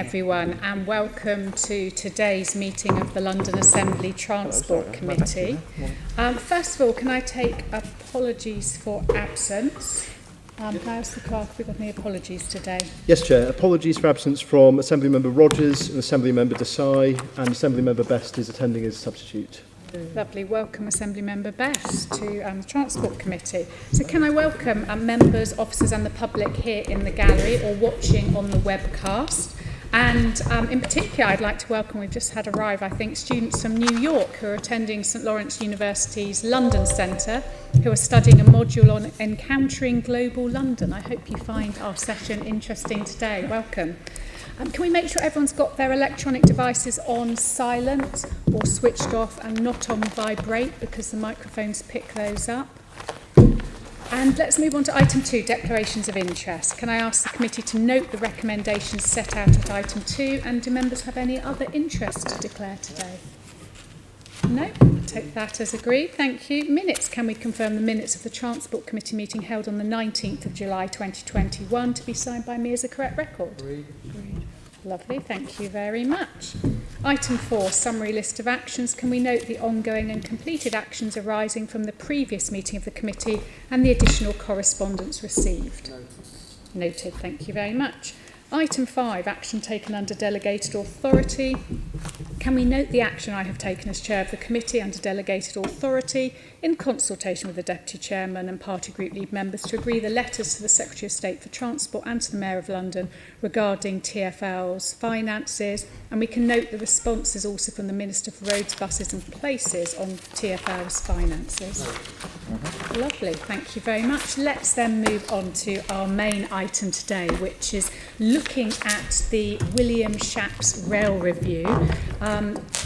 everyone, and welcome to today's meeting of the London Assembly Transport Committee. First of all, can I take apologies for absence? How's the clerk? Have we got any apologies today? Yes, Chair. Apologies for absence from Assembly Member Rogers and Assembly Member Desai, and Assembly Member Best is attending as substitute. Lovely. Welcome, Assembly Member Best, to the Transport Committee. So can I welcome members, officers and the public here in the gallery or watching on the webcast. And in particular, I'd like to welcome, we've just had arrive, I think, students from New York who are attending St Lawrence University's London Centre, who are studying a module on encountering global London. I hope you find our session interesting today. Welcome. Can we make sure everyone's got their electronic devices on silent or switched off and not on vibrate, because the microphones pick those up? And let's move on to item 2, declarations of interest. Can I ask the committee to note the recommendations set out at item 2, and do members have any other interest to declare today? No, I'll take that as agreed. Thank you. Minutes. Can we confirm the minutes of the Transport Committee meeting held on the 19th of July 2021 to be signed by me as a correct record? Agreed. Lovely, thank you very much. Item 4, summary list of actions. Can we note the ongoing and completed actions arising from the previous meeting of the committee and the additional correspondence received? Noted, thank you very much. Item 5, action taken under delegated authority. Can we note the action I have taken as chair of the committee under delegated authority in consultation with the Deputy Chairman and party group lead members to agree the letters to the Secretary of State for Transport and to the Mayor of London regarding TfL's finances, and we can note the responses also from the Minister for Roads, Buses and Places on TfL's finances. Lovely, thank you very much. Let's then move on to our main item today, which is looking at the William Shapps Rail Review,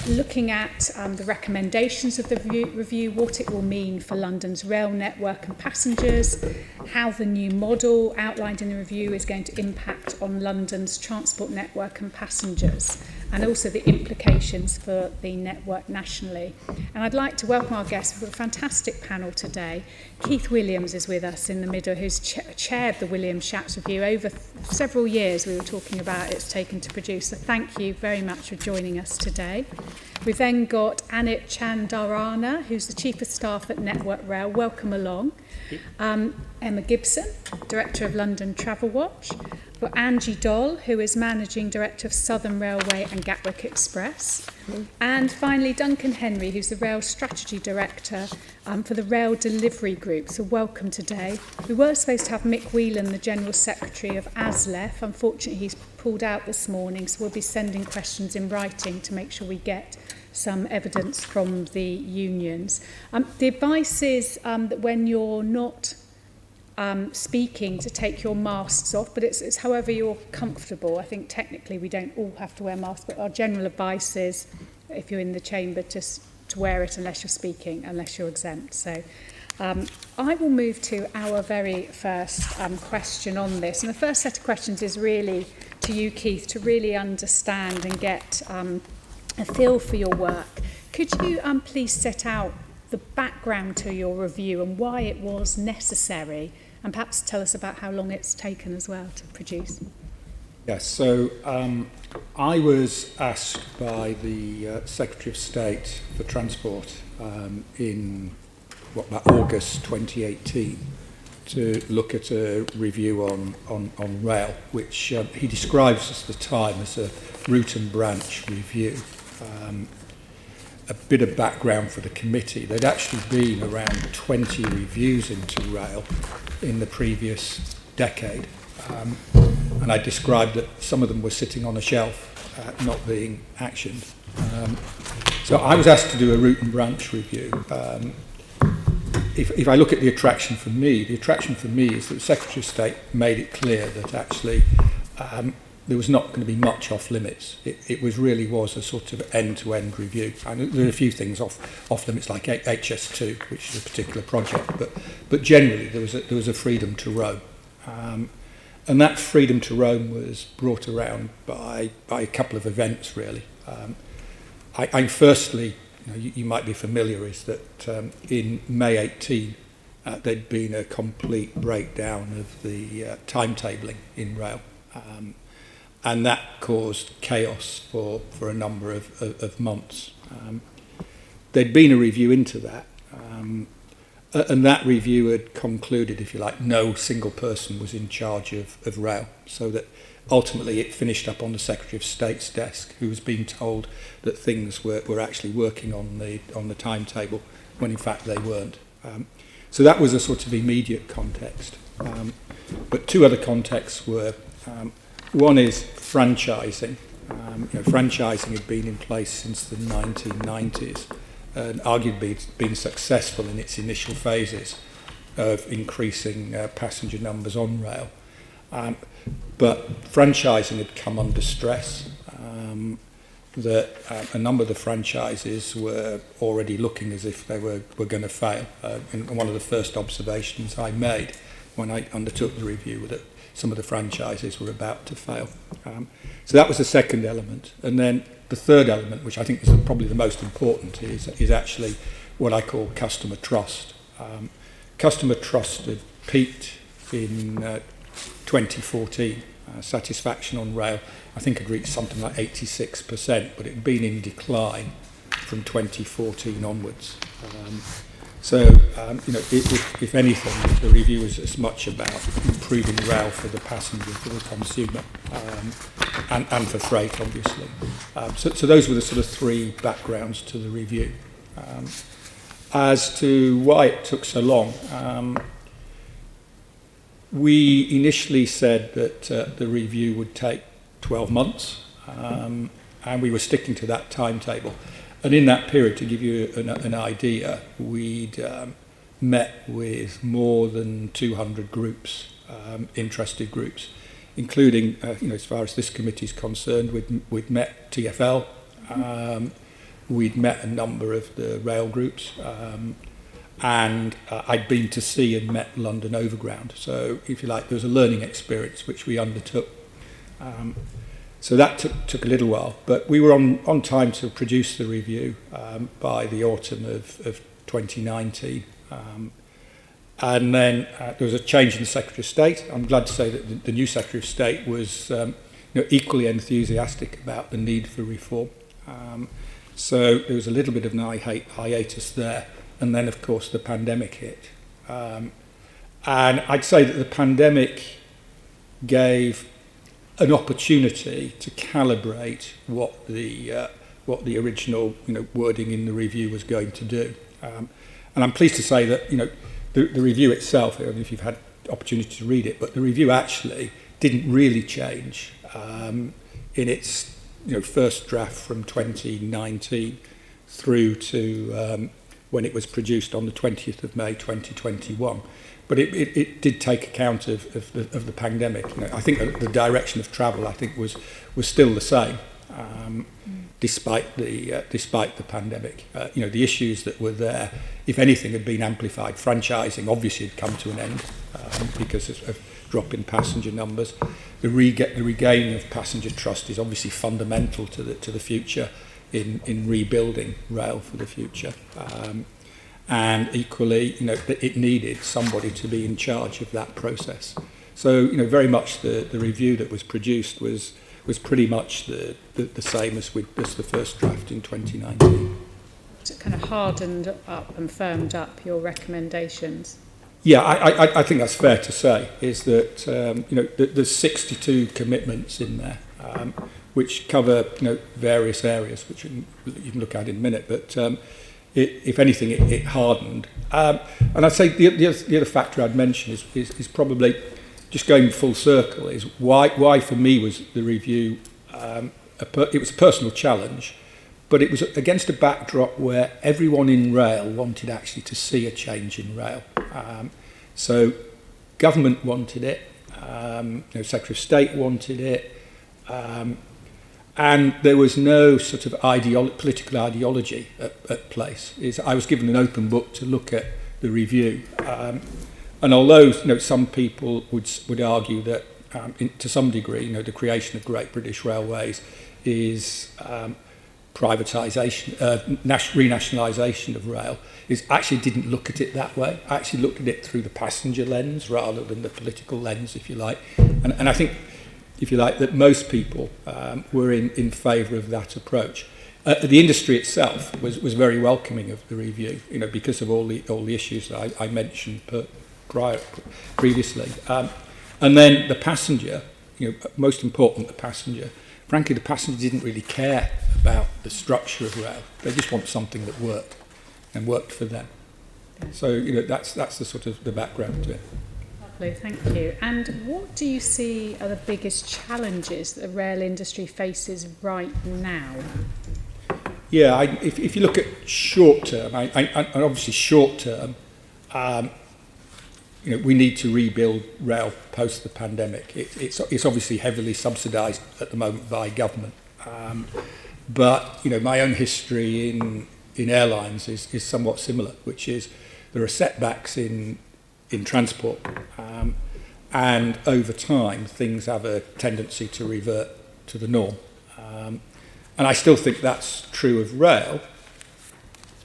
looking at the recommendations of the review, what it will mean for London's rail network and passengers, how the new model outlined in the review is going to impact on London's transport network and passengers, and also the implications for the network nationally. And I'd like to welcome our guests. We've got a fantastic panel today. Keith Williams is with us in the middle, who's chaired the William Shapps Review. Over several years we were talking about it's taken to produce, so thank you very much for joining us today. We've then got Anit Chandarana, who's the Chief of Staff at Network Rail. Welcome along. Emma Gibson, Director of London Travel Watch. We've got Angie Doll, who is Managing Director of Southern Railway and Gatwick Express. And finally, Duncan Henry, who's the Rail Strategy Director for the Rail Delivery Group. So welcome today. We were supposed to have Mick Whelan, the General Secretary of ASLEF. Unfortunately, he's pulled out this morning, so we'll be sending questions in writing to make sure we get some evidence from the unions. The advice is that when you're not speaking, to take your masks off, but it's however you're comfortable. I think technically we don't all have to wear masks, but our general advice is, if you're in the chamber, just to wear it unless you're speaking, unless you're exempt. So I will move to our very first question on this. And the first set of questions is really to you, Keith, to really understand and get a feel for your work. Could you please set out the background to your review and why it was necessary, and perhaps tell us about how long it's taken as well to produce? Yes, so I was asked by the Secretary of State for Transport in about August 2018 to look at a review on rail, which he describes at the time as a root and branch review. A bit of background for the committee. There'd actually been around 20 reviews into rail in the previous decade. And I described that some of them were sitting on a shelf, not being actioned. So I was asked to do a root and branch review. If I look at the attraction for me is that the Secretary of State made it clear that actually there was not going to be much off limits. It was a sort of end-to-end review. And there are a few things off limits, like HS2, which is a particular project, but generally there was a freedom to roam. And that freedom to roam was brought around by a couple of events, really. I firstly, you might be familiar, is that in May 18, there'd been a complete breakdown of the timetabling in rail. and that caused chaos for a number of months. There'd been a review into that, and that review had concluded, if you like, no single person was in charge of rail, so that ultimately it finished up on the Secretary of State's desk, who was being told that things were actually working on the timetable, when in fact they weren't. So that was a sort of immediate context. But two other contexts were, one is franchising. Franchising had been in place since the 1990s, and arguably it's been successful in its initial phases of increasing passenger numbers on rail. But franchising had come under stress. That a number of the franchises were already looking as if they were going to fail. And one of the first observations I made when I undertook the review was that some of the franchises were about to fail. So that was the second element. And then the third element, which I think is probably the most important, is actually what I call customer trust. Customer trust had peaked in 2014. Satisfaction on rail, I think, had reached something like 86%, but it had been in decline from 2014 onwards. If anything, the review was as much about improving rail for the passenger, for the consumer, and for freight, obviously. So those were the sort of three backgrounds to the review. As to why it took so long, we initially said that the review would take 12 months, and we were sticking to that timetable. And in that period, to give you an idea, we'd met with more than 200 groups, interested groups, including, as far as this committee is concerned, we'd met TfL, we'd met a number of the rail groups, and I'd been to see and met London Overground. So, if you like, there was a learning experience which we undertook. So that took a little while, but we were on time to produce the review by the autumn of 2019. And then there was a change in the Secretary of State. I'm glad to say that the new Secretary of State was equally enthusiastic about the need for reform. So there was a little bit of an hiatus there. And then, of course, the pandemic hit. And I'd say that the pandemic gave an opportunity to calibrate what the original wording in the review was going to do. And I'm pleased to say that the review itself, I don't know if you've had opportunity to read it, but the review actually didn't really change in its first draft from 2019 through to when it was produced on the 20th of May 2021. But it did take account of the pandemic. I think the direction of travel, I think, was still the same, despite the pandemic. The issues that were there, if anything, had been amplified. Franchising obviously had come to an end because of drop in passenger numbers. The regaining of passenger trust is obviously fundamental to the future in rebuilding rail for the future. And equally, it needed somebody to be in charge of that process. So, very much the review that was produced was pretty much the same as the first draft in 2019. So it kind of hardened up and firmed up your recommendations. Yeah, I think that's fair to say, is that, there's 62 commitments in there, which cover, various areas, which you can look at in a minute, but if anything, it hardened. And I'd say the other factor I'd mention is probably, just going full circle, is why for me was the review, it was a personal challenge, but it was against a backdrop where everyone in rail wanted actually to see a change in rail. So government wanted it, Secretary of State wanted it, and there was no sort of political ideology at place. I was given an open book to look at the review, and although some people would argue that to some degree, the creation of Great British Railways is privatisation, renationalisation of rail, actually didn't look at it that way. I actually looked at it through the passenger lens rather than the political lens, if you like. And I think, if you like, that most people were in favour of that approach. The industry itself was very welcoming of the review, you know, because of all the issues that I mentioned previously. And then the passenger, you know, most important, the passenger. Frankly, the passenger didn't really care about the structure of rail. They just want something that worked and worked for them. So, you know, that's the sort of the background to it. Lovely, thank you. And what do you see are the biggest challenges that the rail industry faces right now? Yeah, if you look at short term, and obviously short term, you know, we need to rebuild rail post the pandemic. It's obviously heavily subsidised at the moment by government, but you know, my own history in airlines is somewhat similar, which is there are setbacks in transport, and over time things have a tendency to revert to the norm. And I still think that's true of rail,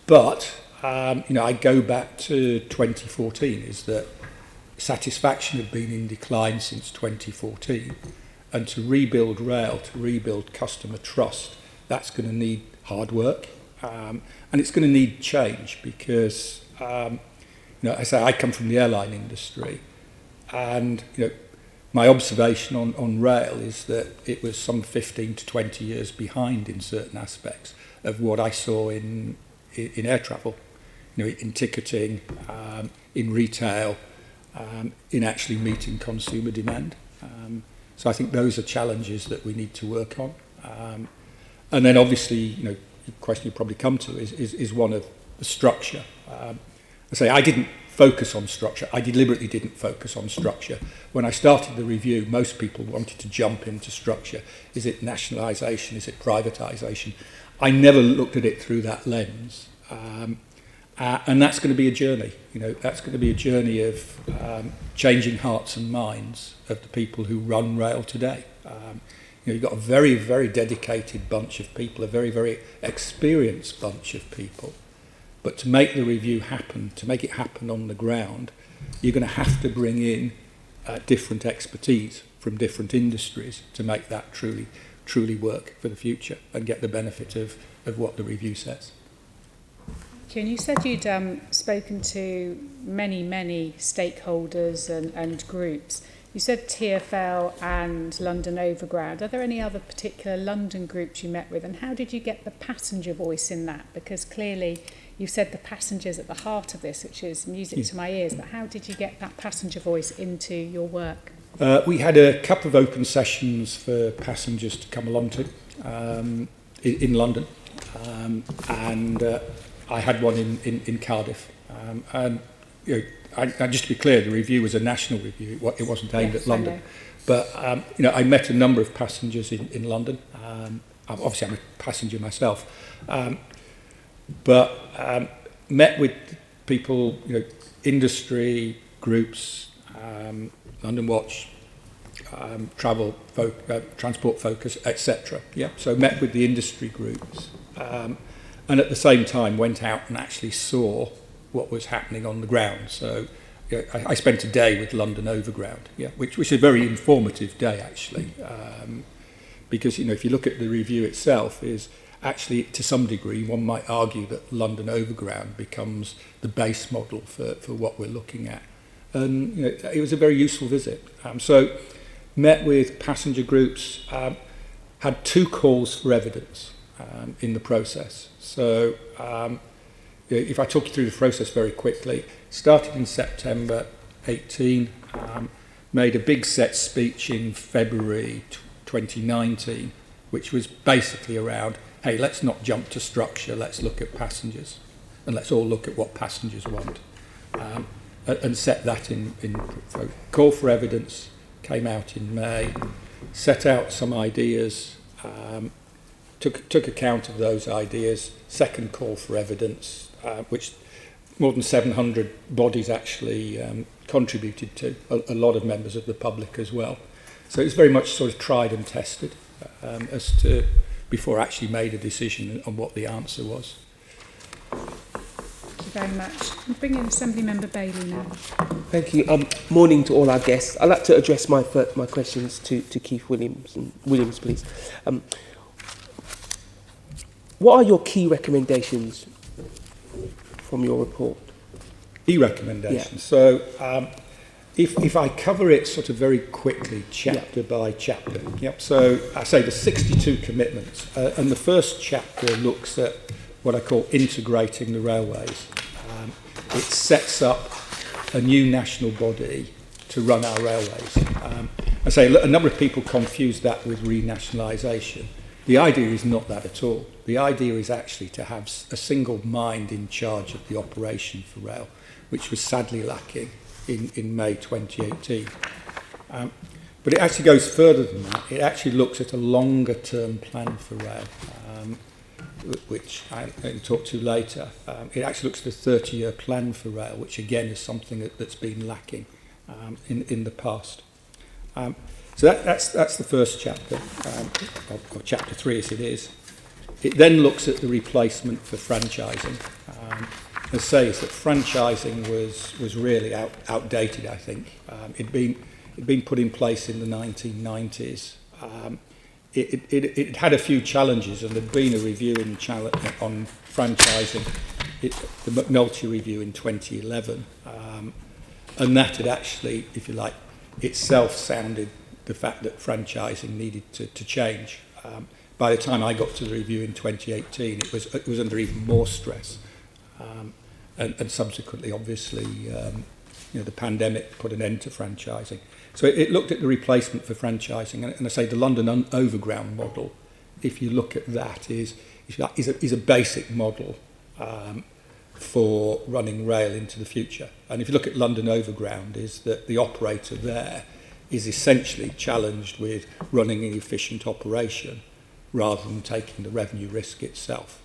but you know, I go back to 2014, is that satisfaction had been in decline since 2014, and to rebuild rail, to rebuild customer trust, that's going to need hard work, and it's going to need change, because you know, I say I come from the airline industry, and you know, my observation on rail is that it was some 15 to 20 years behind in certain aspects of what I saw in air travel, you know, in ticketing, in retail, in actually meeting consumer demand. So I think those are challenges that we need to work on. And then obviously, you know, the question you probably come to is one of the structure. I say I didn't focus on structure. I deliberately didn't focus on structure. When I started the review, most people wanted to jump into structure. Is it nationalisation? Is it privatisation? I never looked at it through that lens. And that's going to be a journey. You know, that's going to be a journey of changing hearts and minds of the people who run rail today. You know, you've got a very, very dedicated bunch of people, a very, very experienced bunch of people. But to make the review happen, to make it happen on the ground, you're going to have to bring in different expertise from different industries to make that truly work for the future and get the benefit of what the review says. And you said you'd spoken to many stakeholders and groups. You said TfL and London Overground. Are there any other particular London groups you met with? And how did you get the passenger voice in that? Because clearly you've said the passenger's at the heart of this, which is music to my ears. But how did you get that passenger voice into your work? We had a couple of open sessions for passengers to come along to in London. And I had one in Cardiff. And you know, and just to be clear, the review was a national review. It wasn't aimed at London. But you know, I met a number of passengers in London. Obviously, I'm a passenger myself. But met with people, you know, industry groups, London Watch, Transport Focus, etc. Yeah. So met with the industry groups, and at the same time went out and actually saw what was happening on the ground. So you know, I spent a day with London Overground, yeah, which was a very informative day actually, because you know, if you look at the review itself, is actually to some degree one might argue that London Overground becomes the base model for what we're looking at. And you know, it was a very useful visit. So met with passenger groups, had 2 calls for evidence in the process. So if I talk you through the process very quickly, started in September 18, made a big set speech in February 2019, which was basically around, hey, let's not jump to structure, let's look at passengers, and let's all look at what passengers want. And set that in call for evidence, came out in May, set out some ideas, took account of those ideas, second call for evidence, which more than 700 bodies actually contributed to, a lot of members of the public as well. So it's very much sort of tried and tested as to, before actually made a decision on what the answer was. very much. I'll bring in Assembly Member Bailey now. Thank you. Morning to all our guests. I'd like to address my questions to Keith Williams, please. What are your key recommendations from your report? Key recommendations. Yeah. So if I cover it sort of very quickly, chapter by chapter. Yep. So I say the 62 commitments, and the first chapter looks at what I call integrating the railways. It sets up a new national body to run our railways. I say a number of people confuse that with renationalisation. The idea is not that at all. The idea is actually to have a single mind in charge of the operation for rail, which was sadly lacking in May 2018. But it actually goes further than that. It actually looks at a longer term plan for rail, which I can talk to later. It actually looks at a 30-year plan for rail, which again is something that's been lacking in the past. So that's the first chapter, or chapter 3 as it is. It then looks at the replacement for franchising. As I say, is that franchising was really outdated, I think. It'd been put in place in the 1990s. It had a few challenges, and there'd been a review on franchising, the McNulty review in 2011, and that had actually, if you like, itself sounded the fact that franchising needed to change. By the time I got to the review in 2018, it was under even more stress, and subsequently, obviously, the pandemic put an end to franchising. So it looked at the replacement for franchising, and I say the London Overground model, if you look at that, is a basic model for running rail into the future. And if you look at London Overground, is that the operator there is essentially challenged with running an efficient operation rather than taking the revenue risk itself.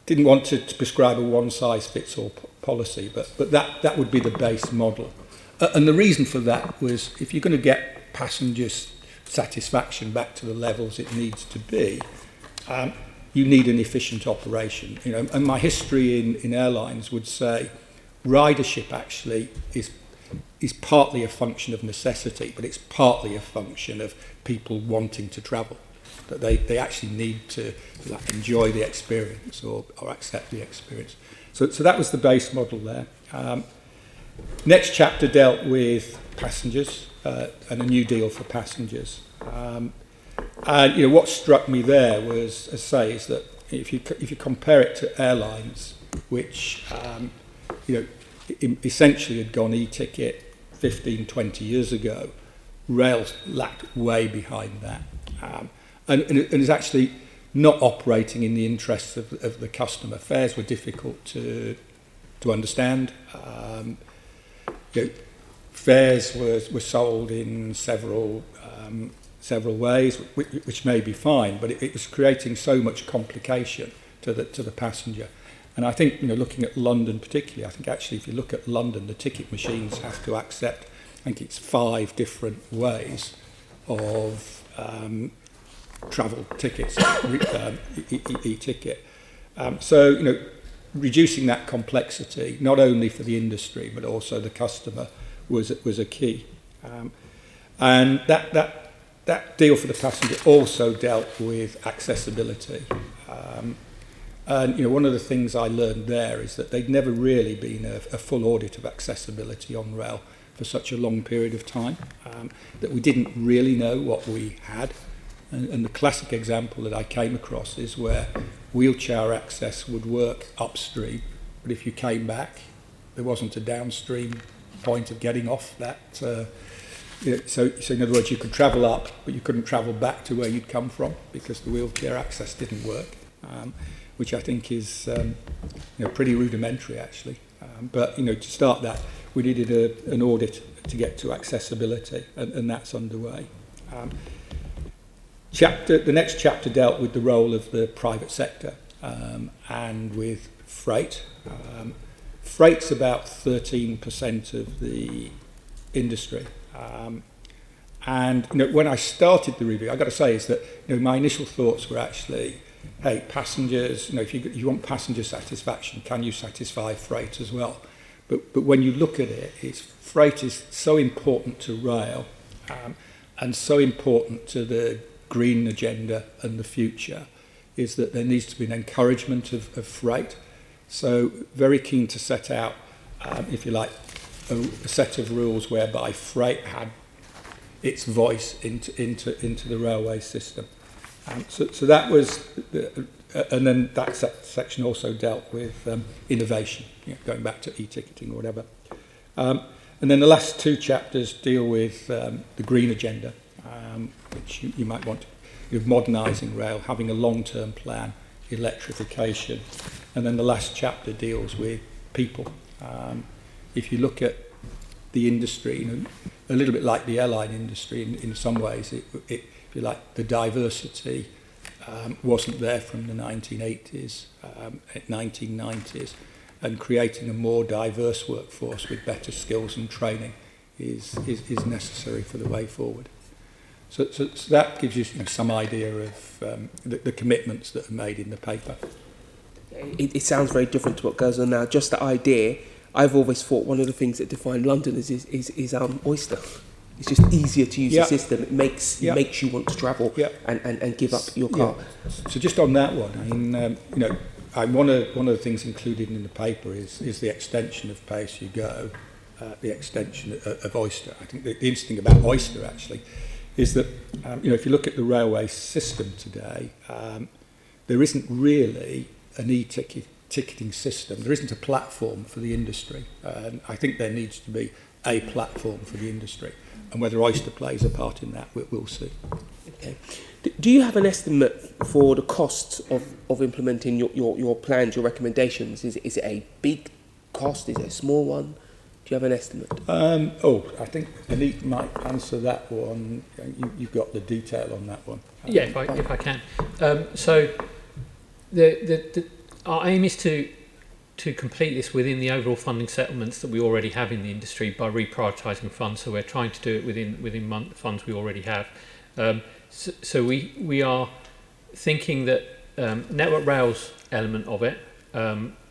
Didn't want to prescribe a one-size-fits-all policy, but that would be the base model. And the reason for that was if you're going to get passengers' satisfaction back to the levels it needs to be, you need an efficient operation. And my history in airlines would say ridership actually is partly a function of necessity, but it's partly a function of people wanting to travel. That they actually need to enjoy the experience or accept the experience. So that was the base model there. Next chapter dealt with passengers and a new deal for passengers. And what struck me there was, as I say, is that if you compare it to airlines, which essentially had gone e-ticket 15, 20 years ago, rail lacked way behind that. And is actually not operating in the interests of the customer. Fares were difficult to understand. Fares were sold in several ways, which may be fine, but it was creating so much complication to the passenger. And I think, looking at London particularly, I think actually if you look at London, the ticket machines have to accept, I think it's 5 different ways of travel tickets, e-ticket. So, reducing that complexity, not only for the industry, but also the customer, was a key. And that deal for the passenger also dealt with accessibility. And one of the things I learned there is that they'd never really been a full audit of accessibility on rail for such a long period of time, that we didn't really know what we had. And the classic example that I came across is where wheelchair access would work upstream, but if you came back, there wasn't a downstream point of getting off that. So in other words, you could travel up, but you couldn't travel back to where you'd come from because the wheelchair access didn't work, which I think is pretty rudimentary actually. But to start that, we needed an audit to get to accessibility, and that's underway. The next chapter dealt with the role of the private sector and with freight. Freight's about 13% of the industry. And when I started the review, I've got to say is that my initial thoughts were actually hey, passengers, if you want passenger satisfaction, can you satisfy freight as well? But when you look at it, freight is so important to rail and so important to the green agenda and the future, is that there needs to be an encouragement of freight. So very keen to set out, if you like, a set of rules whereby freight had its voice into the railway system. So that was, and then that section also dealt with innovation, going back to e-ticketing or whatever. And then the last two chapters deal with the green agenda, which you might want to, modernising rail, having a long-term plan, electrification, and then the last chapter deals with people. If you look at the industry, a little bit like the airline industry in some ways, if you like, the diversity wasn't there from the 1980s, 1990s, and creating a more diverse workforce with better skills and training is necessary for the way forward. So that gives you some idea of the commitments that are made in the paper. It sounds very different to what goes on now. Just the idea, I've always thought one of the things that define London is Oyster. It's just easier to use the system. It makes you want to travel and give up your car. So just on that one, I mean, one of the things included in the paper is the extension of Pay As You Go, the extension of Oyster. I think the interesting about Oyster actually is that if you look at the railway system today, there isn't really an ticketing system. There isn't a platform for the industry. And I think there needs to be a platform for the industry. And whether Oyster plays a part in that, we'll see. Okay. Do you have an estimate for the costs of implementing your plans, your recommendations? Is it a big cost? Is it a small one? Do you have an estimate? I think Anit might answer that one. You've got the detail on that one. Yeah, if I can. So our aim is to complete this within the overall funding settlements that we already have in the industry by reprioritising funds. So we're trying to do it within funds we already have. So we are thinking that Network Rail's element of it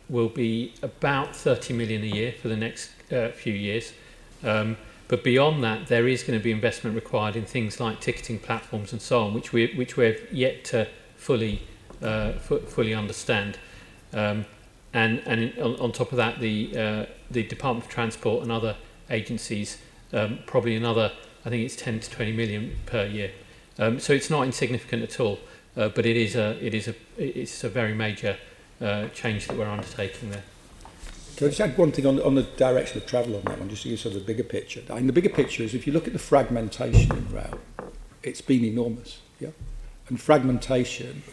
will be about 30 million a year for the next few years. But beyond that, there is going to be investment required in things like ticketing platforms and so on, which we've yet to fully understand. And on top of that, the Department for Transport and other agencies probably another, I think it's 10 to 20 million per year. So it's not insignificant at all, but it's a very major change that we're undertaking there. Can I just add one thing on the direction of travel on that one, just to give sort of the bigger picture? I mean, the bigger picture is if you look at the fragmentation in rail, it's been enormous, and fragmentation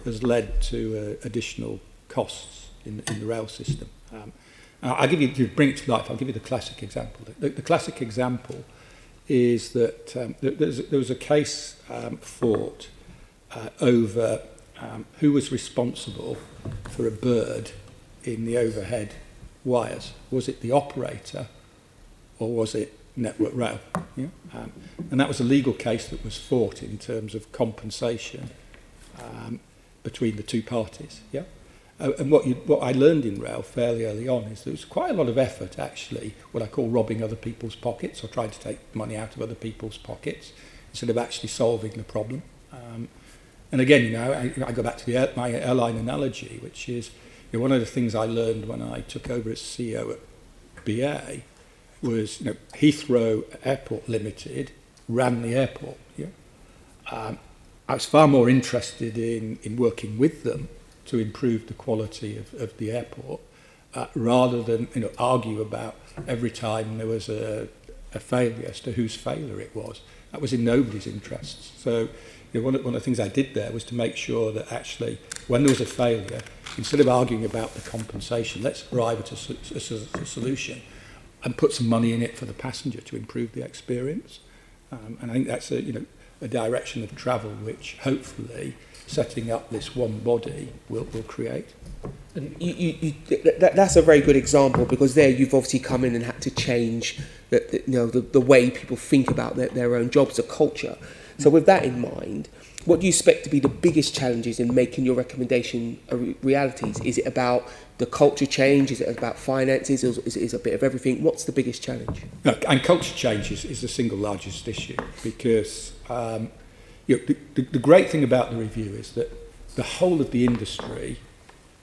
has led to additional costs in the rail system. I'll give you, to bring it to life, I'll give you the classic example. The classic example is that there was a case fought over who was responsible for a bird in the overhead wires. Was it the operator or was it Network Rail? And that was a legal case that was fought in terms of compensation between the two parties. And what I learned in rail fairly early on is there was quite a lot of effort, actually, what I call robbing other people's pockets or trying to take money out of other people's pockets instead of actually solving the problem. And again, I go back to my airline analogy, which is one of the things I learned when I took over as CEO at BA was Heathrow Airport Limited ran the airport. I was far more interested in working with them to improve the quality of the airport, rather than argue about every time there was a failure as to whose failure it was. That was in nobody's interests. So one of the things I did there was to make sure that actually when there was a failure, instead of arguing about the compensation, let's arrive at a solution and put some money in it for the passenger to improve the experience. And I think that's a direction of travel which hopefully setting up this one body will create. And that's a very good example, because there you've obviously come in and had to change the way people think about their own jobs, the culture. So with that in mind, what do you expect to be the biggest challenges in making your recommendation realities? Is it about the culture change? Is it about finances? Is it a bit of everything? What's the biggest challenge? No, and culture change is the single largest issue because the great thing about the review is that the whole of the industry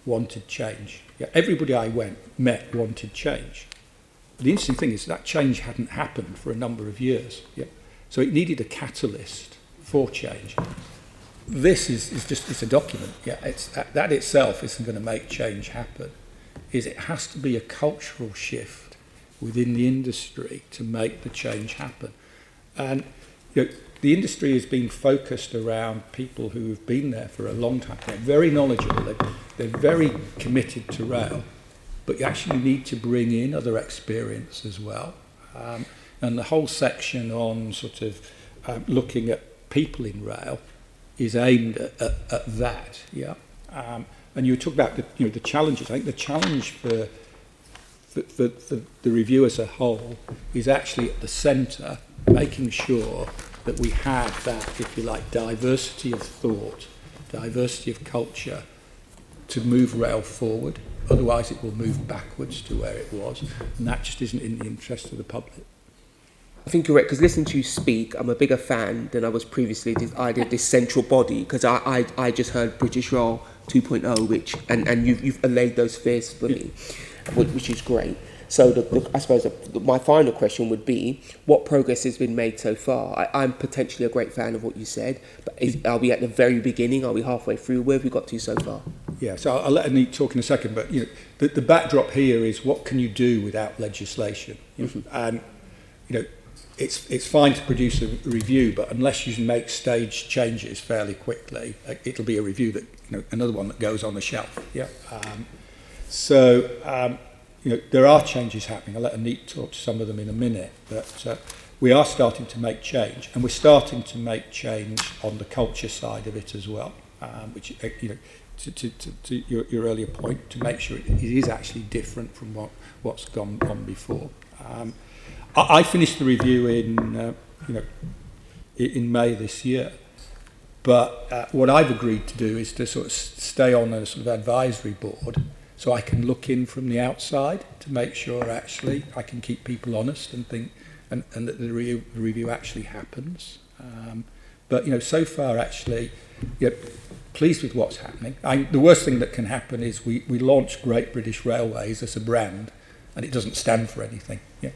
wanted change. Yeah, everybody I met wanted change. But the interesting thing is that change hadn't happened for a number of years. Yeah. So it needed a catalyst for change. This is just, it's a document. Yeah, that itself isn't going to make change happen. It has to be a cultural shift within the industry to make the change happen. And the industry is being focused around people who have been there for a long time. They're very knowledgeable. They're very committed to rail, but you actually need to bring in other experience as well. And the whole section on sort of looking at people in rail is aimed at that. Yeah. And you talk about the challenges. I think the challenge for the review as a whole is actually at the centre, making sure that we have that, if you like, diversity of thought, diversity of culture to move rail forward. Otherwise it will move backwards to where it was, and that just isn't in the interest of the public. I think you're right, because listening to you speak, I'm a bigger fan than I was previously. This idea of this central body, because I just heard British Rail 2.0, which and you've allayed those fears for me, which is great. So I suppose my final question would be, what progress has been made so far? I'm potentially a great fan of what you said, but are we at the very beginning? Are we halfway through? Where have we got to so far? Yeah, so I'll let Anit talk in a second, but the backdrop here is what can you do without legislation? And it's fine to produce a review, but unless you make stage changes fairly quickly, it'll be a review that another one that goes on the shelf. Yeah. There are changes happening. I'll let Anit talk to some of them in a minute, but we are starting to make change, and we're starting to make change on the culture side of it as well, which to your earlier point, to make sure it is actually different from what's gone on before. I finished the review in May this year, but what I've agreed to do is to sort of stay on a sort of advisory board, so I can look in from the outside to make sure actually I can keep people honest and think and that the review actually happens. But so far actually, pleased with what's happening. The worst thing that can happen is we launch Great British Railways as a brand, and it doesn't stand for anything. Yeah.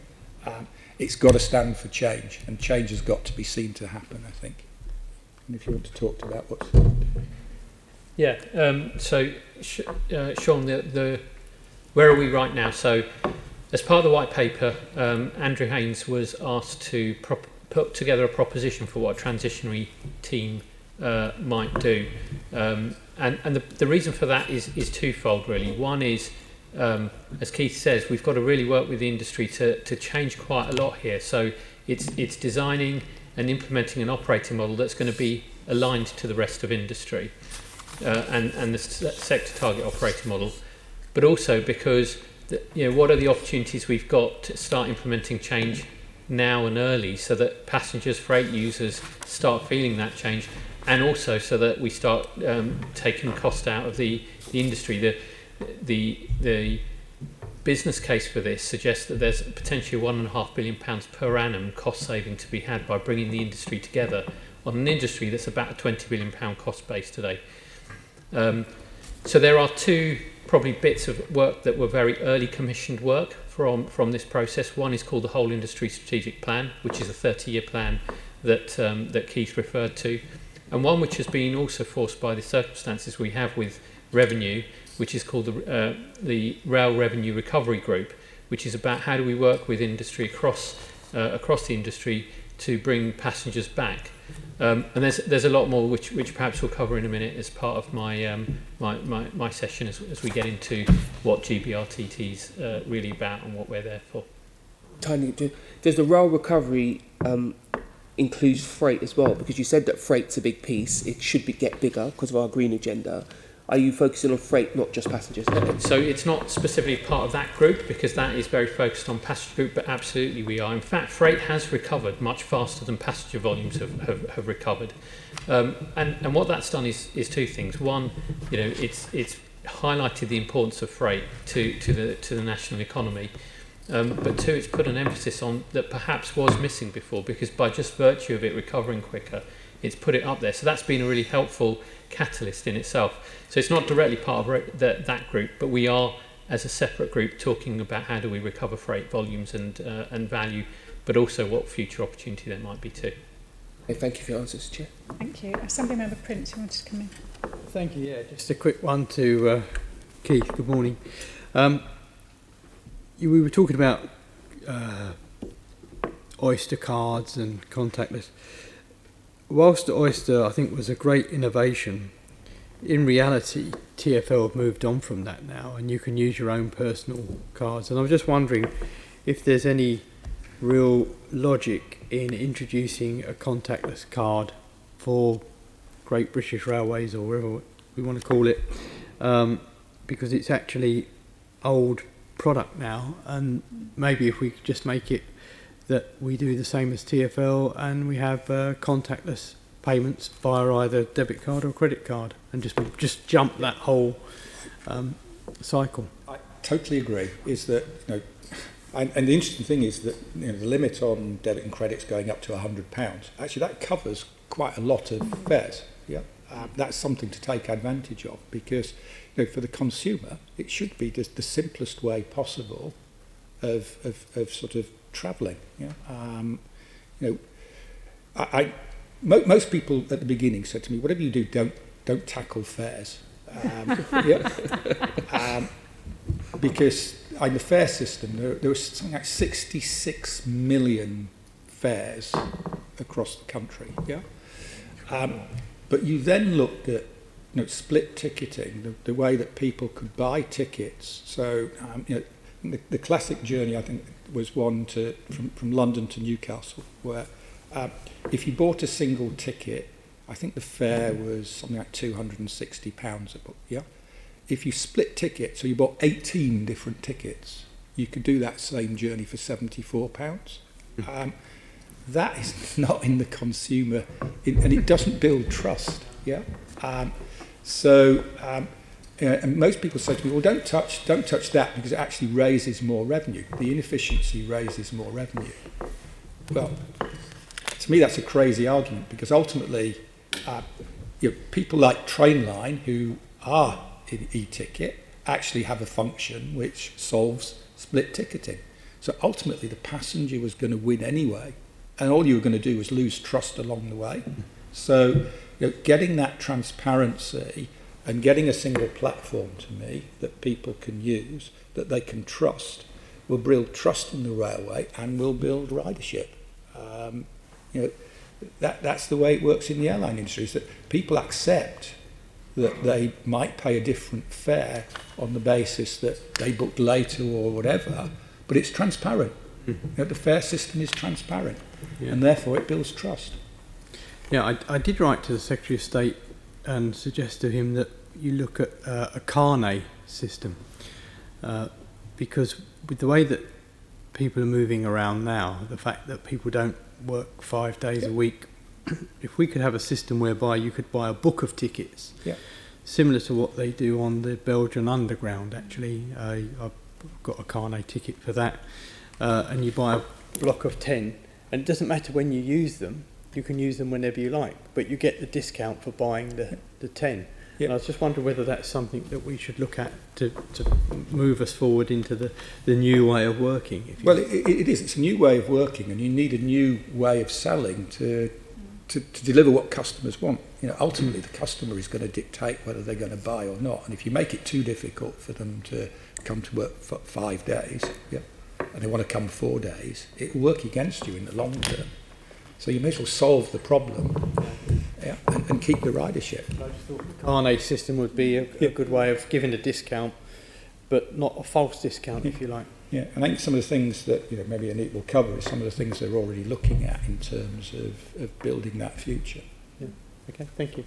It's got to stand for change, and change has got to be seen to happen, I think. And if you want to talk to that, what's... Yeah, so Sean, where are we right now? So as part of the white paper, Andrew Haynes was asked to put together a proposition for what a transitionary team might do. And the reason for that is twofold, really. One is, as Keith says, we've got to really work with the industry to change quite a lot here. So it's designing and implementing an operating model that's going to be aligned to the rest of industry. And the sector target operating model, but also because what are the opportunities we've got to start implementing change now and early, so that passengers, freight users start feeling that change, and also so that we start taking cost out of the industry. The business case for this suggests that there's potentially £1.5 billion per annum cost saving to be had by bringing the industry together on an industry that's about a £20 billion cost base today. So there are two probably bits of work that were very early commissioned work from this process. One is called the Whole Industry Strategic Plan, which is a 30-year plan that Keith referred to, and one which has been also forced by the circumstances we have with revenue, which is called the Rail Revenue Recovery Group, which is about how do we work with industry across the industry to bring passengers back. And there's a lot more which perhaps we'll cover in a minute as part of my my session as we get into what GBRTT's really about and what we're there for. Tiny, does the rail recovery include freight as well? Because you said that freight's a big piece. It should get bigger because of our green agenda. are you focusing on freight, not just passengers? So it's not specifically part of that group because that is very focused on passenger group, but absolutely we are. In fact, freight has recovered much faster than passenger volumes have recovered. And what that's done is two things. One, it's highlighted the importance of freight to the national economy. But two, it's put an emphasis on that perhaps was missing before, because by just virtue of it recovering quicker, it's put it up there. So that's been a really helpful catalyst in itself. So it's not directly part of that group, but we are, as a separate group, talking about how do we recover freight volumes and value, but also what future opportunity there might be too. Okay, thank you for your answers, Chair. Thank you. Assembly Member Prince, you wanted to come in? Thank you. Yeah, just a quick one to Keith. Good morning. We were talking about Oyster cards and contactless. Whilst Oyster, I think, was a great innovation, in reality, TfL have moved on from that now, and you can use your own personal cards. And I was just wondering if there's any real logic in introducing a contactless card for Great British Railways, or whatever we want to call it, because it's actually old product now, and maybe if we could just make it that we do the same as TfL and we have contactless payments via either debit card or credit card, and just jump that whole cycle. I totally agree. Is that and the interesting thing is that the limit on debit and credit's going up to £100. Actually, that covers quite a lot of fares. Yeah, that's something to take advantage of, because for the consumer, it should be the simplest way possible of sort of travelling. Yeah, most people at the beginning said to me, "Whatever you do, don't tackle fares." Because in the fare system, there was something like 66 million fares across the country. Yeah, but you then looked at split ticketing, the way that people could buy tickets. So the classic journey, I think, was one from London to Newcastle, where if you bought a single ticket, I think the fare was something like £260 a book. Yeah. If you split tickets, so you bought 18 different tickets, you could do that same journey for £74. That is not in the consumer, and it doesn't build trust. Yeah. And most people say to me, "Well, don't touch that because it actually raises more revenue. The inefficiency raises more revenue." Well, to me, that's a crazy argument, because ultimately, people like Trainline, who are in e-ticket, actually have a function which solves split ticketing. So ultimately, the passenger was going to win anyway, and all you were going to do was lose trust along the way. So, getting that transparency and getting a single platform, to me, that people can use, that they can trust, will build trust in the railway and will build ridership. That's the way it works in the airline industry, is that people accept that they might pay a different fare on the basis that they booked later or whatever, but it's transparent. The fare system is transparent, and therefore it builds trust. Yeah, I did write to the Secretary of State and suggest to him that you look at a carnet system, because with the way that people are moving around now, the fact that people don't work 5 days a week, if we could have a system whereby you could buy a book of tickets, similar to what they do on the Belgian Underground, actually. I've got a carnet ticket for that, and you buy a block of 10, and it doesn't matter when you use them, you can use them whenever you like, but you get the discount for buying the 10. And I was just wondering whether that's something that we should look at to move us forward into the new way of working. Well, it is. It's a new way of working, and you need a new way of selling to deliver what customers want. Ultimately, the customer is going to dictate whether they're going to buy or not. And if you make it too difficult for them to come to work for 5 days, and they want to come 4 days, it will work against you in the long term. So you may as well solve the problem, and keep the ridership. I just thought the carnet system would be a good way of giving a discount, but not a false discount, if you like. Yeah, I think some of the things that maybe Anit will cover is some of the things they're already looking at in terms of building that future. Yeah. Okay, thank you.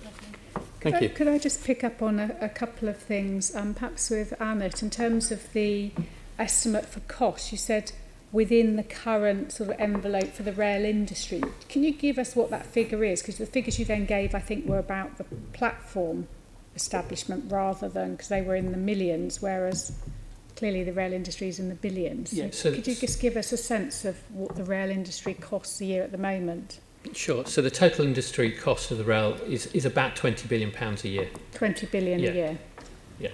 Can Thank you. Could I just pick up on a couple of things, perhaps with Annette, in terms of the estimate for costs? You said within the current sort of envelope for the rail industry. Can you give us what that figure is? Because the figures you then gave, I think, were about the platform establishment rather than, because they were in the millions, whereas clearly the rail industry is in the billions. Yeah, so so could you just give us a sense of what the rail industry costs a year at the moment? Sure. So the total industry cost of the rail is about £20 billion a year. 20 billion Yeah. a year. Yeah.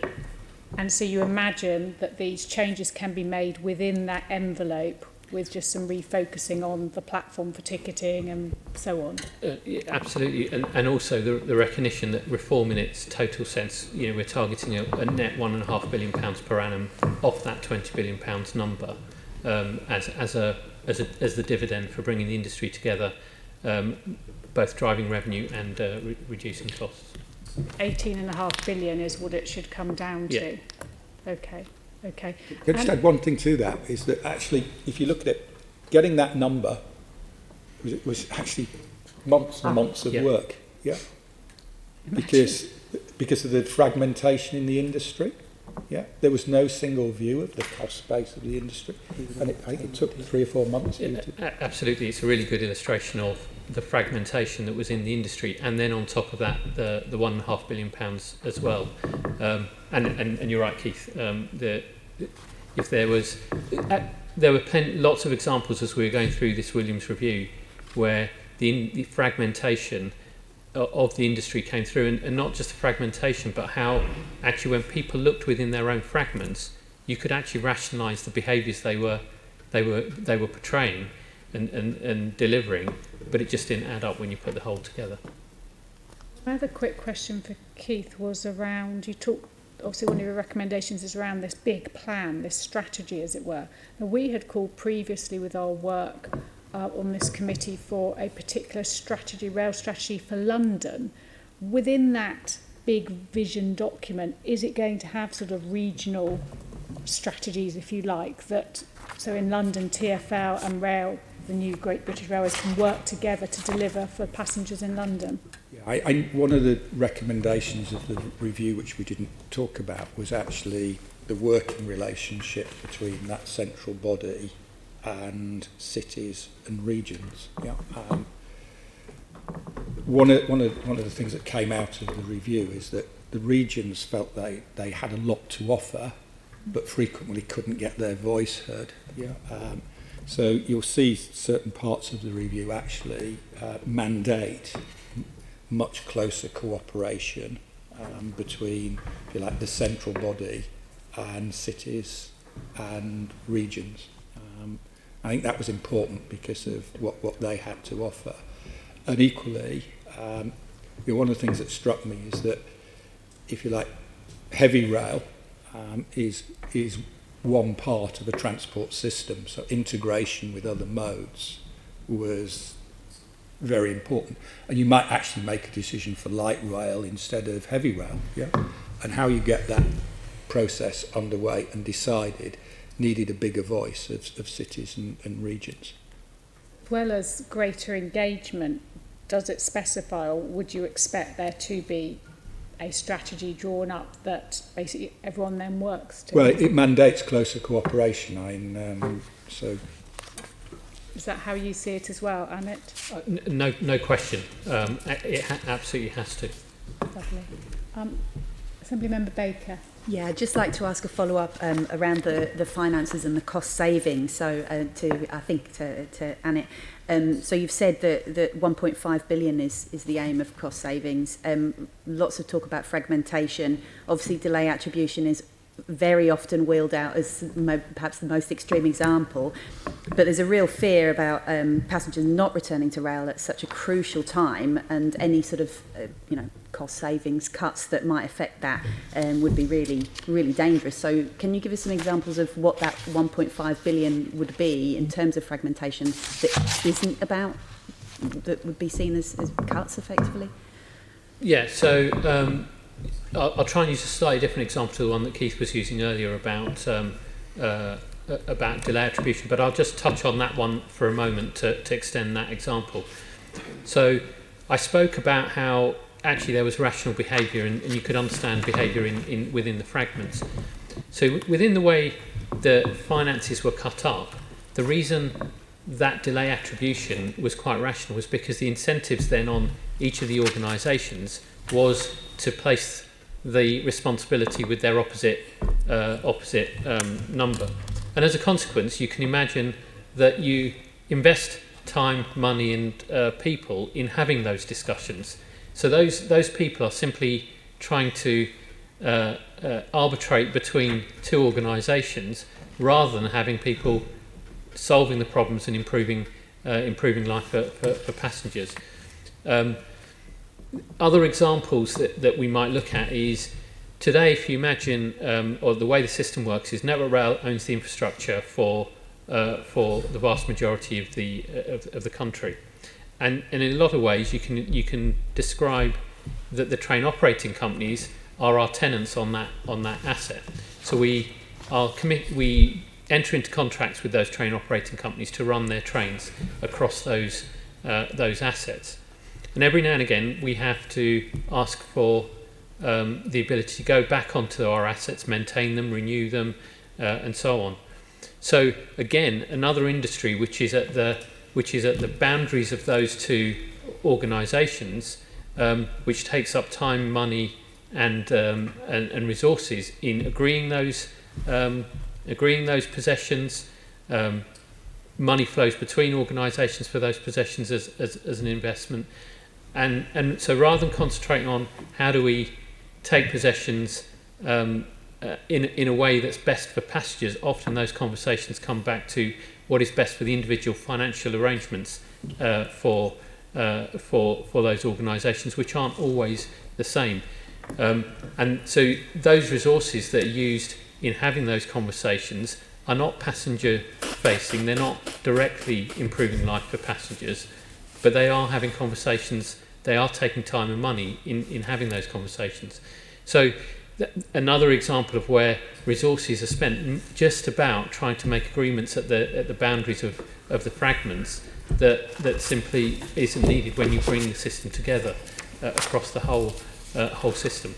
And so you imagine that these changes can be made within that envelope with just some refocusing on the platform for ticketing and so on. Yeah, absolutely, and also the recognition that reform in its total sense, we're targeting a net £1.5 billion per annum off that £20 billion number as the dividend for bringing the industry together, both driving revenue and reducing costs. 18.5 billion is what it should come down to. Yeah. Okay. Can I just add one thing to that, is that actually, if you look at it, getting that number was actually months and months of work. Yeah. Because of the fragmentation in the industry. Yeah. There was no single view of the cost base of the industry. And I think it took 3 or 4 months. Absolutely, it's a really good illustration of the fragmentation that was in the industry, and then on top of that, the £1.5 billion as well. And you're right, Keith. If there were lots of examples as we were going through this Williams review, where the fragmentation of the industry came through, and not just the fragmentation, but how actually when people looked within their own fragments, you could actually rationalise the behaviours they were portraying and delivering, but it just didn't add up when you put the whole together. Another quick question for Keith was around, you talked, obviously one of your recommendations is around this big plan, this strategy as it were. Now we had called previously with our work on this committee for a particular strategy, rail strategy for London. Within that big vision document, is it going to have sort of regional strategies, if you like, that so in London TfL and rail, the new Great British Railways, can work together to deliver for passengers in London? Yeah, one of the recommendations of the review, which we didn't talk about, was actually the working relationship between that central body and cities and regions. Yeah. One of the things that came out of the review is that the regions felt they had a lot to offer, but frequently couldn't get their voice heard. Yeah. So you'll see certain parts of the review actually mandate much closer cooperation between, if you like, the central body and cities and regions. I think that was important because of what they had to offer. And equally, one of the things that struck me is that, if you like, heavy rail is one part of a transport system, so integration with other modes was very important. And you might actually make a decision for light rail instead of heavy rail. Yeah. And how you get that process underway and decided needed a bigger voice of cities and regions. As well as greater engagement, does it specify, or would you expect there to be a strategy drawn up that basically everyone then works to? Well, it mandates closer cooperation. So is that how you see it as well, Annette? No question. It absolutely has to. Lovely. Assemblymember Baker. Yeah, I'd just like to ask a follow-up around the finances and the cost savings. So to Annette. So you've said that 1.5 billion is the aim of cost savings. Lots of talk about fragmentation. Obviously, delay attribution is very often wheeled out as perhaps the most extreme example. But there's a real fear about passengers not returning to rail at such a crucial time, and any sort of cost savings cuts that might affect that would be really, really dangerous. So can you give us some examples of what that 1.5 billion would be in terms of fragmentation that isn't about, that would be seen as cuts effectively? Yeah, so I'll try and use a slightly different example to the one that Keith was using earlier about delay attribution, but I'll just touch on that one for a moment to extend that example. So I spoke about how actually there was rational behaviour, and you could understand behaviour within the fragments. So within the way the finances were cut up, the reason that delay attribution was quite rational was because the incentives then on each of the organisations was to place the responsibility with their opposite number. And as a consequence, you can imagine that you invest time, money and people in having those discussions. So those people are simply trying to arbitrate between two organisations rather than having people solving the problems and improving life for passengers. Other examples that we might look at is today, if you imagine, or the way the system works is Network Rail owns the infrastructure for the vast majority of the country, and in a lot of ways you can describe that the train operating companies are our tenants on that asset. So we enter into contracts with those train operating companies to run their trains across those assets. And every now and again, we have to ask for the ability to go back onto our assets, maintain them, renew them, and so on. So again, another industry which is at the boundaries of those two organisations, which takes up time, money, and resources in agreeing those possessions. Money flows between organisations for those possessions as an investment. And so rather than concentrating on how do we take possessions in a way that's best for passengers, often those conversations come back to what is best for the individual financial arrangements for those organisations, which aren't always the same. And so those resources that are used in having those conversations are not passenger facing, they're not directly improving life for passengers, but they are having conversations, they are taking time and money in having those conversations. So another example of where resources are spent just about trying to make agreements at the boundaries of the fragments that simply isn't needed when you bring the system together across the whole system.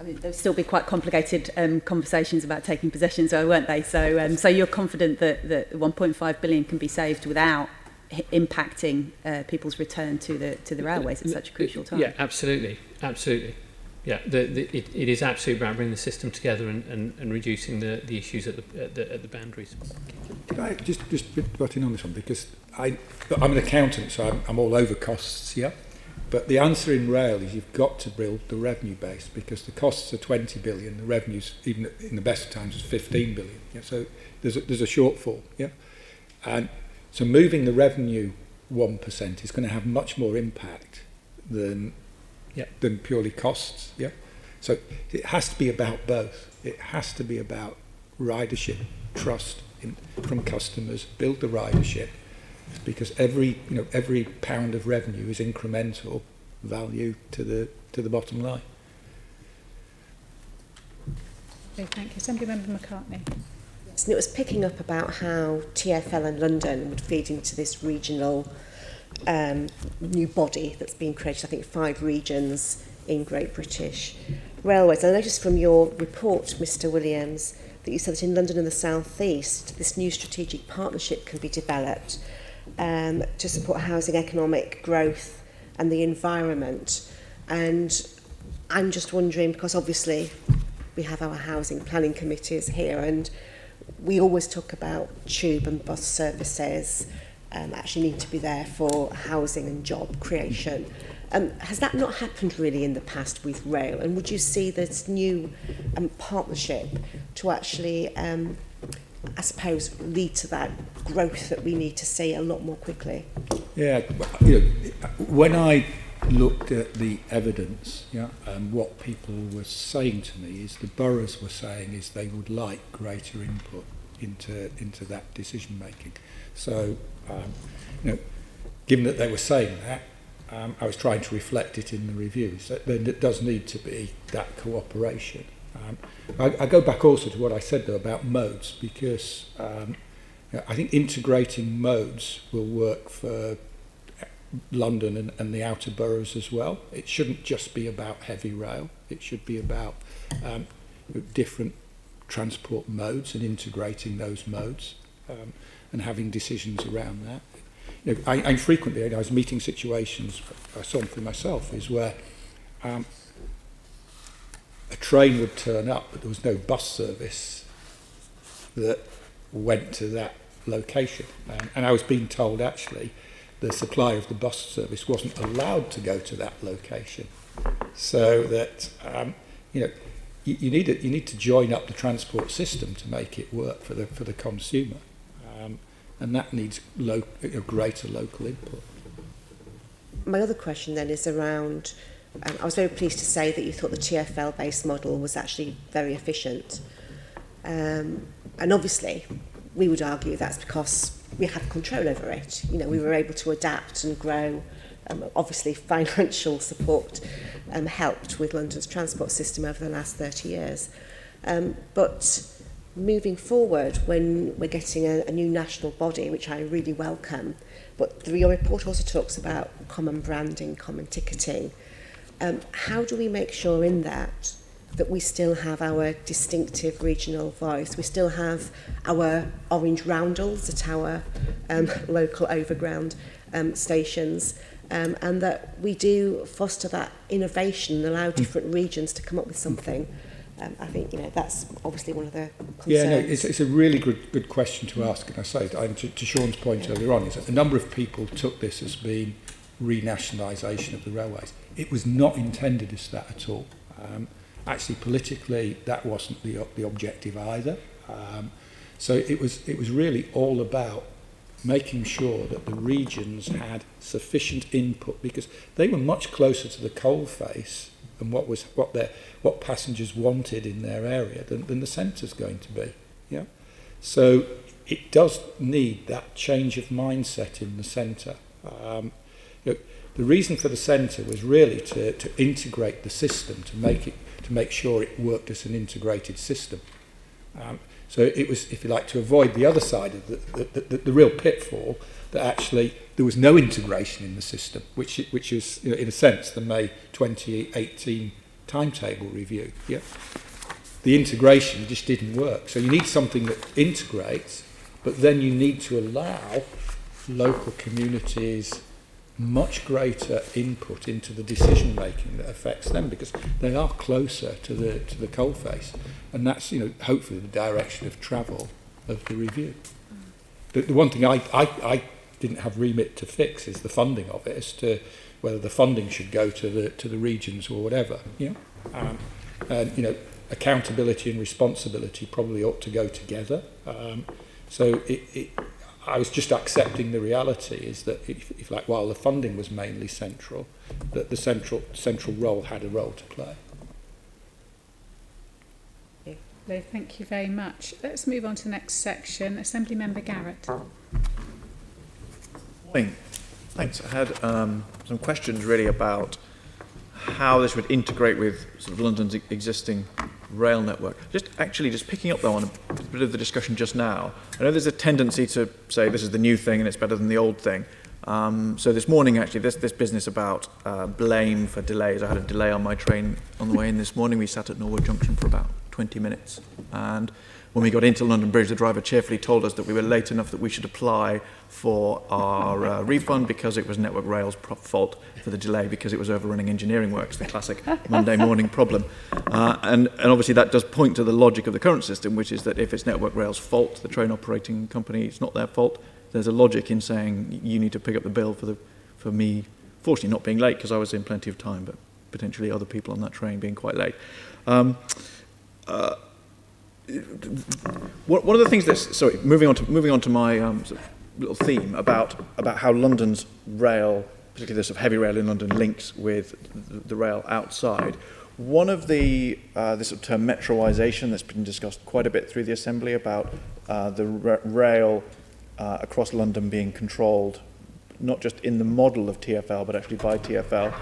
I mean, there'll still be quite complicated conversations about taking possessions, won't they? So, so you're confident that 1.5 billion can be saved without impacting people's return to the railways at such a crucial time? Yeah, absolutely. Yeah, it is absolutely about bringing the system together and reducing the issues at the boundaries. Can I just butt in on this one, because I'm an accountant, so I'm all over costs, yeah. But the answer in rail is you've got to build the revenue base, because the costs are 20 billion, the revenues, even in the best of times, is 15 billion. Yeah? So there's a shortfall. Yeah, and so moving the revenue 1% is going to have much more impact than purely costs. Yeah, so it has to be about both. It has to be about ridership, trust from customers, build the ridership. Because every pound of revenue is incremental value to the bottom line. Okay, thank you. Assemblymember McCartney. Yes, and it was picking up about how TfL and London would feed into this regional new body that's been created. I think 5 regions in Great British Railways. I noticed from your report, Mr. Williams, that you said that in London and the South East, this new strategic partnership can be developed to support housing, economic growth and the environment. And I'm just wondering, because obviously we have our housing planning committees here, and we always talk about tube and bus services actually need to be there for housing and job creation. Has that not happened really in the past with rail? And would you see this new partnership to actually I suppose, lead to that growth that we need to see a lot more quickly? Yeah, when I looked at the evidence, what people were saying to me is the boroughs were saying is they would like greater input into that decision making. So, given that they were saying that, I was trying to reflect it in the reviews. Then it does need to be that cooperation. I go back also to what I said though about modes, because I think integrating modes will work for London and the outer boroughs as well. It shouldn't just be about heavy rail. It should be about different transport modes and integrating those modes and having decisions around that. You know, I frequently, in those meeting situations, I saw them for myself, is where a train would turn up, but there was no bus service that went to that location. And I was being told, actually, the supplier of the bus service wasn't allowed to go to that location. So that, you know, you need to join up the transport system to make it work for the consumer. And that needs greater local input. My other question then is around, I was very pleased to say that you thought the TfL-based model was actually very efficient. And obviously, we would argue that's because we had control over it. You know, we were able to adapt and grow. Obviously, financial support helped with London's transport system over the last 30 years. But moving forward, when we're getting a new national body, which I really welcome, but your report also talks about common branding, common ticketing. How do we make sure in that we still have our distinctive regional voice? We still have our orange roundels at our local overground stations, and that we do foster that innovation and allow different regions to come up with something. I think, you know, that's obviously one of the concerns. Yeah, no, it's a really good question to ask. And I say, to Sean's point earlier on, is that a number of people took this as being renationalisation of the railways. It was not intended as that at all. Actually, politically, that wasn't the objective either. So it was really all about making sure that the regions had sufficient input, because they were much closer to the coalface and what passengers wanted in their area than the centre's going to be. Yeah, so it does need that change of mindset in the centre. You know, the reason for the centre was really to integrate the system, to make sure it worked as an integrated system. So it was, if you like, to avoid the other side of the real pitfall that actually there was no integration in the system, which is, you know, in a sense, the May 2018 timetable review. Yeah, the integration just didn't work. So you need something that integrates, but then you need to allow local communities much greater input into the decision making that affects them, because they are closer to the coalface, and that's, you know, hopefully the direction of travel of the review. The one thing I didn't have remit to fix is the funding of it, as to whether the funding should go to the regions or whatever. You know, and you know, accountability and responsibility probably ought to go together. So I was just accepting the reality is that, if like, while the funding was mainly central, that the central role had a role to play. Thank you very much. Let's move on to the next section. Assembly Member Garrett. Morning. Thanks. I had some questions really about how this would integrate with sort of London's existing rail network. Just picking up though on a bit of the discussion just now. I know there's a tendency to say this is the new thing and it's better than the old thing. So this morning, actually, this business about blame for delays. I had a delay on my train on the way in this morning. We sat at Norwood Junction for about 20 minutes. And when we got into London Bridge, the driver cheerfully told us that we were late enough that we should apply for our refund because it was Network Rail's fault for the delay, because it was overrunning engineering works, the classic Monday morning problem. And obviously that does point to the logic of the current system, which is that if it's Network Rail's fault, the train operating company, it's not their fault. There's a logic in saying you need to pick up the bill for me, fortunately not being late because I was in plenty of time, but potentially other people on that train being quite late. One of the things that's moving on to my sort of little theme about how London's rail, particularly the sort of heavy rail in London, links with the rail outside. One of the this sort of term metroisation that's been discussed quite a bit through the Assembly about the rail across London being controlled not just in the model of TfL but actually by TfL.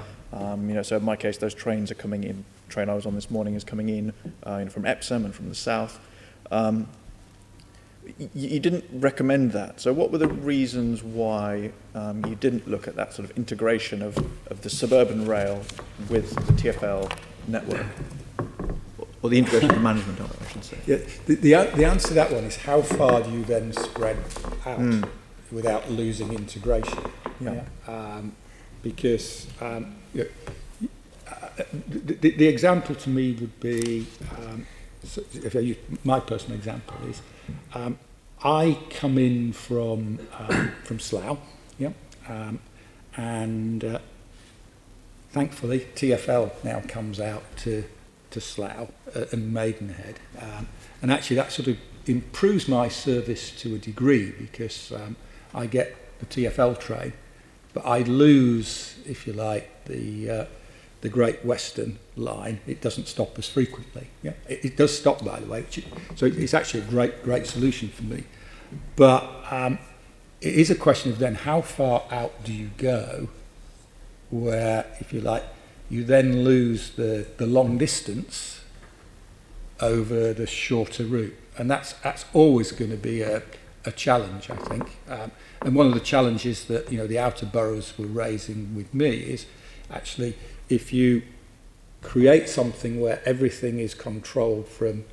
So in my case, those trains are coming in. The train I was on this morning is coming in from Epsom and from the south. you didn't recommend that. So what were the reasons why you didn't look at that sort of integration of the suburban rail with the TfL network? Or the integration of the management of it, I should say. Yeah, the answer to that one is how far do you then spread out without losing integration? Yeah. Because the example to me would be, so if I use my personal example is, I come in from Slough, and thankfully TfL now comes out to Slough and Maidenhead, and actually that sort of improves my service to a degree because I get the TfL train, but I lose, if you like, the Great Western line. It doesn't stop as frequently. Yeah, it does stop, by the way, so it's actually a great solution for me. But it is a question of then how far out do you go, where, if you like, you then lose the long distance over the shorter route, and that's always going to be a challenge, I think. And one of the challenges that the outer boroughs were raising with me is actually if you create something where everything is controlled from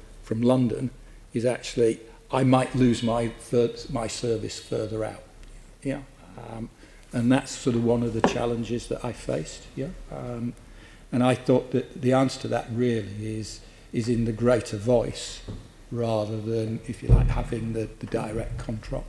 London, is actually I might lose my service further out. Yeah. And that's sort of one of the challenges that I faced. Yeah. And I thought that the answer to that really is in the greater voice rather than, if you like, having the direct control.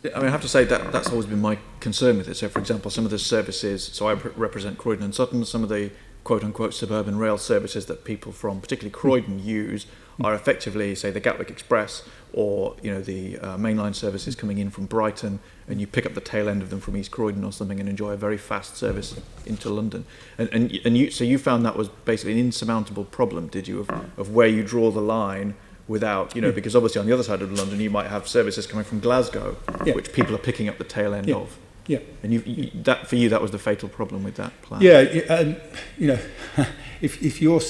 I mean, I have to say that's always been my concern with it. So, for example, some of the services, so I represent Croydon and Sutton, some of the quote-unquote suburban rail services that people from particularly Croydon use are effectively, say, the Gatwick Express or, the mainline services coming in from Brighton, and you pick up the tail end of them from East Croydon or something and enjoy a very fast service into London. And you found that was basically an insurmountable problem, did you, of where you draw the line without, because obviously on the other side of London you might have services coming from Glasgow, which people are picking up the tail end of. Yeah. And that for you, that was the fatal problem with that plan. Yeah, and if you're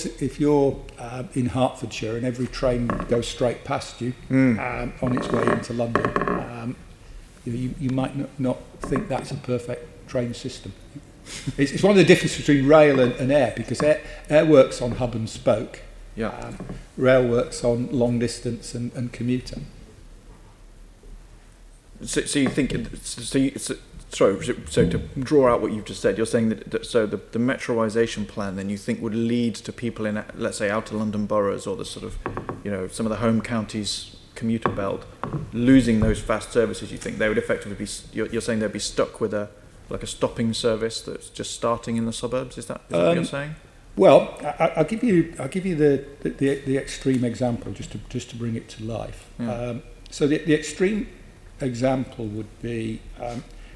in Hertfordshire and every train goes straight past you on its way into London, you might not think that's a perfect train system. It's one of the differences between rail and air, because air works on hub and spoke. Yeah. Rail works on long distance and commuter. So you think so to draw out what you've just said, you're saying that the metroisation plan then you think would lead to people in, let's say, outer London boroughs or the sort of some of the home counties commuter belt losing those fast services. You think they would effectively be, you're saying they'd be stuck with a stopping service that's just starting in the suburbs? Is that what you're saying? Well, I'll give you the extreme example just to bring it to life. Yeah. So the extreme example would be,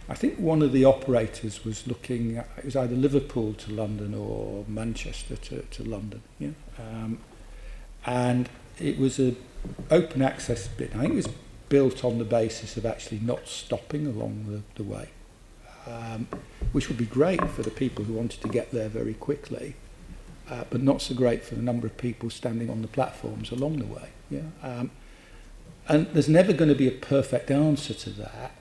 I think one of the operators was looking at, it was either Liverpool to London or Manchester to London, and it was an open access bit. I think it was built on the basis of actually not stopping along the way, which would be great for the people who wanted to get there very quickly. But not so great for the number of people standing on the platforms along the way. Yeah, and there's never going to be a perfect answer to that.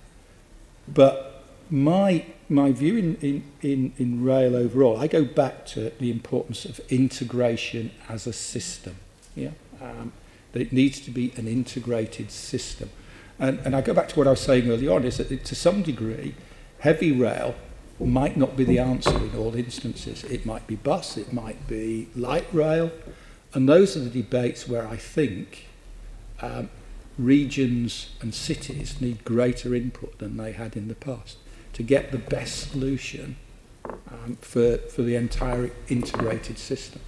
But my view in rail overall, I go back to the importance of integration as a system. Yeah, that it needs to be an integrated system, and I go back to what I was saying earlier on, is that to some degree, heavy rail might not be the answer in all instances. It might be bus, it might be light rail, and those are the debates where I think regions and cities need greater input than they had in the past to get the best solution for the entire integrated system.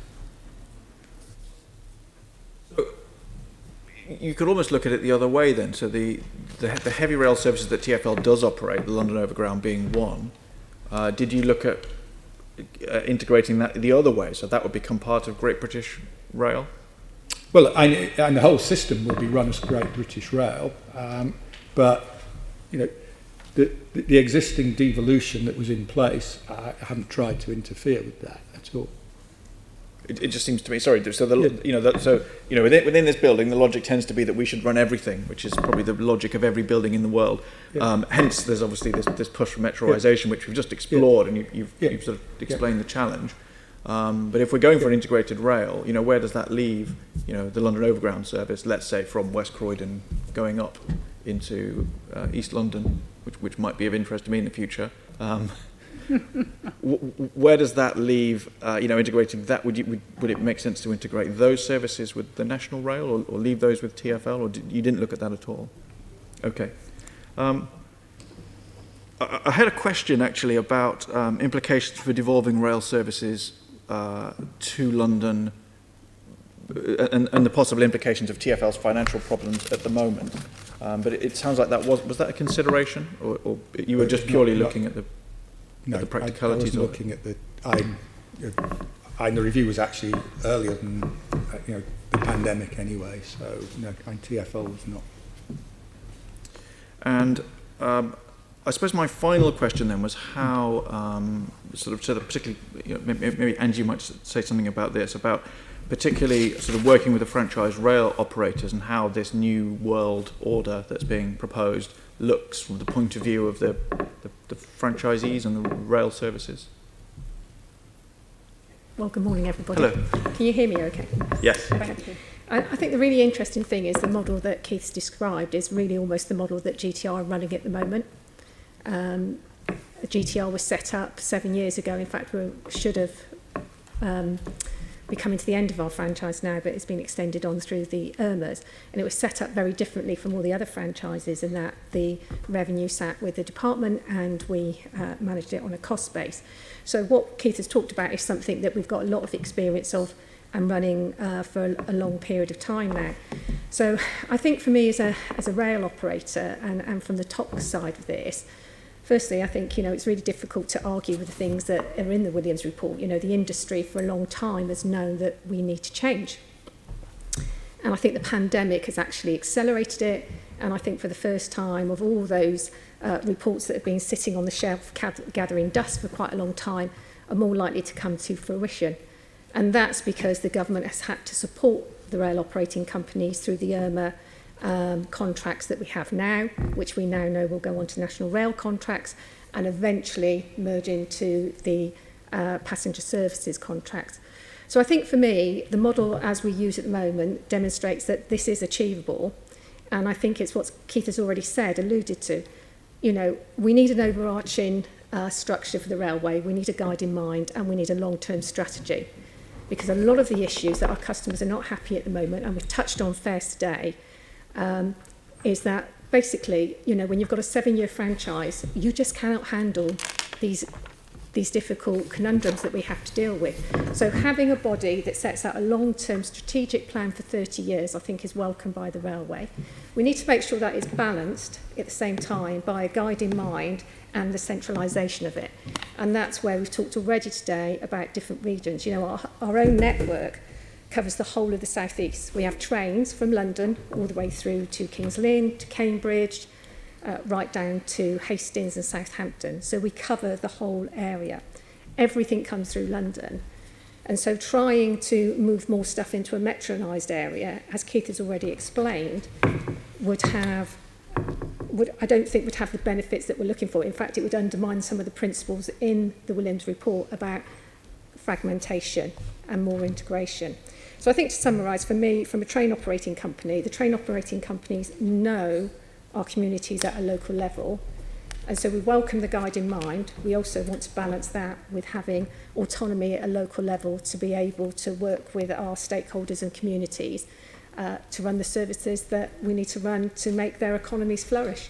You could almost look at it the other way then. So the heavy rail services that TfL does operate, the London Overground being one, did you look at integrating that the other way, so that would become part of Great British Rail? Well, and the whole system will be run as Great British Rail, but the existing devolution that was in place, I haven't tried to interfere with that at all. It just seems to me, sorry, so within this building, the logic tends to be that we should run everything, which is probably the logic of every building in the world. Hence, there's obviously this push for metroisation, which we've just explored, and you've sort of explained the challenge. But if we're going for an integrated rail, where does that leave, the London Overground service, let's say from West Croydon going up into East London, which might be of interest to me in the future. Where does that leave, integrating that? Would it make sense to integrate those services with the National Rail or leave those with TfL, or you didn't look at that at all? Okay. I had a question actually about implications for devolving rail services to London and the possible implications of TfL's financial problems at the moment. But it sounds like that was that a consideration, or you were just purely looking at the practicalities? I was looking at the review was actually earlier than the pandemic anyway, so TfL was not. And I suppose my final question then was how particularly maybe Angie might say something about this, about particularly sort of working with the franchise rail operators and how this new world order that's being proposed looks from the point of view of the franchisees and the rail services. Well, good morning, everybody. Hello. Can you hear me okay? Yes. Thank you. I think the really interesting thing is the model that Keith's described is really almost the model that GTR are running at the moment. GTR was set up 7 years ago. In fact, we should have be coming to the end of our franchise now, but it's been extended on through the IRMAs, and it was set up very differently from all the other franchises in that the revenue sat with the department and we managed it on a cost base. So what Keith has talked about is something that we've got a lot of experience of and running for a long period of time now. So I think for me as a rail operator and from the top side of this, firstly, I think, it's really difficult to argue with the things that are in the Williams report. The industry for a long time has known that we need to change. And I think the pandemic has actually accelerated it. And I think for the first time of all those reports that have been sitting on the shelf gathering dust for quite a long time are more likely to come to fruition. And that's because the government has had to support the rail operating companies through the IRMA contracts that we have now, which we now know will go on to national rail contracts and eventually merge into the passenger services contracts. So I think for me, the model as we use at the moment demonstrates that this is achievable, and I think it's what Keith has already said, alluded to. We need an overarching structure for the railway, we need a guide in mind, and we need a long-term strategy, because a lot of the issues that our customers are not happy at the moment, and we've touched on fares today, is that basically, when you've got a 7-year franchise, you just cannot handle these difficult conundrums that we have to deal with. So having a body that sets out a long-term strategic plan for 30 years, I think is welcomed by the railway. We need to make sure that it's balanced at the same time by a guide in mind and the centralisation of it. And that's where we've talked already today about different regions. Our own network covers the whole of the South East. We have trains from London all the way through to Kings Lynn, to Cambridge, right down to Hastings and Southampton. So we cover the whole area. Everything comes through London. And so trying to move more stuff into a metronised area, as Keith has already explained, I don't think would have the benefits that we're looking for. In fact, it would undermine some of the principles in the Williams report about fragmentation and more integration. So I think to summarise, for me, from a train operating company, the train operating companies know our communities at a local level, and so we welcome the guide in mind. We also want to balance that with having autonomy at a local level to be able to work with our stakeholders and communities to run the services that we need to run to make their economies flourish.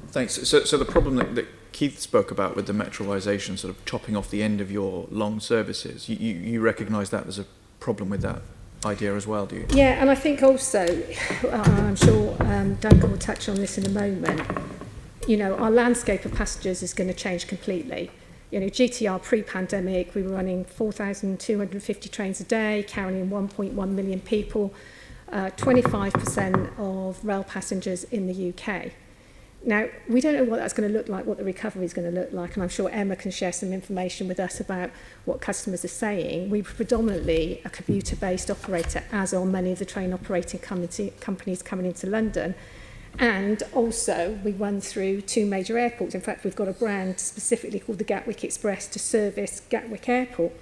Thanks. So the problem that Keith spoke about with the metroisation, sort of chopping off the end of your long services, you recognise that as a problem with that idea as well, do you? Yeah, and I think also, I'm sure Duncan will touch on this in a moment, our landscape of passengers is going to change completely. GTR pre-pandemic, we were running 4,250 trains a day, carrying 1.1 million people, 25% of rail passengers in the UK. Now, we don't know what that's going to look like, what the recovery is going to look like, and I'm sure Emma can share some information with us about what customers are saying. We're predominantly a commuter-based operator, as are many of the train operating companies coming into London. And also, we run through 2 major airports. In fact, we've got a brand specifically called the Gatwick Express to service Gatwick Airport.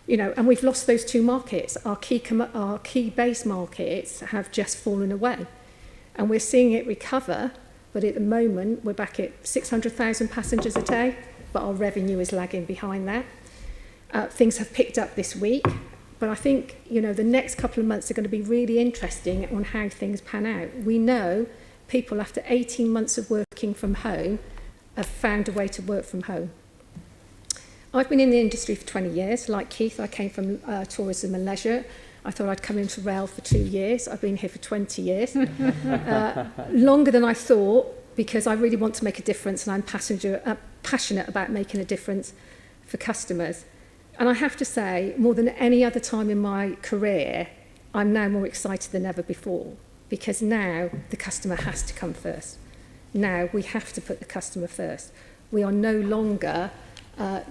You know, and we've lost those 2 markets. Our key base markets have just fallen away. And we're seeing it recover, but at the moment, we're back at 600,000 passengers a day, but our revenue is lagging behind that. Things have picked up this week, but I think, you know, the next couple of months are going to be really interesting on how things pan out. We know people, after 18 months of working from home, have found a way to work from home. I've been in the industry for 20 years. Like Keith, I came from tourism and leisure. I thought I'd come into rail for 2 years. I've been here for 20 years. Longer than I thought, because I really want to make a difference, and I'm passionate about making a difference for customers. And I have to say, more than any other time in my career, I'm now more excited than ever before, because now the customer has to come first. Now we have to put the customer first. We are no longer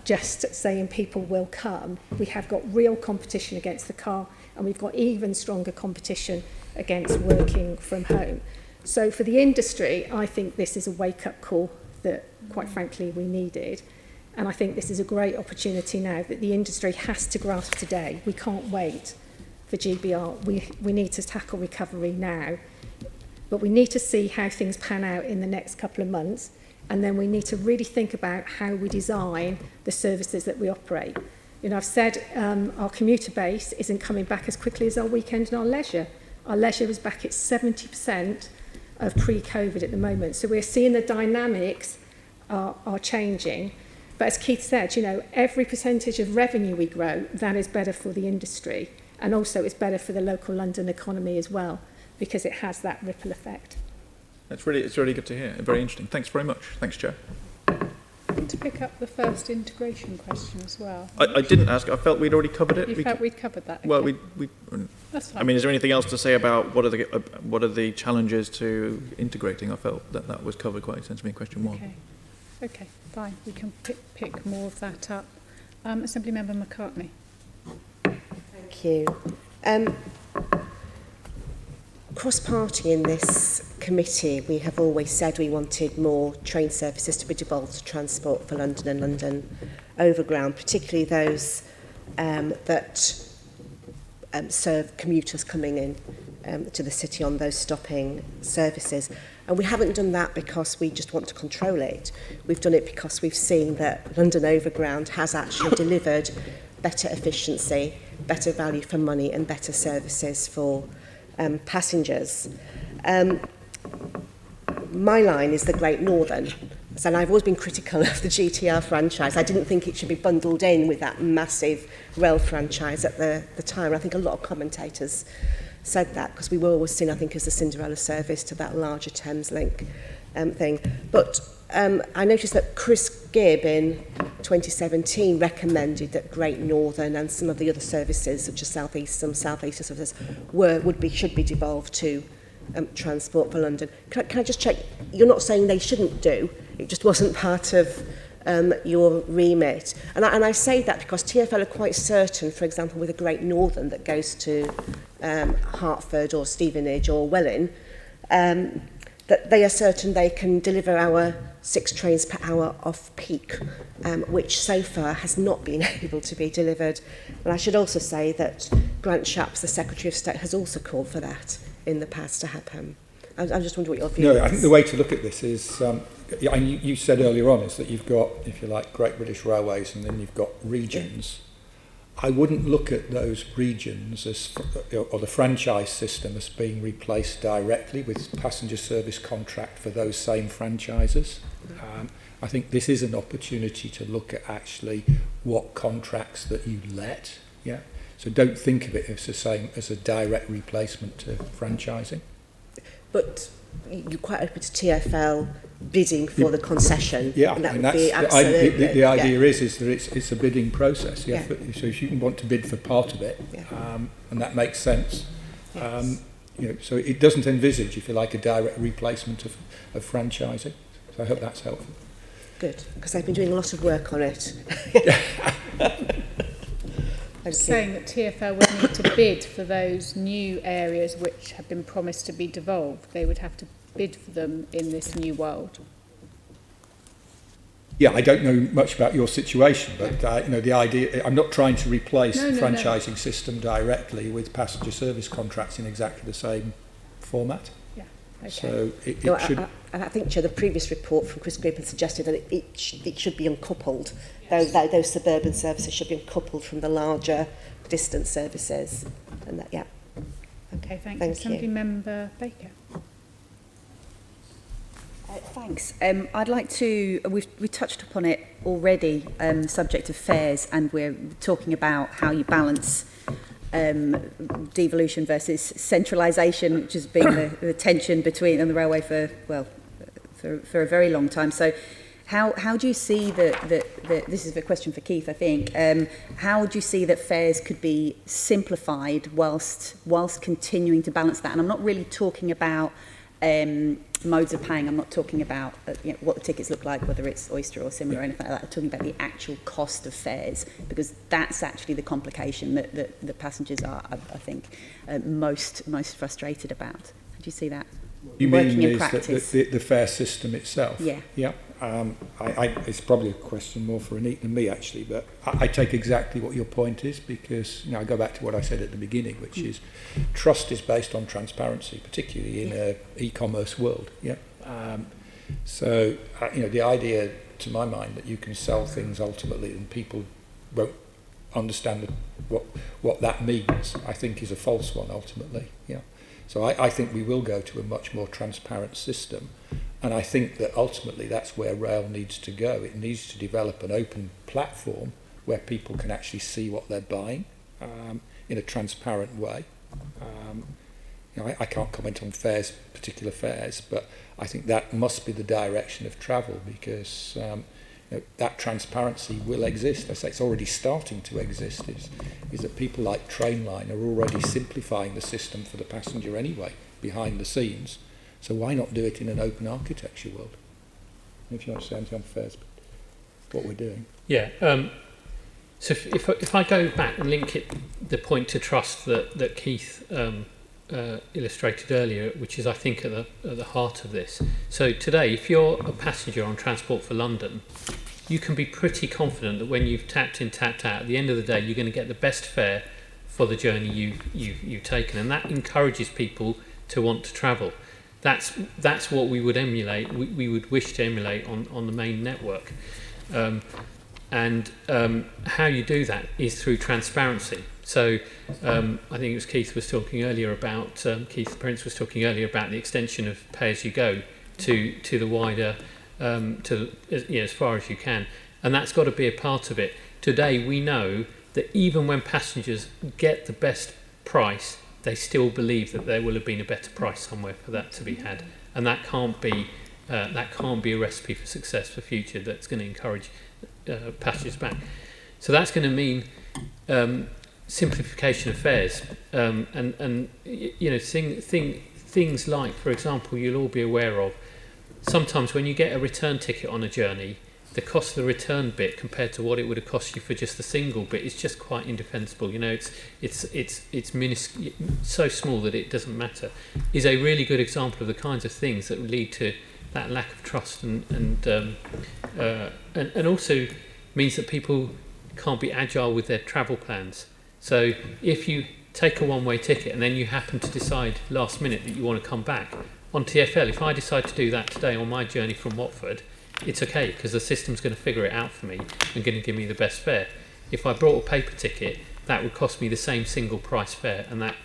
just saying people will come. We have got real competition against the car, and we've got even stronger competition against working from home. So for the industry, I think this is a wake-up call that, quite frankly, we needed. And I think this is a great opportunity now that the industry has to grasp today. We can't wait for GBR. We need to tackle recovery now. But we need to see how things pan out in the next couple of months. And then we need to really think about how we design the services that we operate. You know, I've said our commuter base isn't coming back as quickly as our weekend and our leisure. Our leisure is back at 70% of pre-COVID at the moment. So we're seeing the dynamics are changing. But as Keith said, you know, every percentage of revenue we grow, that is better for the industry. And also it's better for the local London economy as well, because it has that ripple effect. It's really good to hear. Very interesting. Thanks very much. Thanks, Chair. To pick up the first integration question as well. I didn't ask. I felt we'd already covered it. You felt we'd covered that? Okay. Well, That's fine. I mean, is there anything else to say about what are the challenges to integrating? I felt that was covered quite extensively in question 1. Okay, fine. We can pick more of that up. Assembly Member McCartney. Thank you. Cross-party in this committee, we have always said we wanted more train services to be devolved to Transport for London and London Overground, particularly those that serve commuters coming in to the city on those stopping services. And we haven't done that because we just want to control it. We've done it because we've seen that London Overground has actually delivered better efficiency, better value for money and better services for passengers. My line is the Great Northern. And I've always been critical of the GTR franchise. I didn't think it should be bundled in with that massive rail franchise at the time. I think a lot of commentators said that because we were always seen, I think, as the Cinderella service to that larger Thameslink thing. But I noticed that Chris Gibb in 2017 recommended that Great Northern and some of the other services, such as some South Eastern services, should be devolved to Transport for London. Can I just check? You're not saying they shouldn't do. It just wasn't part of your remit. And I say that because TfL are quite certain, for example, with a Great Northern that goes to Hertford or Stevenage or Welwyn, that they are certain they can deliver our 6 trains per hour off-peak, which so far has not been able to be delivered. And I should also say that Grant Shapps, the Secretary of State, has also called for that in the past to happen. I just wonder what your view is. No, I think the way to look at this is, you said earlier on, is that you've got, if you like, Great British Railways and then you've got regions. I wouldn't look at those regions as, or the franchise system as being replaced directly with passenger service contract for those same franchises. I think this is an opportunity to look at actually what contracts that you let. Yeah. So don't think of it as the same as a direct replacement to franchising. But you're quite open to TfL bidding for the concession. Yeah, and that and would be that's absolutely, the idea is that it's a bidding process. Yeah. So if you want to bid for part of it, and that makes sense. Yes. so it doesn't envisage, if you like, a direct replacement of franchising. So I hope that's helpful. Good, because I've been doing a lot of work on it. Saying that TfL would need to bid for those new areas which have been promised to be devolved. They would have to bid for them in this new world. Yeah, I don't know much about your situation, but the idea, I'm not trying to replace the franchising system directly with passenger service contracts in exactly the same format. Yeah, okay. So it No, should... I think the previous report from Chris Grapen suggested that it should be uncoupled. Those suburban services should be uncoupled from the larger distance services. And that, yeah. Okay, thank you. Thank Assembly you. Member Baker. Thanks. I'd like to, we touched upon it already, subject of fares, and we're talking about how you balance devolution versus centralisation, which has been the tension between on the railway for a very long time. So how do you see that this is a question for Keith, I think, how do you see that fares could be simplified whilst continuing to balance that? And I'm not really talking about modes of paying. I'm not talking about what the tickets look like, whether it's Oyster or similar or anything like that. I'm talking about the actual cost of fares, because that's actually the complication that the passengers are, I think, most frustrated about. How do you see that? You working mean in practice? the fare system itself? Yeah. Yeah. It's probably a question more for Anita than me, actually, but I take exactly what your point is, because I go back to what I said at the beginning, which is trust is based on transparency, particularly in an e-commerce world. Yeah. So the idea, to my mind, that you can sell things ultimately and people won't understand what that means, I think is a false one ultimately. Yeah. So I think we will go to a much more transparent system. And I think that ultimately that's where rail needs to go. It needs to develop an open platform where people can actually see what they're buying in a transparent way. I can't comment on particular fares, but I think that must be the direction of travel, because that transparency will exist. I say it's already starting to exist, is that people like Trainline are already simplifying the system for the passenger anyway, behind the scenes. So why not do it in an open architecture world? If you want to say anything on fares, what we're doing. Yeah. So if I go back and link the point to trust that Keith illustrated earlier, which is I think at the heart of this. So today, if you're a passenger on Transport for London, you can be pretty confident that when you've tapped in, tapped out, at the end of the day, you're going to get the best fare for the journey you've taken, and that encourages people to want to travel. That's what we would emulate. We would wish to emulate on the main network, and how you do that is through transparency. So I think it was Keith was talking earlier about Keith Prince was talking earlier about the extension of pay as you go to the wider as far as you can, and that's got to be a part of it. Today we know that even when passengers get the best price, they still believe that there will have been a better price somewhere for that to be had, and that can't be a recipe for success for future. That's going to encourage passengers back. So that's going to mean simplification of fares, and things like, for example, you'll all be aware of. Sometimes when you get a return ticket on a journey, the cost of the return bit compared to what it would have cost you for just the single bit is just quite indefensible. It's so small that it doesn't matter. Is a really good example of the kinds of things that lead to that lack of trust, and also means that people can't be agile with their travel plans. So if you take a one-way ticket and then you happen to decide last minute that you want to come back on TfL, if I decide to do that today on my journey from Watford, it's okay, because the system's going to figure it out for me and going to give me the best fare. If I brought a paper ticket, that would cost me the same single price fare, and that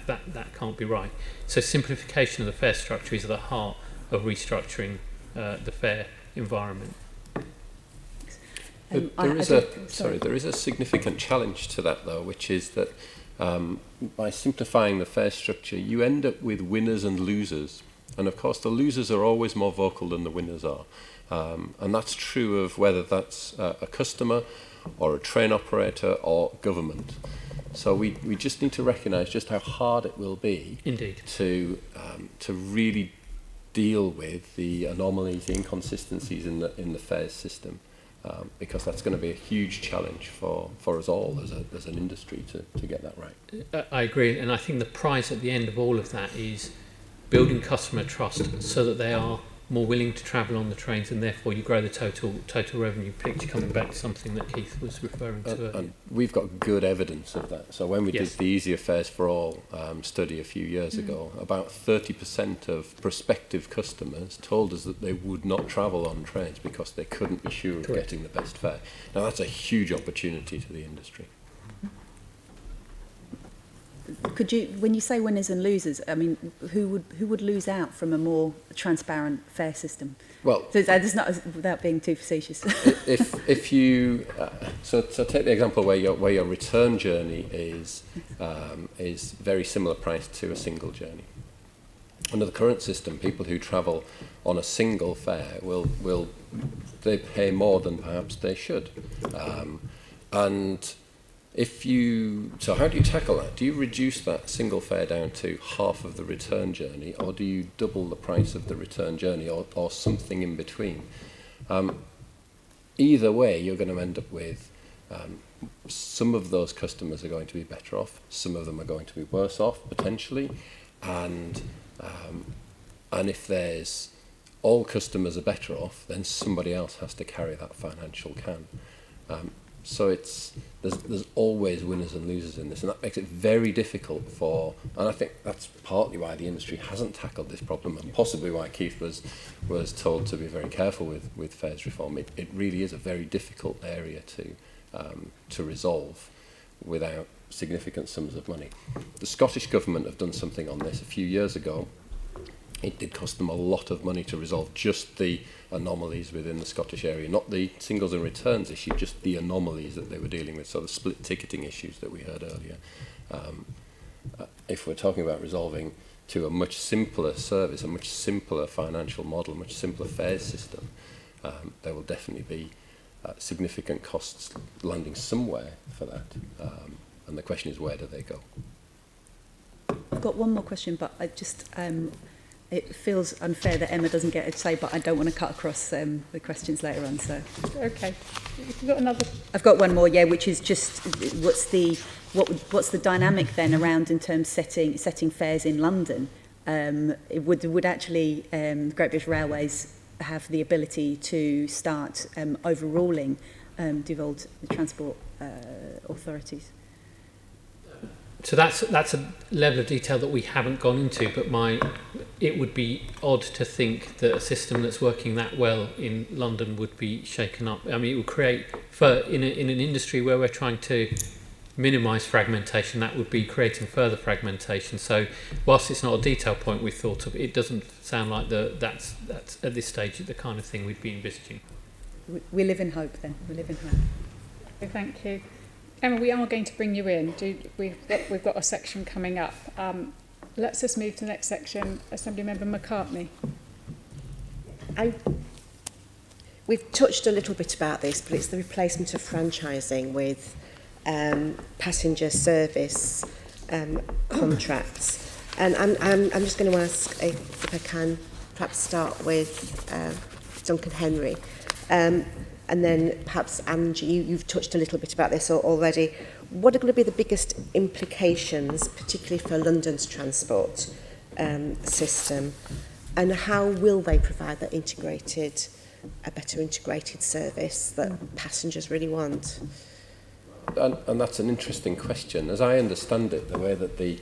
can't be right. So simplification of the fare structure is at the heart of restructuring the fare environment. But there is a significant challenge to that, though, which is that by simplifying the fare structure, you end up with winners and losers. And of course, the losers are always more vocal than the winners are. And that's true of whether that's a customer or a train operator or government. So we just need to recognise just how hard it will be Indeed. to really deal with the anomalies, the inconsistencies in the fares system, because that's going to be a huge challenge for us all as an industry to get that right. I agree, and I think the prize at the end of all of that is building customer trust so that they are more willing to travel on the trains, and therefore you grow the total revenue picture, coming back to something that Keith was referring to earlier. And we've got good evidence of that. So when we did the Easier Fares for All study a few years ago, about 30% of prospective customers told us that they would not travel on trains because they couldn't be sure of getting the best fare. Now that's a huge opportunity to the industry. Could you, when you say winners and losers, I mean, who would lose out from a more transparent fare system? Well, so there's not, without being too facetious. if you so take the example where your return journey is very similar price to a single journey. Under the current system, people who travel on a single fare will they pay more than perhaps they should, and so how do you tackle that? Do you reduce that single fare down to half of the return journey, or do you double the price of the return journey, or something in between? Either way, you're going to end up with some of those customers are going to be better off, some of them are going to be worse off potentially, and if there's all customers are better off, then somebody else has to carry that financial can. So there's always winners and losers in this, and that makes it very difficult and I think that's partly why the industry hasn't tackled this problem, and possibly why Keith was told to be very careful with fares reform. It really is a very difficult area to resolve without significant sums of money. The Scottish Government have done something on this a few years ago. It did cost them a lot of money to resolve just the anomalies within the Scottish area, not the singles and returns issue, just the anomalies that they were dealing with, so the split ticketing issues that we heard earlier. If we're talking about resolving to a much simpler service, a much simpler financial model, a much simpler fares system, there will definitely be significant costs landing somewhere for that. And the question is, where do they go? I've got one more question, but I just... it feels unfair that Emma doesn't get a say, but I don't want to cut across the questions later on. So, okay, you've got another. I've got one more, which is just what's the dynamic then around in terms of setting fares in London? Would actually Great British Railways have the ability to start overruling devolved transport authorities? So that's a level of detail that we haven't gone into, but it would be odd to think that a system that's working that well in London would be shaken up. I mean, it would create, in an industry where we're trying to minimise fragmentation, that would be creating further fragmentation. So whilst it's not a detail point we thought of, it doesn't sound like that's at this stage the kind of thing we'd be envisaging. We live in hope then. We live in hope. Okay, thank you. Emma, we are going to bring you in. We've got a section coming up. Let's just move to the next section. Assemblymember McCartney. We've touched a little bit about this, but it's the replacement of franchising with passenger service contracts. And I'm just going to ask if I can perhaps start with Duncan Henry. And then perhaps, Angie, you've touched a little bit about this already. What are going to be the biggest implications, particularly for London's transport system? And how will they provide that a better integrated service that passengers really want? And that's an interesting question. As I understand it, the way that the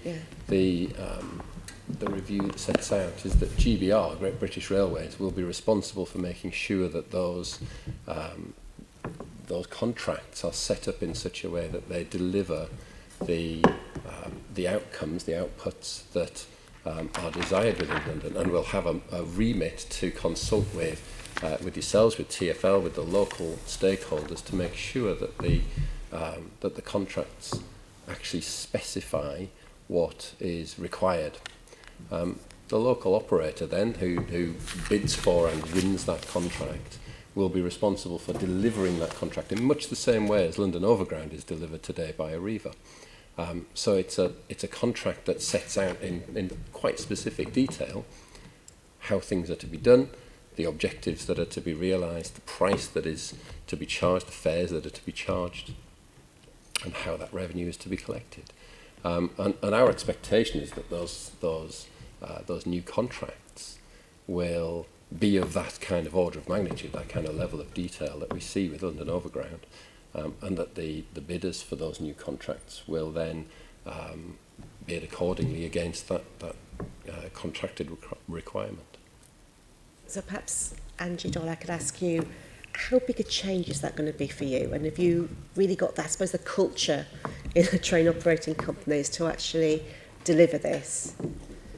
review sets out is that GBR, Great British Railways, will be responsible for making sure that those contracts are set up in such a way that they deliver the outcomes, the outputs that are desired within London, and will have a remit to consult with yourselves, with TfL, with the local stakeholders, to make sure that the contracts actually specify what is required. The local operator then, who bids for and wins that contract, will be responsible for delivering that contract in much the same way as London Overground is delivered today by Arriva. So it's a contract that sets out in quite specific detail how things are to be done, the objectives that are to be realised, the price that is to be charged, the fares that are to be charged, and how that revenue is to be collected. And our expectation is that those new contracts will be of that kind of order of magnitude, that kind of level of detail that we see with London Overground, and that the bidders for those new contracts will then bid accordingly against that contracted requirement. So perhaps, Angie Doyle, I could ask you, how big a change is that going to be for you? And have you really got that, I suppose, the culture in the train operating companies to actually deliver this?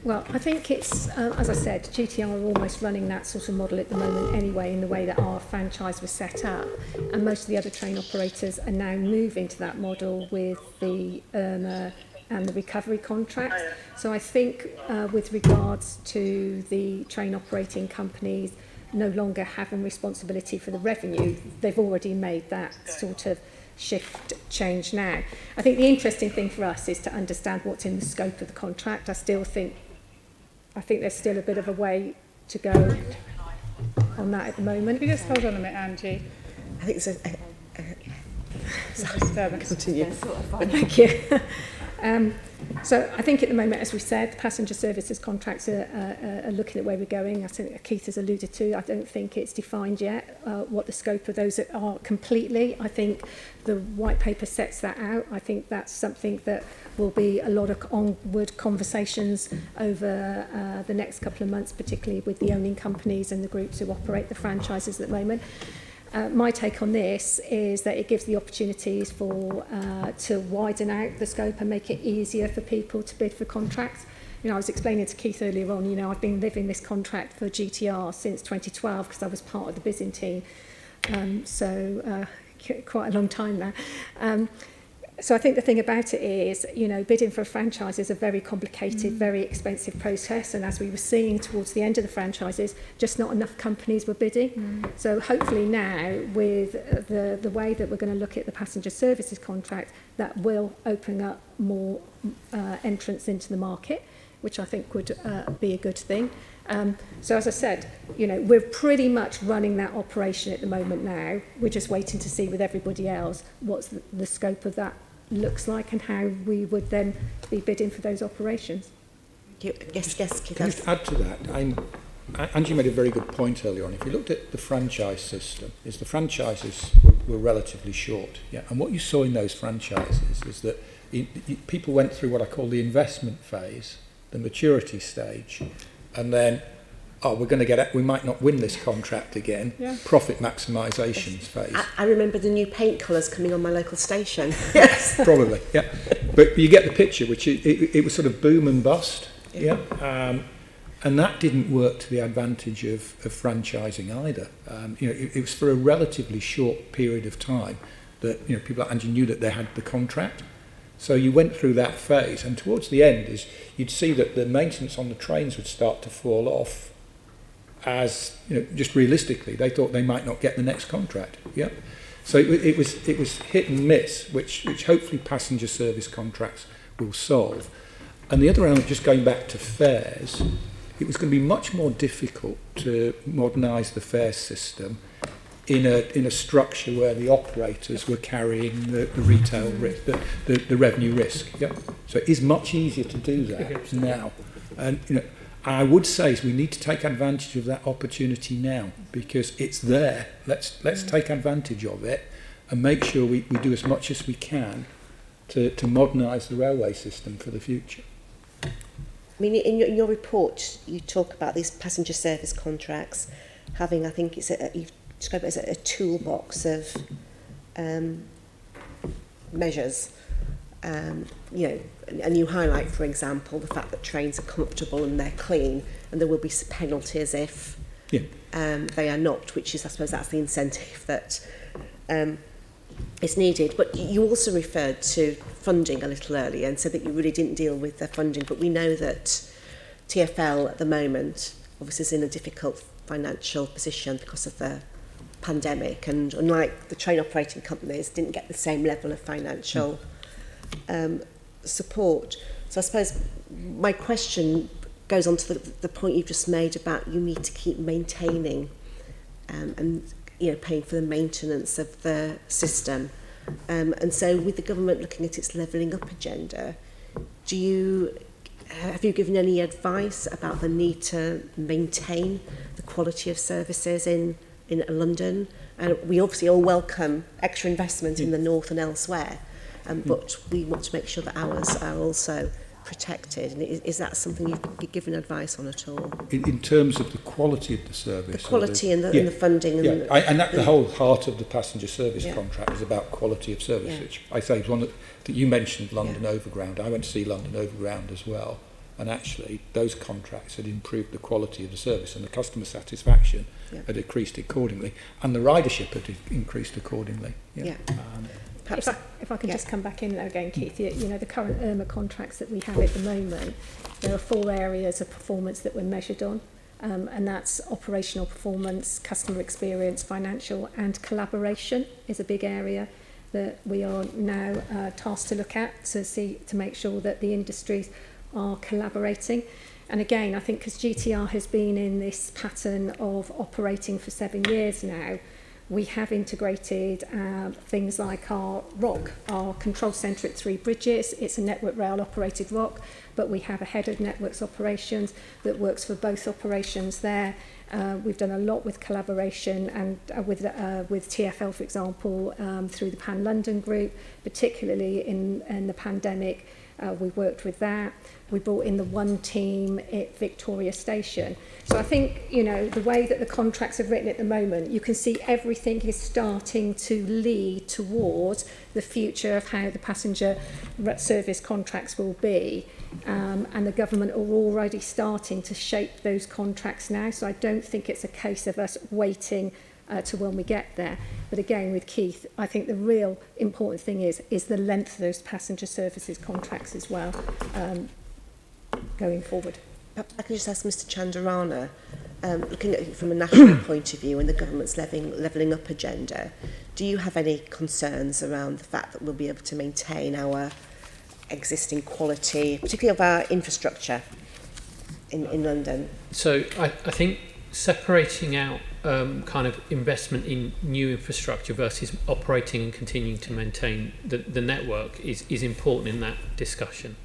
Well, I think it's, as I said, GTR are almost running that sort of model at the moment anyway, in the way that our franchise was set up. And most of the other train operators are now moving to that model with the IRMA and the recovery contracts. So I think with regards to the train operating companies no longer having responsibility for the revenue, they've already made that sort of shift change now. I think the interesting thing for us is to understand what's in the scope of the contract. I think there's still a bit of a way to go on that at the moment. Can you just hold on a minute, Angie? I think it's Disturbance. continue. Thank you. So I think at the moment, as we said, the passenger services contracts are looking at where we're going. I think Keith has alluded to, I don't think it's defined yet what the scope of those are completely. I think the white paper sets that out. I think that's something that will be a lot of onward conversations over the next couple of months, particularly with the owning companies and the groups who operate the franchises at the moment. My take on this is that it gives the opportunities for to widen out the scope and make it easier for people to bid for contracts. I was explaining to Keith earlier on, I've been living this contract for GTR since 2012 because I was part of the bidding team, so quite a long time now. So I think the thing about it is, bidding for a franchise is a very complicated, very expensive process. And as we were seeing towards the end of the franchises, just not enough companies were bidding. So hopefully now, with the way that we're going to look at the passenger services contract, that will open up more entrance into the market, which I think would be a good thing. So as I said, we're pretty much running that operation at the moment now. We're just waiting to see with everybody else what's the scope of that looks like and how we would then be bidding for those operations. Yes, Can I just add to that? Angie made a very good point earlier on. If you looked at the franchise system, the franchises were relatively short. Yeah, and what you saw in those franchises is that people went through what I call the investment phase, the maturity stage, and then we might not win this contract again. Yeah. Profit maximisation phase. I remember the new paint colours coming on my local station. Yes, probably. Yeah, but you get the picture, which it was sort of boom and bust. Yeah, and that didn't work to the advantage of franchising either. It was for a relatively short period of time that people like Angie knew that they had the contract. So you went through that phase, and towards the end, you'd see that the maintenance on the trains would start to fall off. As just realistically, they thought they might not get the next contract. Yeah, so it was hit and miss, which hopefully passenger service contracts will solve. And the other element, just going back to fares, it was going to be much more difficult to modernise the fare system in a structure where the operators were carrying the retail risk, the revenue risk. Yeah, so it is much easier to do that now, and I would say we need to take advantage of that opportunity now because it's there. Let's take advantage of it and make sure we do as much as we can to modernise the railway system for the future. I mean, in your report, you talk about these passenger service contracts having, I think you've described it as a toolbox of measures. And you highlight, for example, the fact that trains are comfortable and they're clean, and there will be penalties if they are not, which is, I suppose, that's the incentive that is needed. But you also referred to funding a little earlier and said that you really didn't deal with the funding, but we know that TfL at the moment obviously is in a difficult financial position because of the pandemic, and unlike the train operating companies, didn't get the same level of financial support. So I suppose my question goes on to the point you've just made about you need to keep maintaining and paying for the maintenance of the system. And so with the government looking at its levelling up agenda, have you given any advice about the need to maintain the quality of services in London? And we obviously all welcome extra investment in the north and elsewhere, but we want to make sure that ours are also protected. And is that something you've given advice on at all? In terms of the quality of the service? The quality and the funding. And the whole heart of the passenger service contract is about quality of service, which I say is one that you mentioned London Overground. I went to see London Overground as well, and actually those contracts had improved the quality of the service, and the customer satisfaction had increased accordingly, and the ridership had increased accordingly. If I can just come back in there again, Keith, the current IRMA contracts that we have at the moment, there are 4 areas of performance that we're measured on, and that's operational performance, customer experience, financial, and collaboration is a big area that we are now tasked to look at to make sure that the industries are collaborating. And again, I think because GTR has been in this pattern of operating for 7 years now, we have integrated things like our ROC, our control centre at 3 Bridges. It's a Network Rail operated ROC, but we have a head of networks operations that works for both operations there. We've done a lot with collaboration and with TfL, for example, through the Pan London group, particularly in the pandemic. We worked with that. We brought in the one team at Victoria Station. So I think, the way that the contracts are written at the moment, you can see everything is starting to lead towards the future of how the passenger service contracts will be. And the government are already starting to shape those contracts now. So I don't think it's a case of us waiting to when we get there. But again, with Keith, I think the real important thing is the length of those passenger services contracts as well, going forward. I can just ask Mr Chandarana, looking at it from a national point of view and the government's levelling up agenda, do you have any concerns around the fact that we'll be able to maintain our existing quality, particularly of our infrastructure in London? So I think separating out kind of investment in new infrastructure versus operating and continuing to maintain the network is important in that discussion.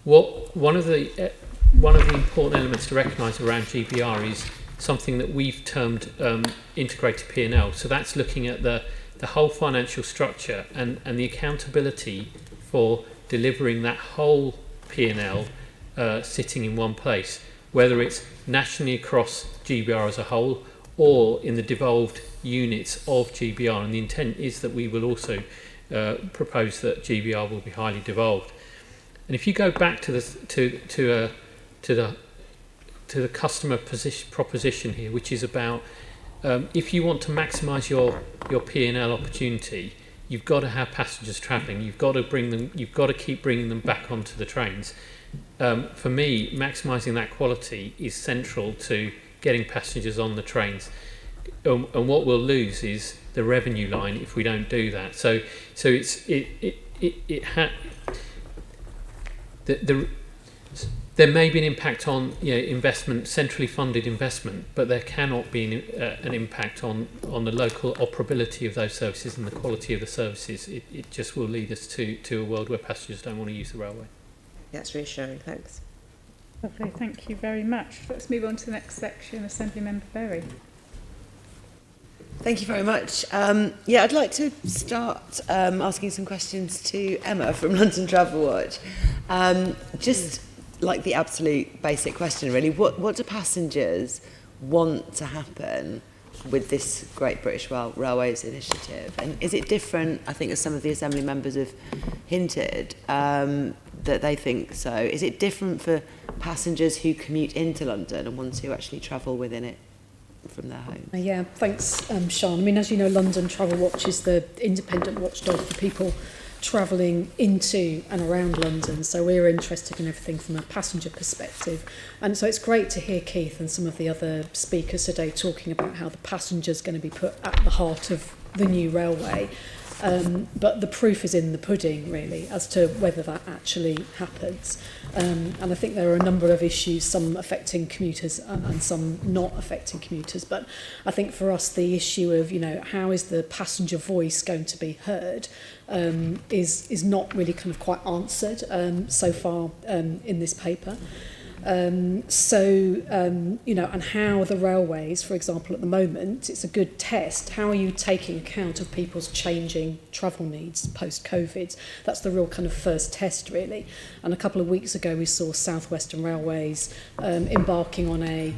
One of the important elements to recognise around GBR is something that we've termed integrated P&L. So that's looking at the whole financial structure and the accountability for delivering that whole P&L sitting in one place, whether it's nationally across GBR as a whole or in the devolved units of GBR. And the intent is that we will also propose that GBR will be highly devolved. And if you go back to the customer proposition here, which is about if you want to maximise your P&L opportunity, you've got to have passengers travelling. You've got to keep bringing them back onto the trains. For me, maximising that quality is central to getting passengers on the trains. And what we'll lose is the revenue line if we don't do that. So there may be an impact on investment, centrally funded investment, but there cannot be an impact on the local operability of those services and the quality of the services. It just will lead us to a world where passengers don't want to use the railway. That's reassuring, thanks. Lovely, thank you very much. Let's move on to the next section, Assemblymember Berry. Thank you very much. I'd like to start asking some questions to Emma from London Travel Watch. Just like the absolute basic question, really, what do passengers want to happen with this Great British Railways initiative? And is it different, I think, as some of the Assembly members have hinted, that they think so? Is it different for passengers who commute into London and ones who actually travel within it from their home? Yeah, thanks, Sean. I mean, as you know, London Travel Watch is the independent watchdog for people travelling into and around London, so we're interested in everything from a passenger perspective. And so it's great to hear Keith and some of the other speakers today talking about how the passenger's going to be put at the heart of the new railway. But the proof is in the pudding, really, as to whether that actually happens. And I think there are a number of issues, some affecting commuters and some not affecting commuters. But I think for us, the issue of, how is the passenger voice going to be heard is not really kind of quite answered so far in this paper. And how the railways, for example, at the moment, it's a good test. How are you taking account of people's changing travel needs post-COVID? That's the real kind of first test, really. And a couple of weeks ago, we saw South Western Railways embarking on a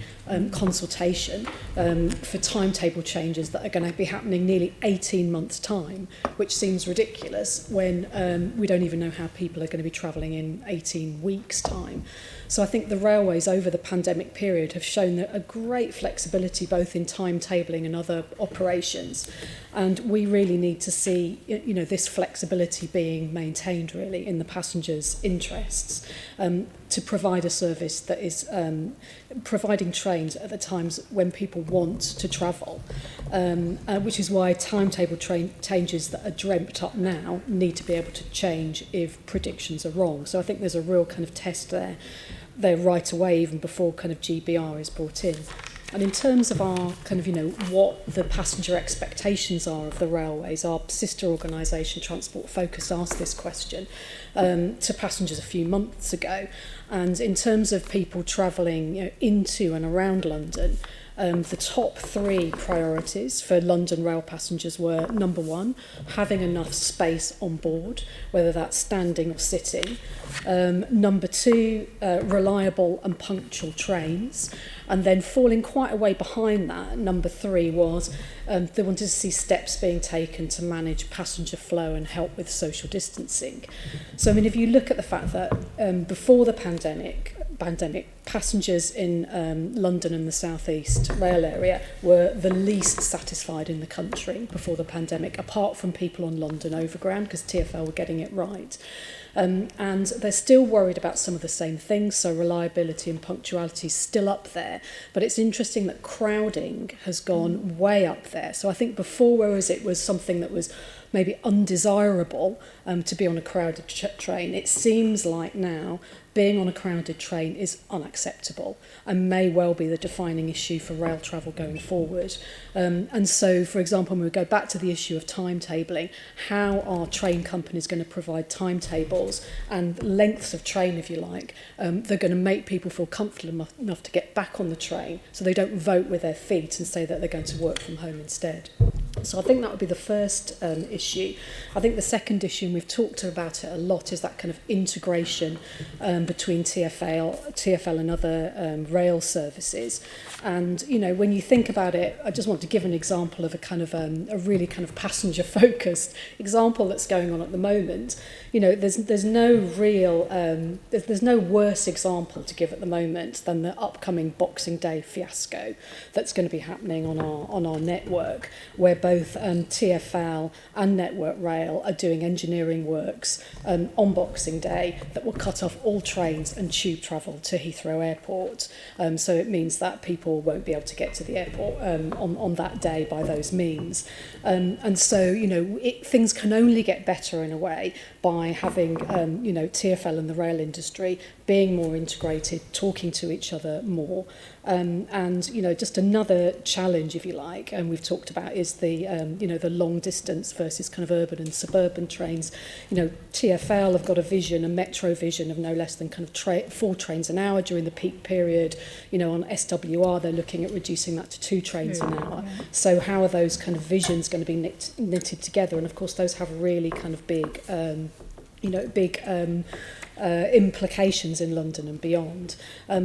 consultation for timetable changes that are going to be happening nearly 18 months' time, which seems ridiculous when we don't even know how people are going to be travelling in 18 weeks' time. So I think the railways over the pandemic period have shown a great flexibility both in timetabling and other operations. And we really need to see, this flexibility being maintained really in the passengers' interests to provide a service that is providing trains at the times when people want to travel, which is why timetable changes that are dreamt up now need to be able to change if predictions are wrong. So I think there's a real kind of test there right away, even before kind of GBR is brought in. And in terms of our kind of, what the passenger expectations are of the railways, our sister organisation, Transport Focus, asked this question to passengers a few months ago. And in terms of people travelling into and around London, the top 3 priorities for London rail passengers were, number 1, having enough space on board, whether that's standing or sitting. Number 2, reliable and punctual trains. And then falling quite a way behind that, number 3 was they wanted to see steps being taken to manage passenger flow and help with social distancing. So, if you look at the fact that before the pandemic, passengers in London and the South East rail area were the least satisfied in the country before the pandemic, apart from people on London Overground, because TfL were getting it right. And they're still worried about some of the same things, so reliability and punctuality is still up there. But it's interesting that crowding has gone way up there. So I think before, whereas it was something that was maybe undesirable to be on a crowded train, it seems like now being on a crowded train is unacceptable and may well be the defining issue for rail travel going forward. And so, for example, when we go back to the issue of timetabling, how are train companies going to provide timetables and lengths of train, if you like, they're going to make people feel comfortable enough to get back on the train so they don't vote with their feet and say that they're going to work from home instead. So I think that would be the first issue. I think the second issue, and we've talked about it a lot, is that kind of integration between TfL and other rail services. And, when you think about it, I just want to give an example of a kind of a really kind of passenger-focused example that's going on at the moment. There's no real, there's no worse example to give at the moment than the upcoming Boxing Day fiasco that's going to be happening on our network, where both TfL and Network Rail are doing engineering works on Boxing Day that will cut off all trains and tube travel to Heathrow Airport. So it means that people won't be able to get to the airport on that day by those means. And so, things can only get better in a way by having, TfL and the rail industry being more integrated, talking to each other more. And just another challenge, if you like, and we've talked about, is the long distance versus kind of urban and suburban trains. TfL have got a metro vision of no less than kind of 4 trains an hour during the peak period. On SWR, they're looking at reducing that to 2 trains an hour. Yeah. So how are those kind of visions going to be knitted together? And of course, those have really kind of big implications in London and beyond.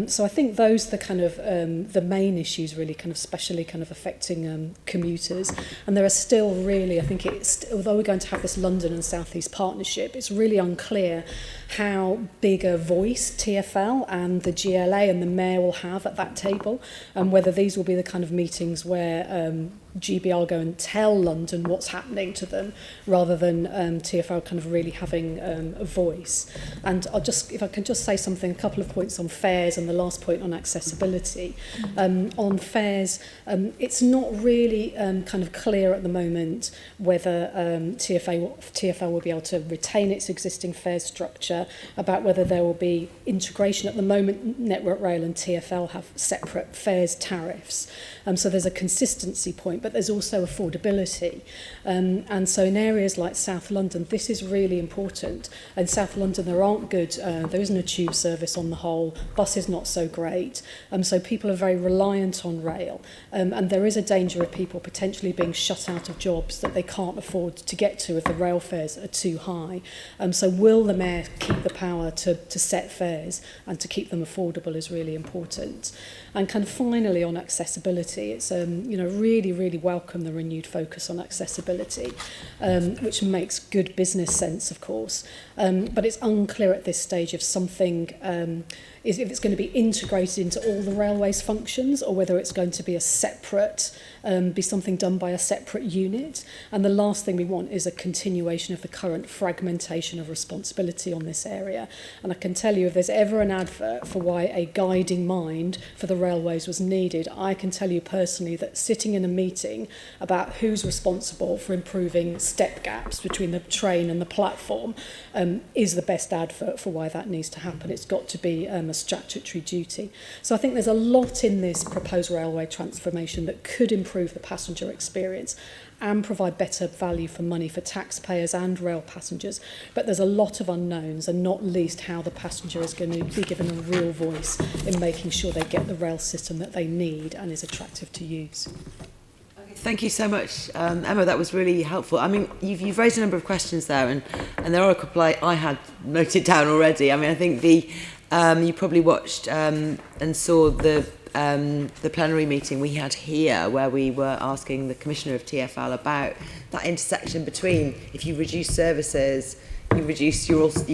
So I think those are the kind of the main issues really kind of especially kind of affecting commuters. And there are still really, I think although we're going to have this London and South East partnership, it's really unclear how big a voice TfL and the GLA and the Mayor will have at that table, and whether these will be the kind of meetings where GBR go and tell London what's happening to them, rather than TfL kind of really having a voice. And if I can just say something, a couple of points on fares and the last point on accessibility. On fares, it's not really kind of clear at the moment whether TfL will be able to retain its existing fares structure, about whether there will be integration. At the moment, Network Rail and TfL have separate fares tariffs. So there's a consistency point, but there's also affordability. And so in areas like South London, this is really important. In South London, there isn't a tube service on the whole, bus is not so great. So people are very reliant on rail. And there is a danger of people potentially being shut out of jobs that they can't afford to get to if the rail fares are too high. So will the Mayor keep the power to set fares and to keep them affordable is really important. And kind of finally on accessibility, it's really, really welcome the renewed focus on accessibility, which makes good business sense, of course. But it's unclear at this stage if something is if it's going to be integrated into all the railway's functions, or whether it's going to be a separate, be something done by a separate unit. And the last thing we want is a continuation of the current fragmentation of responsibility on this area. And I can tell you, if there's ever an advert for why a guiding mind for the railways was needed, I can tell you personally that sitting in a meeting about who's responsible for improving step gaps between the train and the platform is the best advert for why that needs to happen. It's got to be a statutory duty. So I think there's a lot in this proposed railway transformation that could improve the passenger experience and provide better value for money for taxpayers and rail passengers. But there's a lot of unknowns, and not least how the passenger is going to be given a real voice in making sure they get the rail system that they need and is attractive to use. Thank you so much, Emma. That was really helpful. I mean, you've raised a number of questions there, and there are a couple I had noted down already. I mean, I think you probably watched and saw the plenary meeting we had here, where we were asking the Commissioner of TfL about that intersection between, if you reduce services, you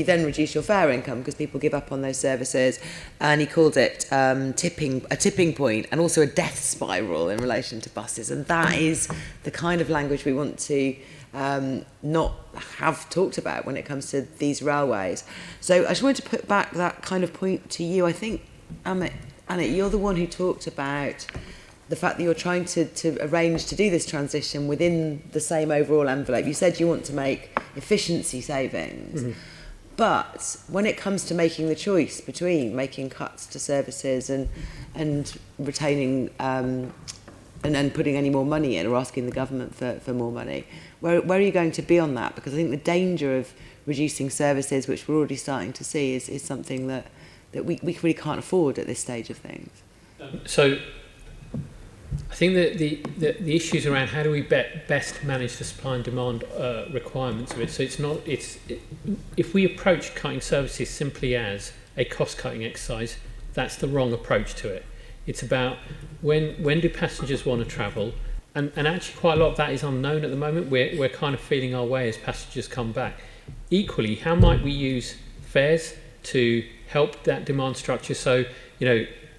then reduce your fare income because people give up on those services, and he called it a tipping point, and also a death spiral in relation to buses. And that is the kind of language we want to not have talked about when it comes to these railways. So I just wanted to put back that kind of point to you. I think, Annette, you're the one who talked about the fact that you're trying to arrange to do this transition within the same overall envelope. You said you want to make efficiency savings, but when it comes to making the choice between making cuts to services and retaining and then putting any more money in, or asking the government for more money, where are you going to be on that? Because I think the danger of reducing services, which we're already starting to see, is something that we really can't afford at this stage of things. So I think that the issues around how do we best manage the supply and demand requirements of it. So if we approach cutting services simply as a cost-cutting exercise, that's the wrong approach to it. It's about when do passengers want to travel, and actually quite a lot of that is unknown at the moment. We're kind of feeling our way as passengers come back. Equally, how might we use fares to help that demand structure? So,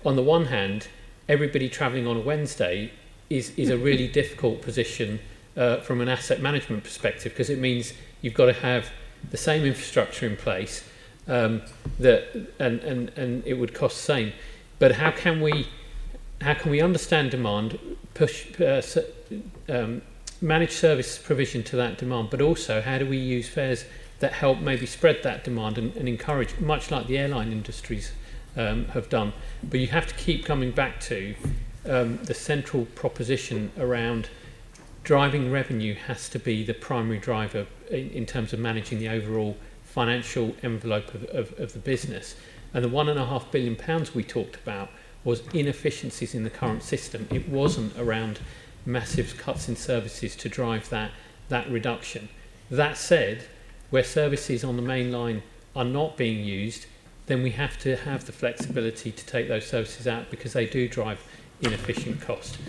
on the one hand, everybody travelling on a Wednesday is a really difficult position from an asset management perspective, because it means you've got to have the same infrastructure in place and it would cost the same. But how can we understand demand, manage service provision to that demand, but also how do we use fares that help maybe spread that demand and encourage, much like the airline industries have done. But you have to keep coming back to the central proposition around driving revenue has to be the primary driver in terms of managing the overall financial envelope of the business. And the £1.5 billion we talked about was inefficiencies in the current system. It wasn't around massive cuts in services to drive that reduction. That said, where services on the main line are not being used, then we have to have the flexibility to take those services out, because they do drive inefficient cost.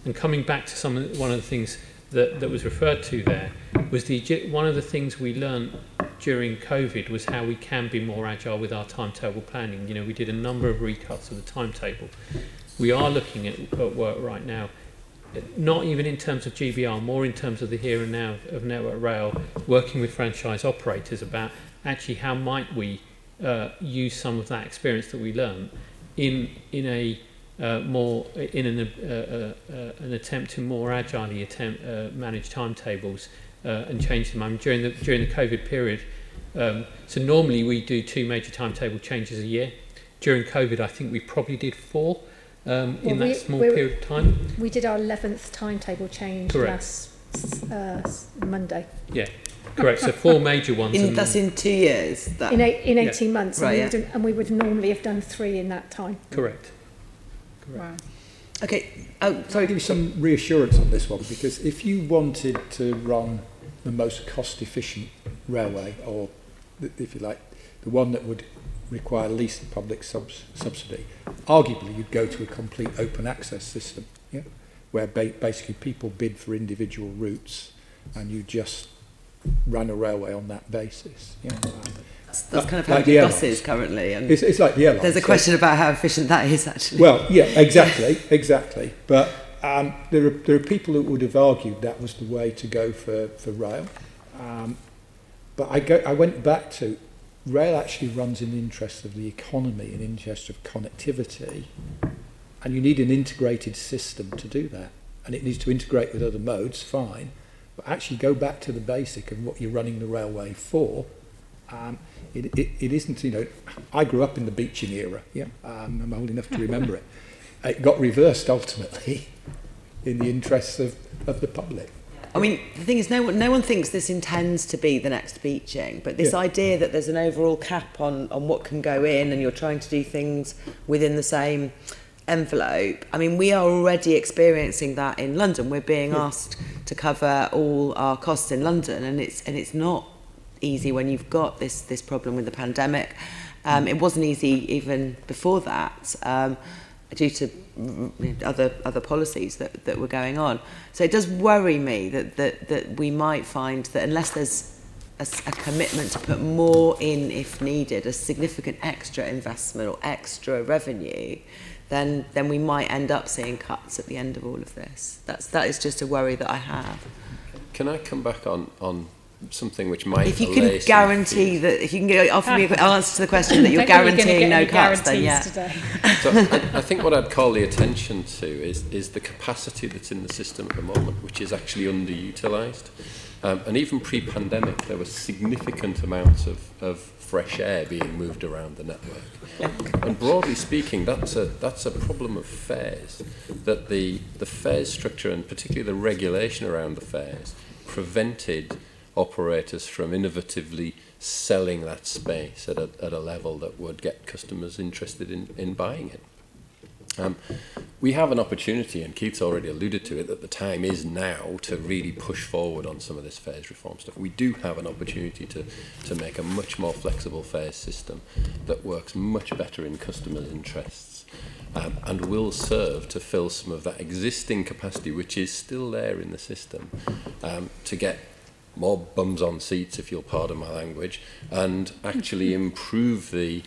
And coming back to one of the things that was referred to there was one of the things we learned during COVID was how we can be more agile with our timetable planning. We did a number of recuts of the timetable. We are looking at work right now not even in terms of GBR, more in terms of the here and now of Network Rail, working with franchise operators about actually how might we use some of that experience that we learned in an attempt to more agilely manage timetables and change them. During the COVID period, so normally we do 2 major timetable changes a year. During COVID, I think we probably did 4 in that small period of time. We did our 11th timetable change last Monday. Yeah, correct. So 4 major ones. That's in 2 years? That. In 18 months. Right, and we would normally have done 3 in that time. Correct. Wow. Okay, I'll give you some reassurance on this one, because if you wanted to run the most cost-efficient railway, or if you like, the one that would require least public subsidy, arguably you'd go to a complete open access system, yeah, where basically people bid for individual routes and you just run a railway on that basis. Yeah. That's kind of how the buses currently. And it's like the airlines. There's a question about how efficient that is, actually. Well, yeah, exactly. But there are people who would have argued that was the way to go for rail. But I went back to rail actually runs in the interest of the economy, in the interest of connectivity, and you need an integrated system to do that. And it needs to integrate with other modes, fine, but actually go back to the basic of what you're running the railway for. It isn't, I grew up in the beaching era, yeah, I'm old enough to remember it. It got reversed ultimately in the interests of the public. I mean, the thing is, no one thinks this intends to be the next beaching, but this idea that there's an overall cap on what can go in and you're trying to do things within the same envelope. I mean, we are already experiencing that in London. We're being asked to cover all our costs in London, and it's not easy when you've got this problem with the pandemic. It wasn't easy even before that, due to other policies that were going on. So it does worry me that we might find that unless there's a commitment to put more in if needed, a significant extra investment or extra revenue, then we might end up seeing cuts at the end of all of this. That is just a worry that I have. Can I come back on something which might... If you can guarantee that, if you can offer me an answer to the question that you're guaranteeing no cuts, then yeah. So I think what I'd call the attention to is the capacity that's in the system at the moment, which is actually underutilised. And even pre-pandemic, there were significant amounts of fresh air being moved around the network. And broadly speaking, that's a problem of fares, that the fares structure, and particularly the regulation around the fares, prevented operators from innovatively selling that space at a level that would get customers interested in buying it. We have an opportunity, and Keith's already alluded to it, that the time is now to really push forward on some of this fares reform stuff. We do have an opportunity to make a much more flexible fares system that works much better in customers' interests, and will serve to fill some of that existing capacity which is still there in the system, to get more bums on seats, if you'll pardon my language, and actually improve the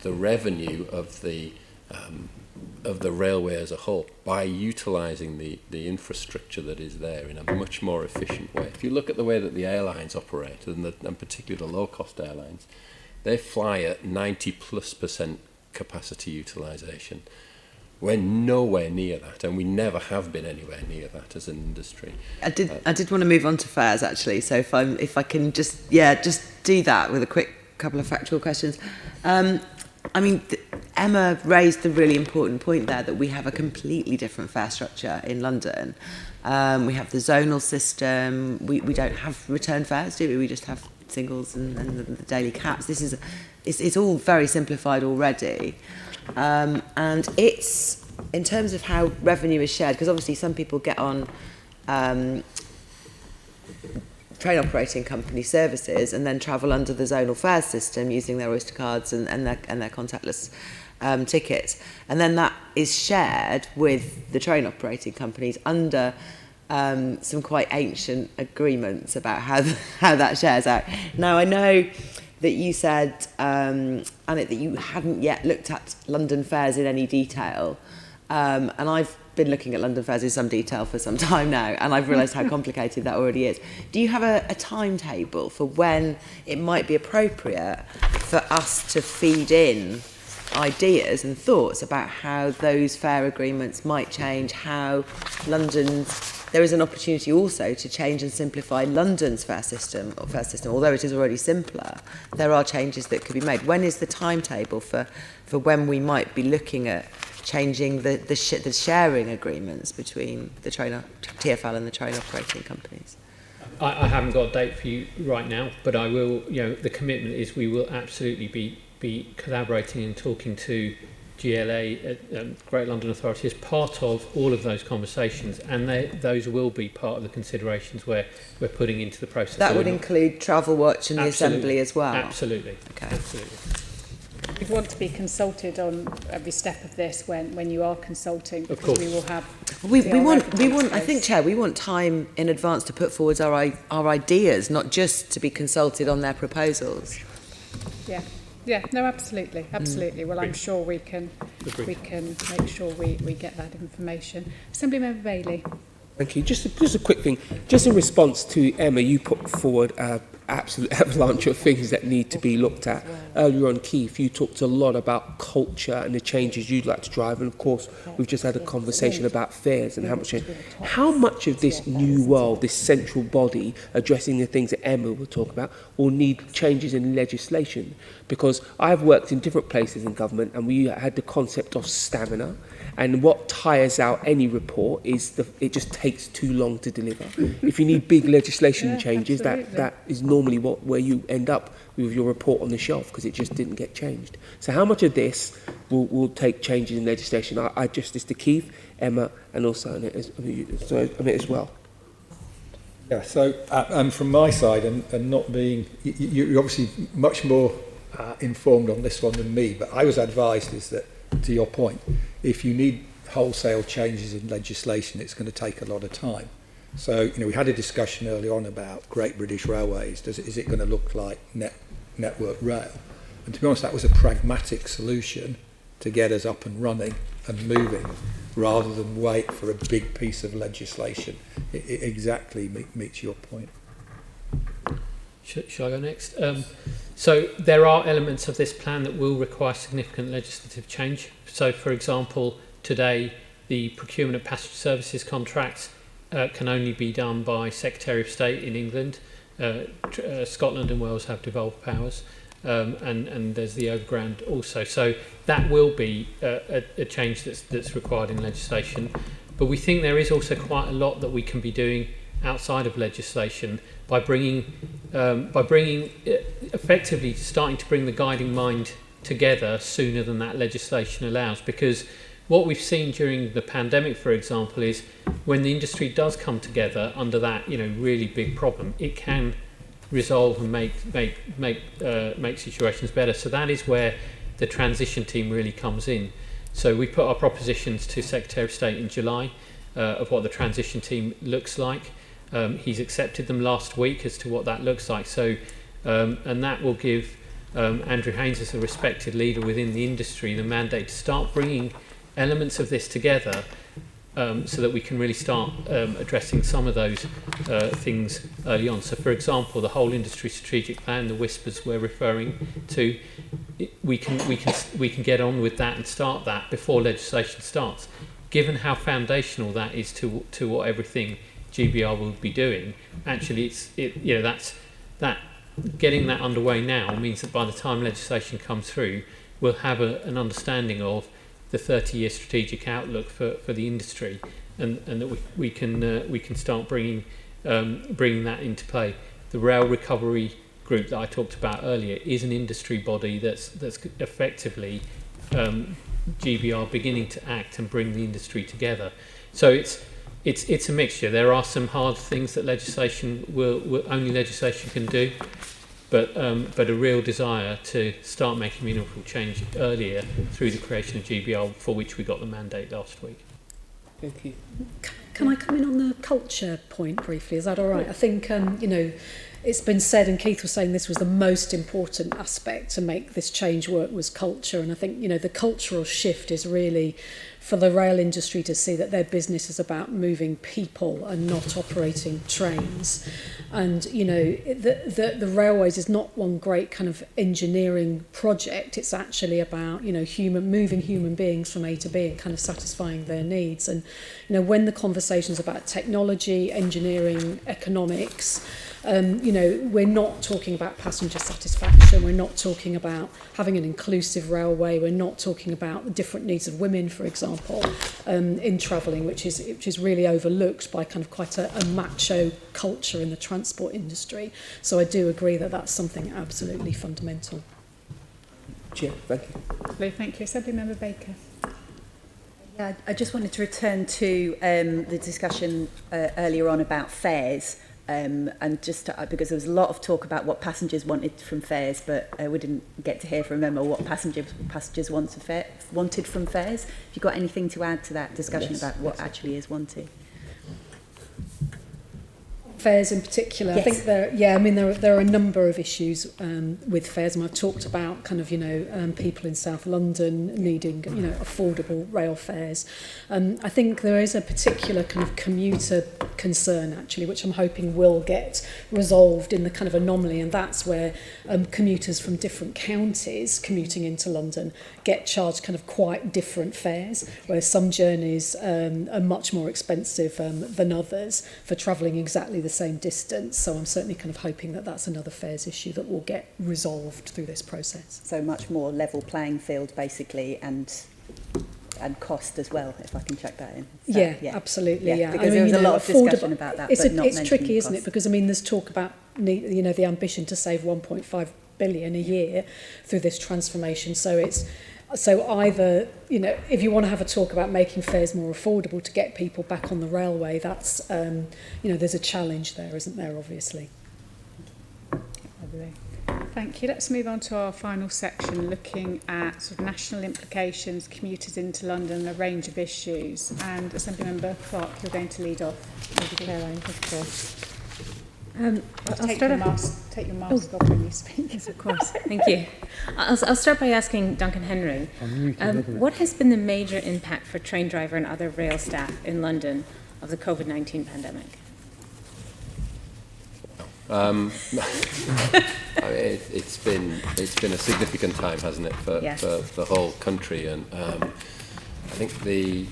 revenue of the railway as a whole by utilising the infrastructure that is there in a much more efficient way. If you look at the way that the airlines operate, and particularly the low-cost airlines, they fly at 90+% capacity utilisation. We're nowhere near that, and we never have been anywhere near that as an industry. I did want to move on to fares, actually. So if I can just do that with a quick couple of factual questions. I mean, Emma raised the really important point there that we have a completely different fare structure in London. We have the zonal system. We don't have return fares, do we? We just have singles and the daily caps. It's all very simplified already. And it's, in terms of how revenue is shared, because obviously some people get on train operating company services and then travel under the zonal fare system using their Oyster cards and their contactless tickets, and then that is shared with the train operating companies under some quite ancient agreements about how that shares out. Now, I know that you said, Annette, that you hadn't yet looked at London fares in any detail, and I've been looking at London fares in some detail for some time now, and I've realised how complicated that already is. Do you have a timetable for when it might be appropriate for us to feed in ideas and thoughts about how those fare agreements might change, how there is an opportunity also to change and simplify London's fare system, although it is already simpler. There are changes that could be made. When is the timetable for when we might be looking at changing the sharing agreements between the TfL and the train operating companies? I haven't got a date for you right now, but I will. The commitment is we will absolutely be collaborating and talking to GLA, Great London Authority, as part of all of those conversations, and those will be part of the considerations we're putting into the process. That would include Travel Watch and the Assembly as well? Absolutely. Okay. Absolutely. You'd want to be consulted on every step of this when you are consulting, because of course. we will have. We want. I think, Chair, we want time in advance to put forward our ideas, not just to be consulted on their proposals. Yeah, no, absolutely. Well, I'm sure we can make sure we get that information. Assemblymember Bailey. Thank you. Just a quick thing. Just in response to Emma, you put forward an absolute avalanche of things that need to be looked at. Earlier on, Keith, you talked a lot about culture and the changes you'd like to drive, and of course, we've just had a conversation about fares and how much change. How much of this new world, this central body addressing the things that Emma will talk about, will need changes in legislation? Because I've worked in different places in government, and we had the concept of stamina. And what tires out any report is it just takes too long to deliver. If you need big legislation changes, that is normally where you end up with your report on the shelf, because it just didn't get changed. So how much of this will take changes in legislation? I just this to Keith, Emma, and also Annette as well. Yeah, so from my side, and not being, you're obviously much more informed on this one than me, but I was advised is that, to your point, if you need wholesale changes in legislation, it's going to take a lot of time. So, we had a discussion early on about Great British Railways. Is it going to look like Network Rail? And to be honest, that was a pragmatic solution to get us up and running and moving, rather than wait for a big piece of legislation. It exactly meets your point. Shall I go next? So there are elements of this plan that will require significant legislative change. So, for example, today the procurement of passenger services contracts can only be done by Secretary of State in England. Scotland and Wales have devolved powers, and there's the overground also. So that will be a change that's required in legislation. But we think there is also quite a lot that we can be doing outside of legislation by bringing effectively starting to bring the guiding mind together sooner than that legislation allows. Because what we've seen during the pandemic, for example, is when the industry does come together under that really big problem, it can resolve and make situations better. So that is where the transition team really comes in. So we put our propositions to Secretary of State in July of what the transition team looks like. He's accepted them last week as to what that looks like. So, and that will give Andrew Haynes, as a respected leader within the industry, the mandate to start bringing elements of this together, so that we can really start addressing some of those things early on. So, for example, the whole industry strategic plan, the whispers we're referring to, we can get on with that and start that before legislation starts. Given how foundational that is to what everything GBR will be doing, actually, that getting that underway now means that by the time legislation comes through, we'll have an understanding of the 30-year strategic outlook for the industry, and that we can start bringing that into play. The Rail Recovery Group that I talked about earlier is an industry body that's effectively GBR beginning to act and bring the industry together. So it's a mixture. There are some hard things that legislation only legislation can do, but a real desire to start making meaningful change earlier through the creation of GBR, for which we got the mandate last week. Thank you. Can I come in on the culture point briefly? Is that all right? I think it's been said, and Keith was saying this was the most important aspect to make this change work, was culture. And I think, you know, the cultural shift is really for the rail industry to see that their business is about moving people and not operating trains. And, you know, the railways is not one great kind of engineering project. It's actually about, you know, moving human beings from A to B and kind of satisfying their needs. And, you know, when the conversation's about technology, engineering, economics, you know, we're not talking about passenger satisfaction. We're not talking about having an inclusive railway. We're not talking about the different needs of women, for example, in travelling, which is really overlooked by kind of quite a macho culture in the transport industry. So I do agree that that's something absolutely fundamental. Chair, thank you. Lovely, thank you. Assemblymember Baker. Yeah, I just wanted to return to the discussion earlier on about fares. And just because there was a lot of talk about what passengers wanted from fares, but we didn't get to hear from Emma what passengers wanted from fares. Have you got anything to add to that discussion about what actually is wanted? Fares in particular, yes. I think there are a number of issues with fares, and I've talked about kind of, you know, people in South London needing, you know, affordable rail fares. I think there is a particular kind of commuter concern actually, which I'm hoping will get resolved in the kind of anomaly, and that's where commuters from different counties commuting into London get charged kind of quite different fares, where some journeys are much more expensive than others for travelling exactly the same distance. So I'm certainly kind of hoping that that's another fares issue that will get resolved through this process. So much more level playing field basically, and cost as well, if I can check that in. So, yeah, absolutely. Yeah, because there was a lot of discussion about that. It's tricky, isn't it? Because I mean, there's talk about, you know, the ambition to save 1.5 billion a year through this transformation. So either, you know, if you want to have a talk about making fares more affordable to get people back on the railway, that's, you know, there's a challenge there, isn't there, obviously. Thank you. Let's move on to our final section, looking at sort of national implications, commuters into London, a range of issues. And Assemblymember Clark, you're going to lead off. Thank you, Caroline, of course. Take your mask off when you speak. Yes, of course. Thank you. I'll start by asking Duncan Henry, what has been the major impact for train driver and other rail staff in London of the COVID-19 pandemic? I mean, it's been a significant time, hasn't it, for the whole country, and I think the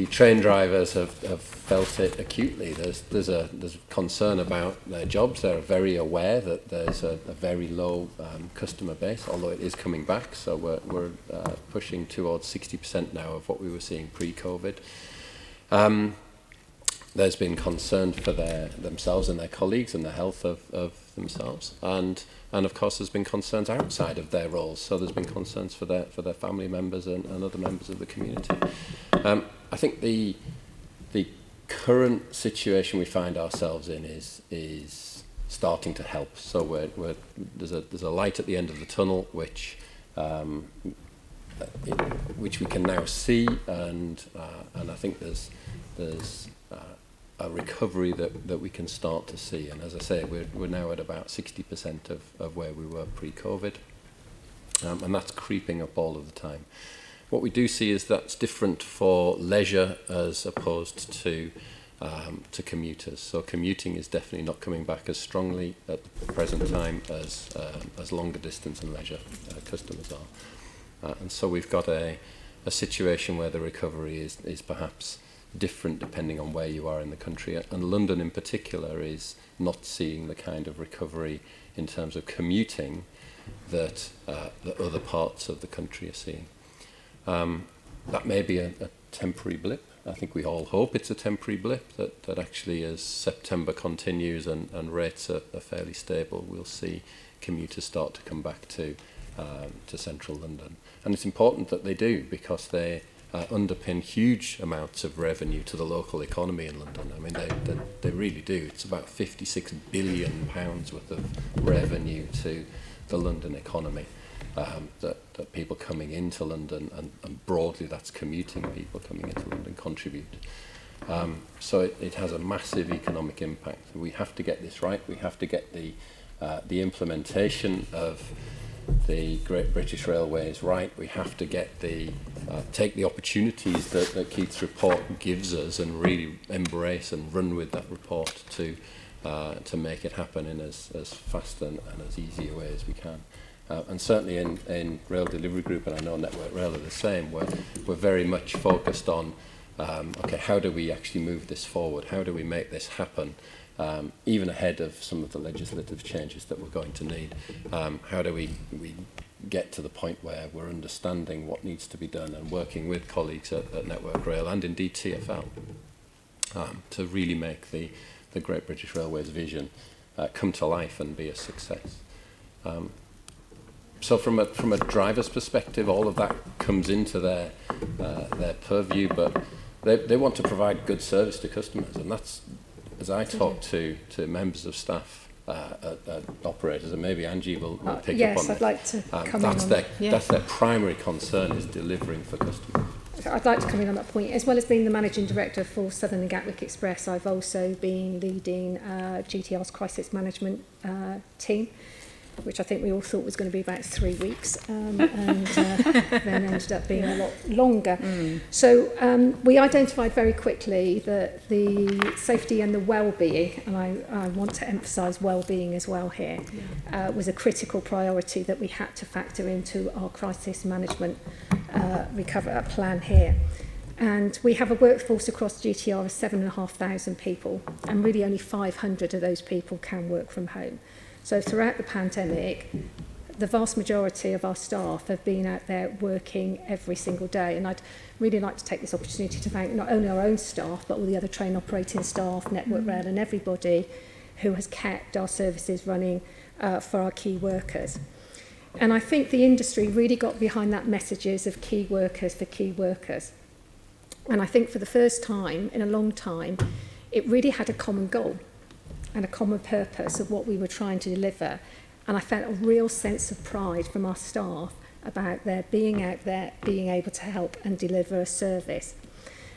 train drivers have felt it acutely. There's concern about their jobs. They're very aware that there's a very low customer base, although it is coming back. So we're pushing towards 60% now of what we were seeing pre-COVID. There's been concern for themselves and their colleagues and the health of themselves, and of course there's been concerns outside of their roles. So there's been concerns for their family members and other members of the community. I think the current situation we find ourselves in is starting to help. So there's a light at the end of the tunnel, which we can now see, and I think there's a recovery that we can start to see. And as I say, we're now at about 60% of where we were pre-COVID, and that's creeping up all of the time. What we do see is that's different for leisure as opposed to commuters. So commuting is definitely not coming back as strongly at the present time as longer distance and leisure customers are. And so we've got a situation where the recovery is perhaps different depending on where you are in the country. And London in particular is not seeing the kind of recovery in terms of commuting that other parts of the country are seeing. That may be a temporary blip. I think we all hope it's a temporary blip, that actually as September continues and rates are fairly stable, we'll see commuters start to come back to central London. And it's important that they do, because they underpin huge amounts of revenue to the local economy in London. I mean, they really do. It's about £56 billion worth of revenue to the London economy. That people coming into London, and broadly that's commuting people coming into London, contribute. So it has a massive economic impact. We have to get this right. We have to get the implementation of the Great British Railways right. We have to get take the opportunities that Keith's report gives us and really embrace and run with that report to make it happen in as fast and as easy a way as we can. And certainly in Rail Delivery Group, and I know Network Rail are the same, we're very much focused on, okay, how do we actually move this forward? How do we make this happen? Even ahead of some of the legislative changes that we're going to need. How do we get to the point where we're understanding what needs to be done and working with colleagues at Network Rail and indeed TfL to really make the Great British Railways vision come to life and be a success. So from a driver's perspective, all of that comes into their purview, but they want to provide good service to customers, and that's, as I talk to members of staff at operators, and maybe Angie will pick up on that. Yes, I'd like to come that's in their, on yeah. That's their primary concern, is delivering for customers. I'd like to come in on that point. As well as being the Managing Director for Southern and Gatwick Express, I've also been leading GTR's crisis management team, which I think we all thought was going to be about 3 weeks, and then ended up being a lot longer. So we identified very quickly that the safety and the well-being, and I want to emphasise well-being as well here, was a critical priority that we had to factor into our crisis management recovery plan here. And we have a workforce across GTR of 7,500 people, and really only 500 of those people can work from home. So throughout the pandemic, the vast majority of our staff have been out there working every single day. And I'd really like to take this opportunity to thank not only our own staff, but all the other train operating staff, Network Rail and everybody who has kept our services running for our key workers. And I think the industry really got behind that messages of key workers for key workers. And I think for the first time in a long time, it really had a common goal and a common purpose of what we were trying to deliver. And I felt a real sense of pride from our staff about their being out there, being able to help and deliver a service.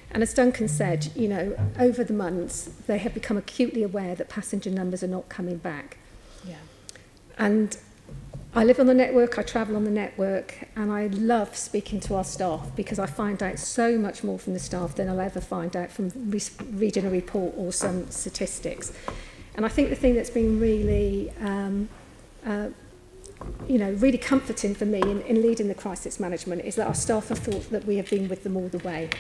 And as Duncan said, you know, over the months, they have become acutely aware that passenger numbers are not coming back. Yeah. And I live on the network, I travel on the network, and I love speaking to our staff because I find out so much more from the staff than I'll ever find out from reading a report or some statistics. And I think the thing that's been really, really comforting for me in leading the crisis management is that our staff have thought that we have been with them all the way.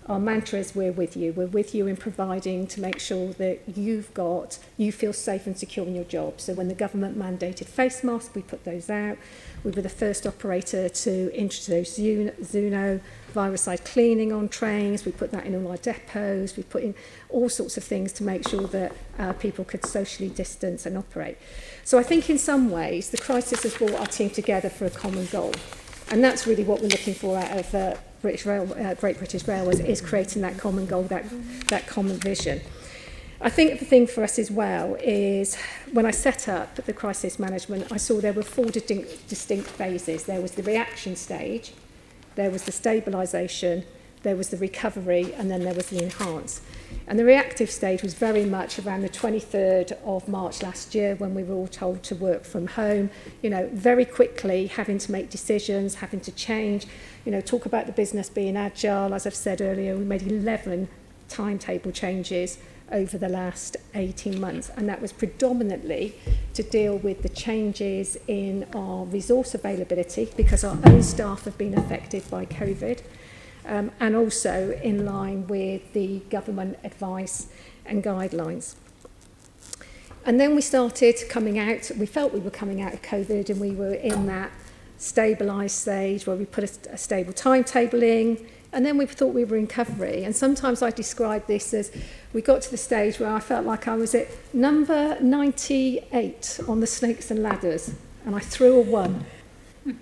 Our mantra is we're with you. We're with you in providing to make sure that you feel safe and secure in your job. So when the government mandated face masks, we put those out. We were the first operator to introduce Zuno, virus-side cleaning on trains. We put that in all our depots. We put in all sorts of things to make sure that people could socially distance and operate. So I think in some ways the crisis has brought our team together for a common goal. And that's really what we're looking for out of Great British Railways, is creating that common goal, that common vision. I think the thing for us as well is when I set up the crisis management, I saw there were 4 distinct phases. There was the reaction stage, there was the stabilisation, there was the recovery, and then there was the enhance. And the reactive stage was very much around the 23rd of March last year when we were all told to work from home, you know, very quickly having to make decisions, having to change, you know, talk about the business being agile. As I've said earlier, we made 11 timetable changes over the last 18 months, and that was predominantly to deal with the changes in our resource availability because our own staff have been affected by COVID. And also in line with the government advice and guidelines. And then we started coming out, we felt we were coming out of COVID, and we were in that stabilised stage where we put a stable timetable in, and then we thought we were in recovery. And sometimes I describe this as we got to the stage where I felt like I was at number 98 on the snakes and ladders, and I threw a 1.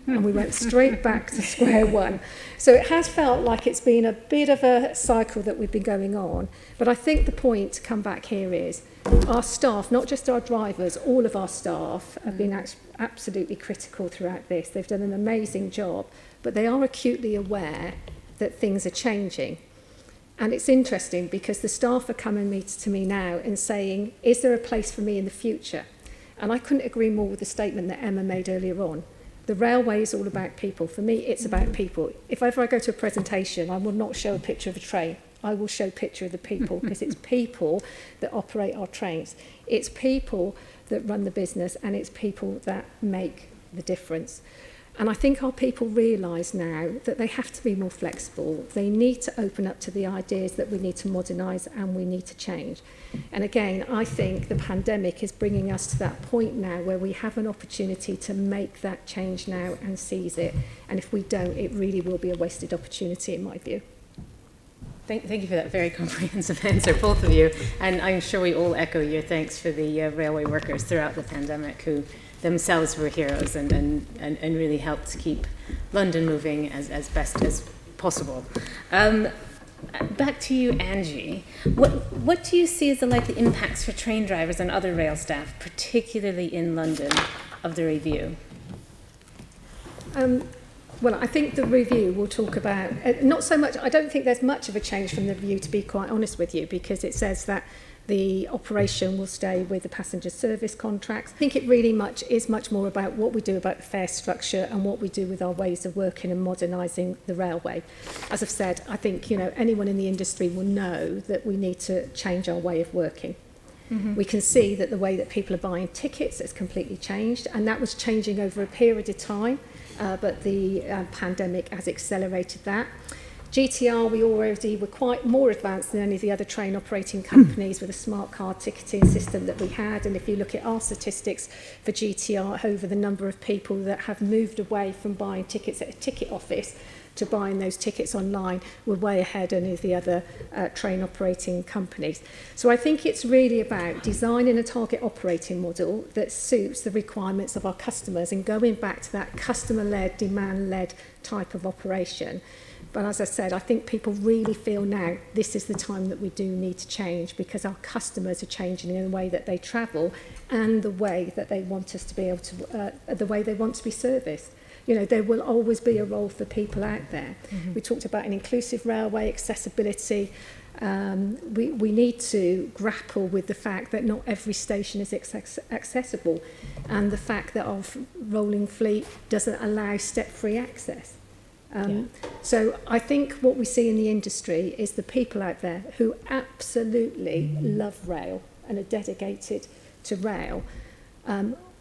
And we went straight back to square one. So it has felt like it's been a bit of a cycle that we've been going on. But I think the point to come back here is our staff, not just our drivers, all of our staff have been absolutely critical throughout this. They've done an amazing job, but they are acutely aware that things are changing. And it's interesting because the staff are coming to me now and saying, is there a place for me in the future? And I couldn't agree more with the statement that Emma made earlier on. The railway is all about people. For me, it's about people. If ever I go to a presentation, I will not show a picture of a train. I will show a picture of the people, because it's people that operate our trains. It's people that run the business, and it's people that make the difference. And I think our people realise now that they have to be more flexible. They need to open up to the ideas that we need to modernise and we need to change. And again, I think the pandemic is bringing us to that point now where we have an opportunity to make that change now and seize it. And if we don't, it really will be a wasted opportunity in my view. Thank you for that very comprehensive answer, both of you. And I'm sure we all echo your thanks for the railway workers throughout the pandemic who themselves were heroes and really helped keep London moving as best as possible. Back to you, Angie. What do you see as the likely impacts for train drivers and other rail staff, particularly in London, of the review? Well, I think the review will talk about, not so much, I don't think there's much of a change from the review, to be quite honest with you, because it says that the operation will stay with the passenger service contracts. I think it really is much more about what we do about the fare structure and what we do with our ways of working and modernising the railway. As I've said, I think anyone in the industry will know that we need to change our way of working. Mm-hmm. We can see that the way that people are buying tickets has completely changed, and that was changing over a period of time, but the pandemic has accelerated that. GTR, we already were quite more advanced than any of the other train operating companies with a smart card ticketing system that we had. And if you look at our statistics for GTR over the number of people that have moved away from buying tickets at a ticket office to buying those tickets online, we're way ahead of any of the other train operating companies. So I think it's really about designing a target operating model that suits the requirements of our customers and going back to that customer-led, demand-led type of operation. But as I said, I think people really feel now this is the time that we do need to change, because our customers are changing in the way that they travel and the way that they want us to be able to, the way they want to be serviced. There will always be a role for people out there. Mm-hmm. We talked about an inclusive railway, accessibility. We need to grapple with the fact that not every station is accessible, and the fact that our rolling fleet doesn't allow step-free access. So I think what we see in the industry is the people out there who absolutely love rail and are dedicated to rail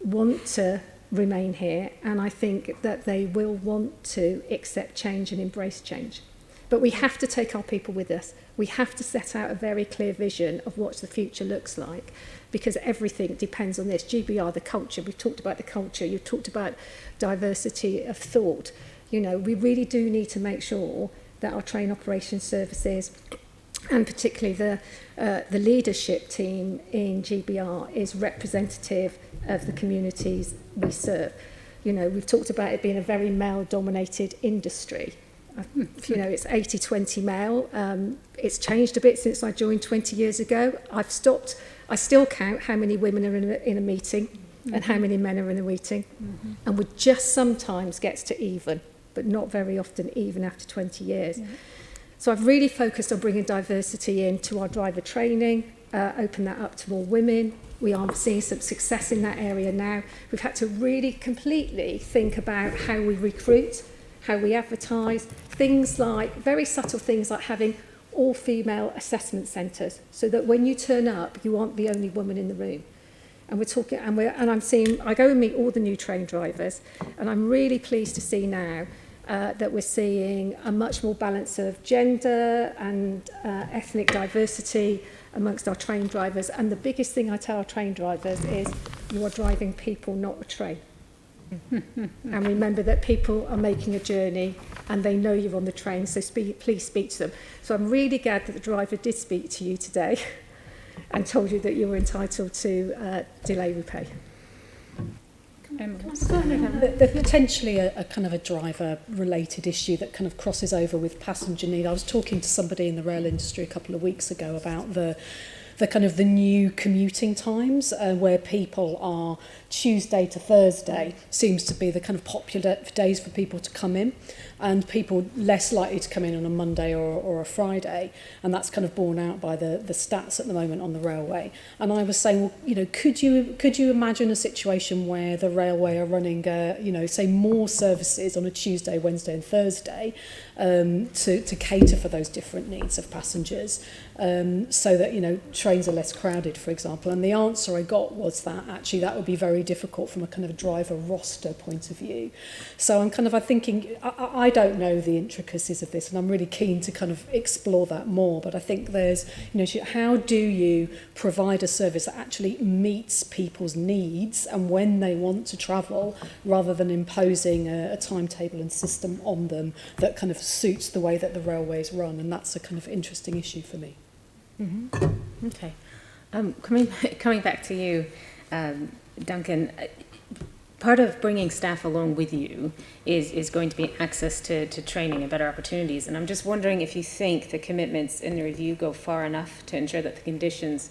want to remain here, and I think that they will want to accept change and embrace change. But we have to take our people with us. We have to set out a very clear vision of what the future looks like, because everything depends on this. GBR, the culture, we've talked about the culture, you've talked about diversity of thought. We really do need to make sure that our train operation services, and particularly the leadership team in GBR, is representative of the communities we serve. We've talked about it being a very male-dominated industry. It's 80-20 male. It's changed a bit since I joined 20 years ago. I still count how many women are in a meeting and how many men are in a meeting. Mm-hmm. And we just sometimes gets to even, but not very often even after 20 years. Yeah. So I've really focused on bringing diversity into our driver training, open that up to more women. We are seeing some success in that area now. We've had to really completely think about how we recruit, how we advertise, things like, very subtle things like having all-female assessment centres, so that when you turn up, you aren't the only woman in the room. And we're talking, I'm seeing, I go and meet all the new train drivers, and I'm really pleased to see now that we're seeing a much more balance of gender and ethnic diversity amongst our train drivers. And the biggest thing I tell our train drivers is, you are driving people, not a train. And remember that people are making a journey and they know you're on the train, so please speak to them. So I'm really glad that the driver did speak to you today and told you that you were entitled to delay repay. There's potentially a kind of a driver-related issue that kind of crosses over with passenger need. I was talking to somebody in the rail industry a couple of weeks ago about the the new commuting times, where people are Tuesday to Thursday seems to be the kind of popular days for people to come in, and people less likely to come in on a Monday or a Friday, and that's kind of borne out by the stats at the moment on the railway. And I was saying, well, you know, could you imagine a situation where the railway are running, say more services on a Tuesday, Wednesday and Thursday to cater for those different needs of passengers, so that, you know, trains are less crowded, for example. And the answer I got was that actually that would be very difficult from a kind of driver roster point of view. So I'm thinking, I don't know the intricacies of this, and I'm really keen to kind of explore that more. But I think there's, you know, how do you provide a service that actually meets people's needs and when they want to travel, rather than imposing a timetable and system on them that kind of suits the way that the railways run. And that's a kind of interesting issue for me. Mm-hmm. Okay. Coming back to you, Duncan, part of bringing staff along with you is going to be access to training and better opportunities. And I'm just wondering if you think the commitments in the review go far enough to ensure that the conditions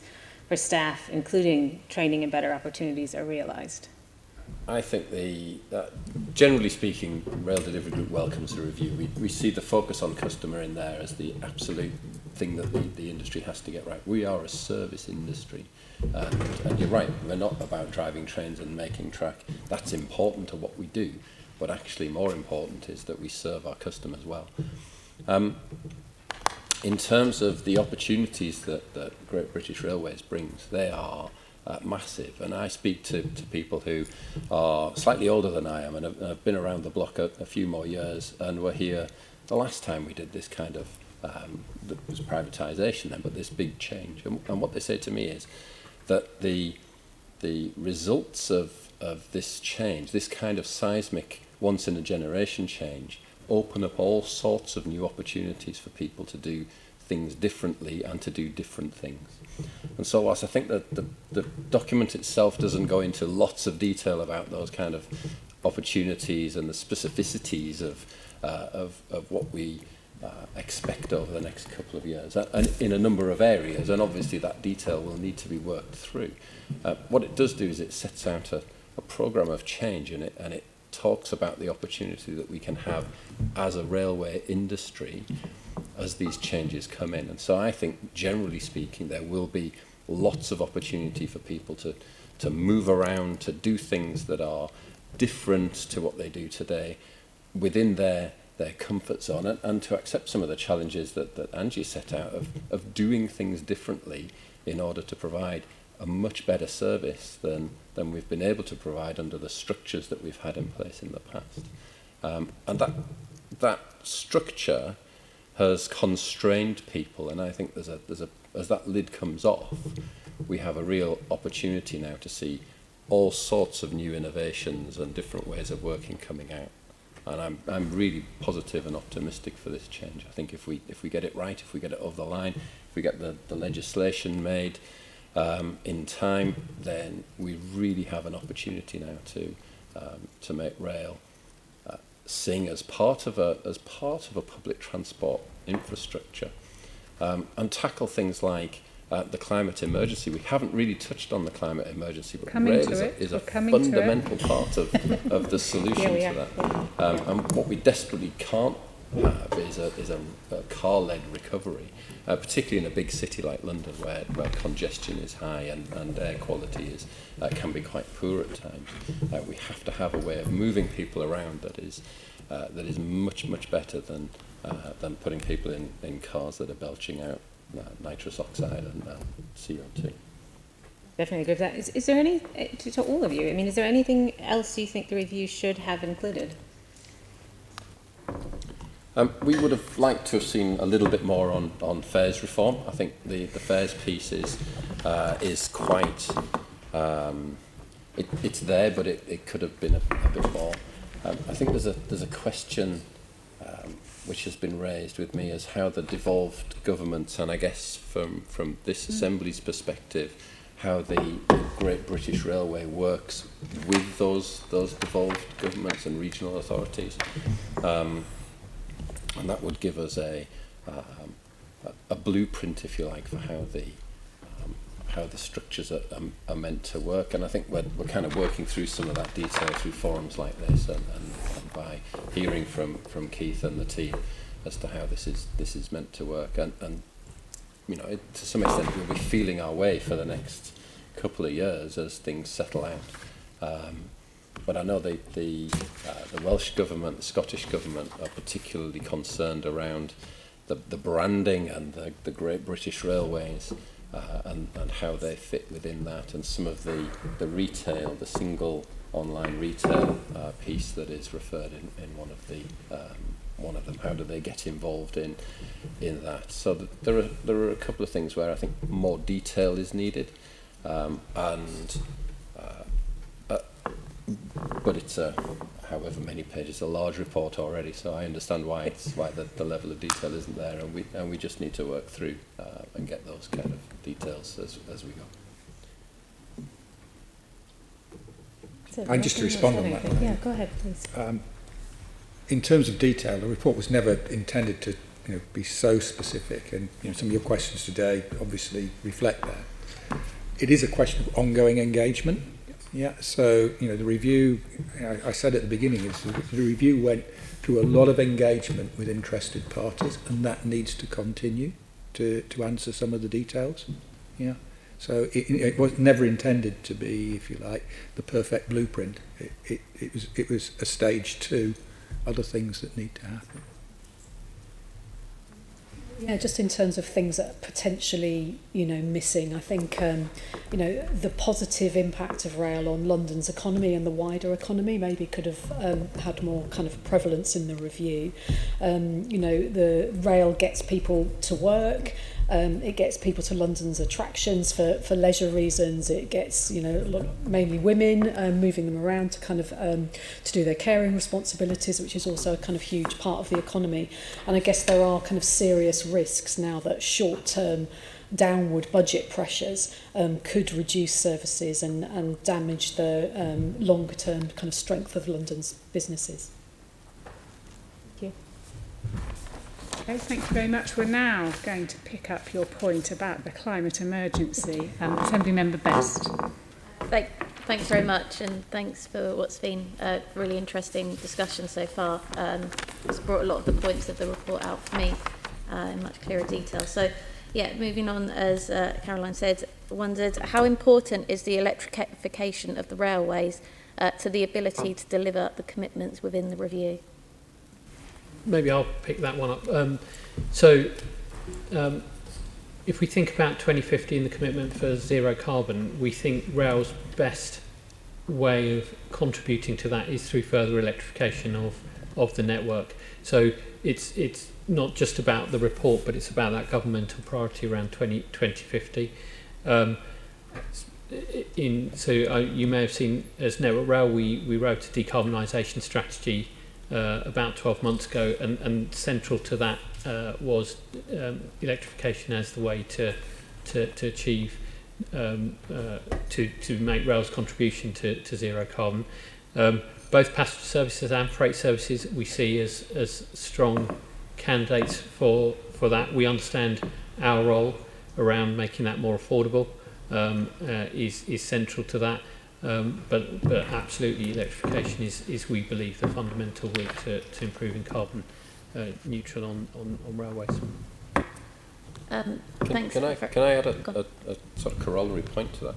for staff, including training and better opportunities, are realised. I think generally speaking, Rail Delivery Group welcomes the review. We see the focus on customer in there as the absolute thing that the industry has to get right. We are a service industry, and you're right, we're not about driving trains and making track. That's important to what we do, but actually more important is that we serve our customers well. In terms of the opportunities that Great British Railways brings, they are massive, and I speak to people who are slightly older than I am and have been around the block a few more years, and were here the last time we did this kind of that was privatisation then, but this big change. And what they say to me is that the results of this change, this kind of seismic once in a generation change, open up all sorts of new opportunities for people to do things differently and to do different things. And so whilst I think that the document itself doesn't go into lots of detail about those kind of opportunities and the specificities of what we expect over the next couple of years, and in a number of areas, and obviously that detail will need to be worked through. What it does do is it sets out a programme of change in it, and it talks about the opportunity that we can have as a railway industry as these changes come in. And so I think, generally speaking, there will be lots of opportunity for people to move around, to do things that are different to what they do today within their comfort zone, and to accept some of the challenges that Angie set out of doing things differently in order to provide a much better service than we've been able to provide under the structures that we've had in place in the past. And that structure has constrained people, and I think there's a as that lid comes off, we have a real opportunity now to see all sorts of new innovations and different ways of working coming out. And I'm really positive and optimistic for this change. I think if we get it right, if we get it over the line, if we get the legislation made in time, then we really have an opportunity now to make rail sing as part of a public transport infrastructure, and tackle things like the climate emergency. We haven't really touched on the climate emergency, but rail is a fundamental part of the solution to that. And what we desperately can't have is a car-led recovery, particularly in a big city like London, where congestion is high and air quality can be quite poor at times. We have to have a way of moving people around that is much better than putting people in cars that are belching out nitrous oxide and CO2. Definitely agree with that. Is there any, to all of you, I mean, is there anything else you think the review should have included? We would have liked to have seen a little bit more on fares reform. I think the fares piece is quite, it's there, but it could have been a bit more. I think there's a question which has been raised with me as how the devolved governments, and I guess from this Assembly's perspective, how the Great British Railway works with those devolved governments and regional authorities. And that would give us a blueprint, if you like, for how how the structures are meant to work. And I think we're kind of working through some of that detail through forums like this, and by hearing from Keith and the team as to how this is meant to work. And you know, to some extent, we'll be feeling our way for the next couple of years as things settle out. But I know the Welsh government, the Scottish government are particularly concerned around the branding and the Great British Railways and how they fit within that, and some of the retail, the single online retail piece that is referred in one of them. How do they get involved in that? So there are a couple of things where I think more detail is needed, but it's however many pages, a large report already. So I understand why the level of detail isn't there, and we just need to work through and get those kind of details as we go. And just to respond on that. Yeah, go ahead, please. In terms of detail, the report was never intended to be so specific, and some of your questions today obviously reflect that. It is a question of ongoing engagement. Yeah, so the review, I said at the beginning, is the review went through a lot of engagement with interested parties, and that needs to continue to answer some of the details. Yeah, so it was never intended to be, if you like, the perfect blueprint. It was a stage 2, other things that need to happen. Yeah, just in terms of things that are potentially, missing, I think, the positive impact of rail on London's economy and the wider economy maybe could have had more kind of prevalence in the review. The rail gets people to work. It gets people to London's attractions for leisure reasons. It gets, mainly women, moving them around to kind of to do their caring responsibilities, which is also a kind of huge part of the economy. And I guess there are kind of serious risks now that short-term downward budget pressures could reduce services and damage the longer-term kind of strength of London's businesses. Thank you. Okay, thank you very much. We're now going to pick up your point about the climate emergency. Assembly Member Best. Thanks very much, and thanks for what's been a really interesting discussion so far. It's brought a lot of the points of the report out for me in much clearer detail. So, yeah, moving on, as Caroline said, wondered how important is the electrification of the railways to the ability to deliver the commitments within the review? Maybe I'll pick that one up. If we think about 2050 and the commitment for zero carbon, we think rail's best way of contributing to that is through further electrification of the network. So it's not just about the report, but it's about that governmental priority around 2050. You may have seen as Network Rail, we wrote a decarbonisation strategy about 12 months ago, and central to that was electrification as the way to achieve to make rail's contribution to zero carbon. Both passenger services and freight services we see as strong candidates for that. We understand our role around making that more affordable is central to that. But absolutely, electrification is, we believe, the fundamental route to improving carbon neutral on railways. Thanks. Can I add a sort of corollary point to that?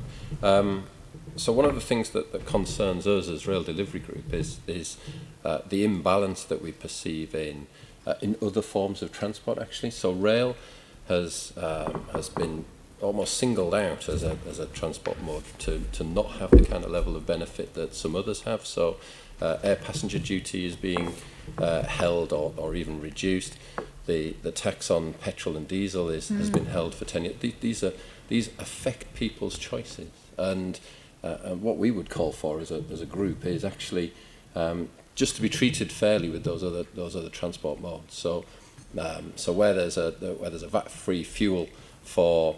So one of the things that concerns us as Rail Delivery Group is the imbalance that we perceive in other forms of transport, actually. So rail has been almost singled out as a transport mode to not have the kind of level of benefit that some others have. So air passenger duty is being held or even reduced. The tax on petrol and diesel has been held for 10 years. These affect people's choices, and what we would call for as a group is actually just to be treated fairly with those other transport modes. So where there's a VAT-free fuel for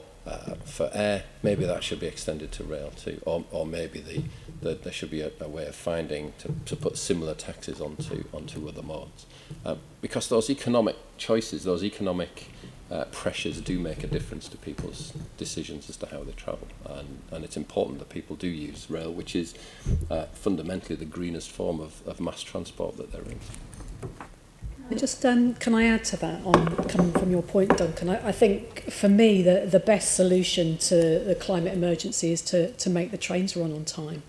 air, maybe that should be extended to rail too, or maybe there should be a way of finding to put similar taxes onto other modes, because those economic choices, those economic pressures do make a difference to people's decisions as to how they travel, and it's important that people do use rail, which is fundamentally the greenest form of mass transport that there is. Just can I add to that, on coming from your point, Duncan? I think for me the best solution to the climate emergency is to make the trains run on time,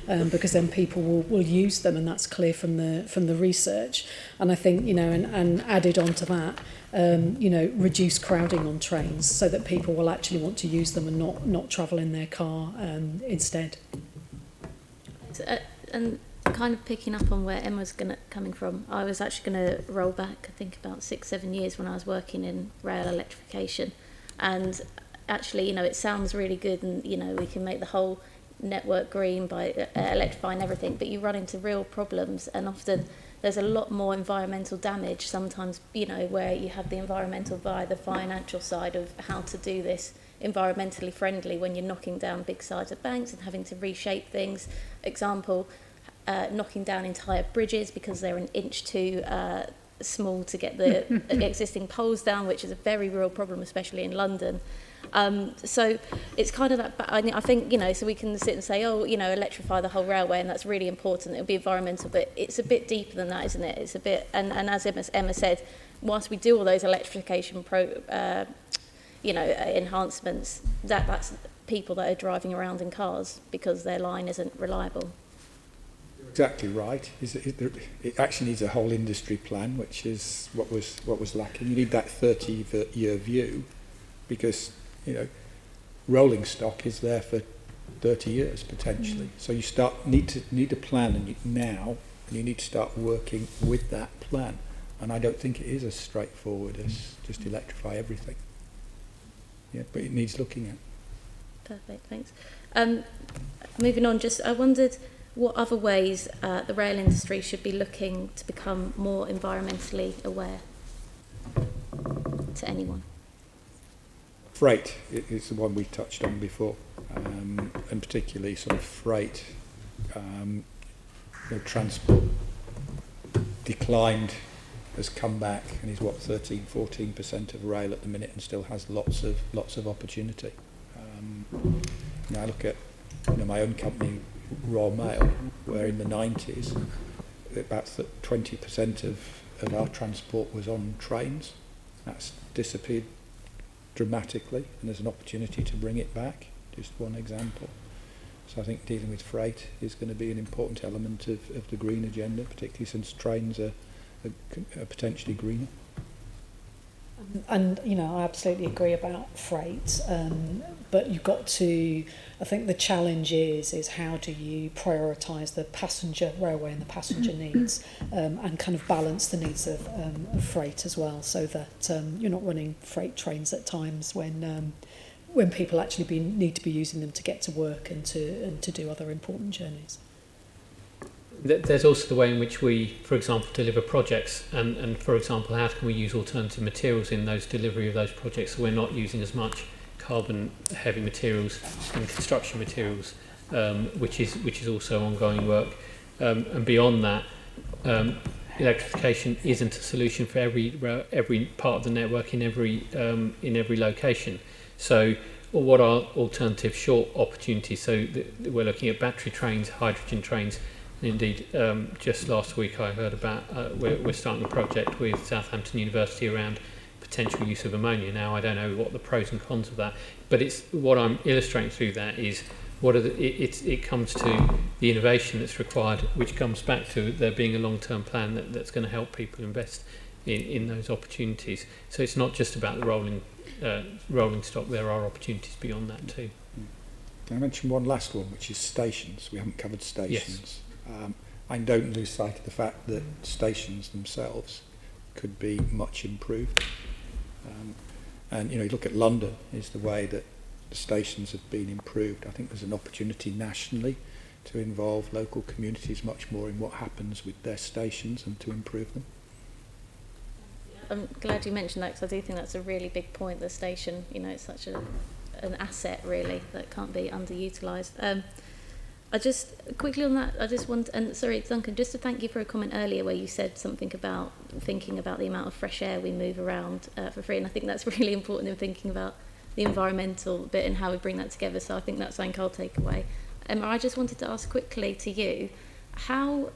because then people will use them, and that's clear from the research. And I think, you know, and added on to that, you know, reduce crowding on trains so that people will actually want to use them and not travel in their car instead. And kind of picking up on where Emma's coming from, I was actually going to roll back, I think, about 6-7 years when I was working in rail electrification. And actually, you know, it sounds really good, and, you know, we can make the whole network green by electrifying everything, but you run into real problems, and often there's a lot more environmental damage sometimes, you know, where you have the environmental via the financial side of how to do this environmentally friendly when you're knocking down big sides of banks and having to reshape things. Example, knocking down entire bridges because they're an inch too small to get the existing poles down, which is a very real problem, especially in London. So it's kind of that, I think, you know, so we can sit and say, oh, you know, electrify the whole railway, and that's really important, it'll be environmental, but it's a bit deeper than that, isn't it? It's a bit, and as Emma said, whilst we do all those electrification you know, enhancements, that's people that are driving around in cars because their line isn't reliable. Exactly right. It actually needs a whole industry plan, which is what was lacking. You need that 30-year view, because, you know, rolling stock is there for 30 years potentially. So you need a plan now, and you need to start working with that plan. And I don't think it is as straightforward as just electrify everything. Yeah, but it needs looking at. Perfect, thanks. Moving on, just I wondered what other ways the rail industry should be looking to become more environmentally aware, to anyone. Freight is the one we touched on before, and particularly sort of freight. You know, transport declined, has come back, and is 13-14% of rail at the minute, and still has lots of opportunity. Now I look at, you know, my own company, Raw Mail, where in the 90s about 20% of our transport was on trains. That's disappeared dramatically, and there's an opportunity to bring it back. Just one example. So I think dealing with freight is going to be an important element of the green agenda, particularly since trains are potentially greener. And, you know, I absolutely agree about freight, but you've got to, I think the challenge is how do you prioritise the passenger railway and the passenger needs, and kind of balance the needs of freight as well, so that you're not running freight trains at times when people actually need to be using them to get to work and to do other important journeys. There's also the way in which we, for example, deliver projects, and for example, how can we use alternative materials in those delivery of those projects so we're not using as much carbon heavy materials and construction materials, which is also ongoing work. And beyond that, electrification isn't a solution for every part of the network in every location. So what are alternative short opportunities? So we're looking at battery trains, hydrogen trains. Indeed, just last week I heard about we're starting a project with Southampton University around potential use of ammonia. Now I don't know what the pros and cons of that, but it's what I'm illustrating through that is it comes to the innovation that's required, which comes back to there being a long-term plan that's going to help people invest in those opportunities. So it's not just about the rolling stock. There are opportunities beyond that too. Can I mention one last one, which is stations? We haven't covered stations. Yes. I don't lose sight of the fact that stations themselves could be much improved. And, you know, you look at London, is the way that the stations have been improved. I think there's an opportunity nationally to involve local communities much more in what happens with their stations and to improve them. I'm glad you mentioned that, because I do think that's a really big point, the station. You know, it's such an asset, really, that can't be underutilised. I just quickly on that. I just want, and sorry, Duncan, just to thank you for a comment earlier where you said something about thinking about the amount of fresh air we move around for free, and I think that's really important in thinking about the environmental bit and how we bring that together. So I think that's something I'll take away. I just wanted to ask quickly to you, how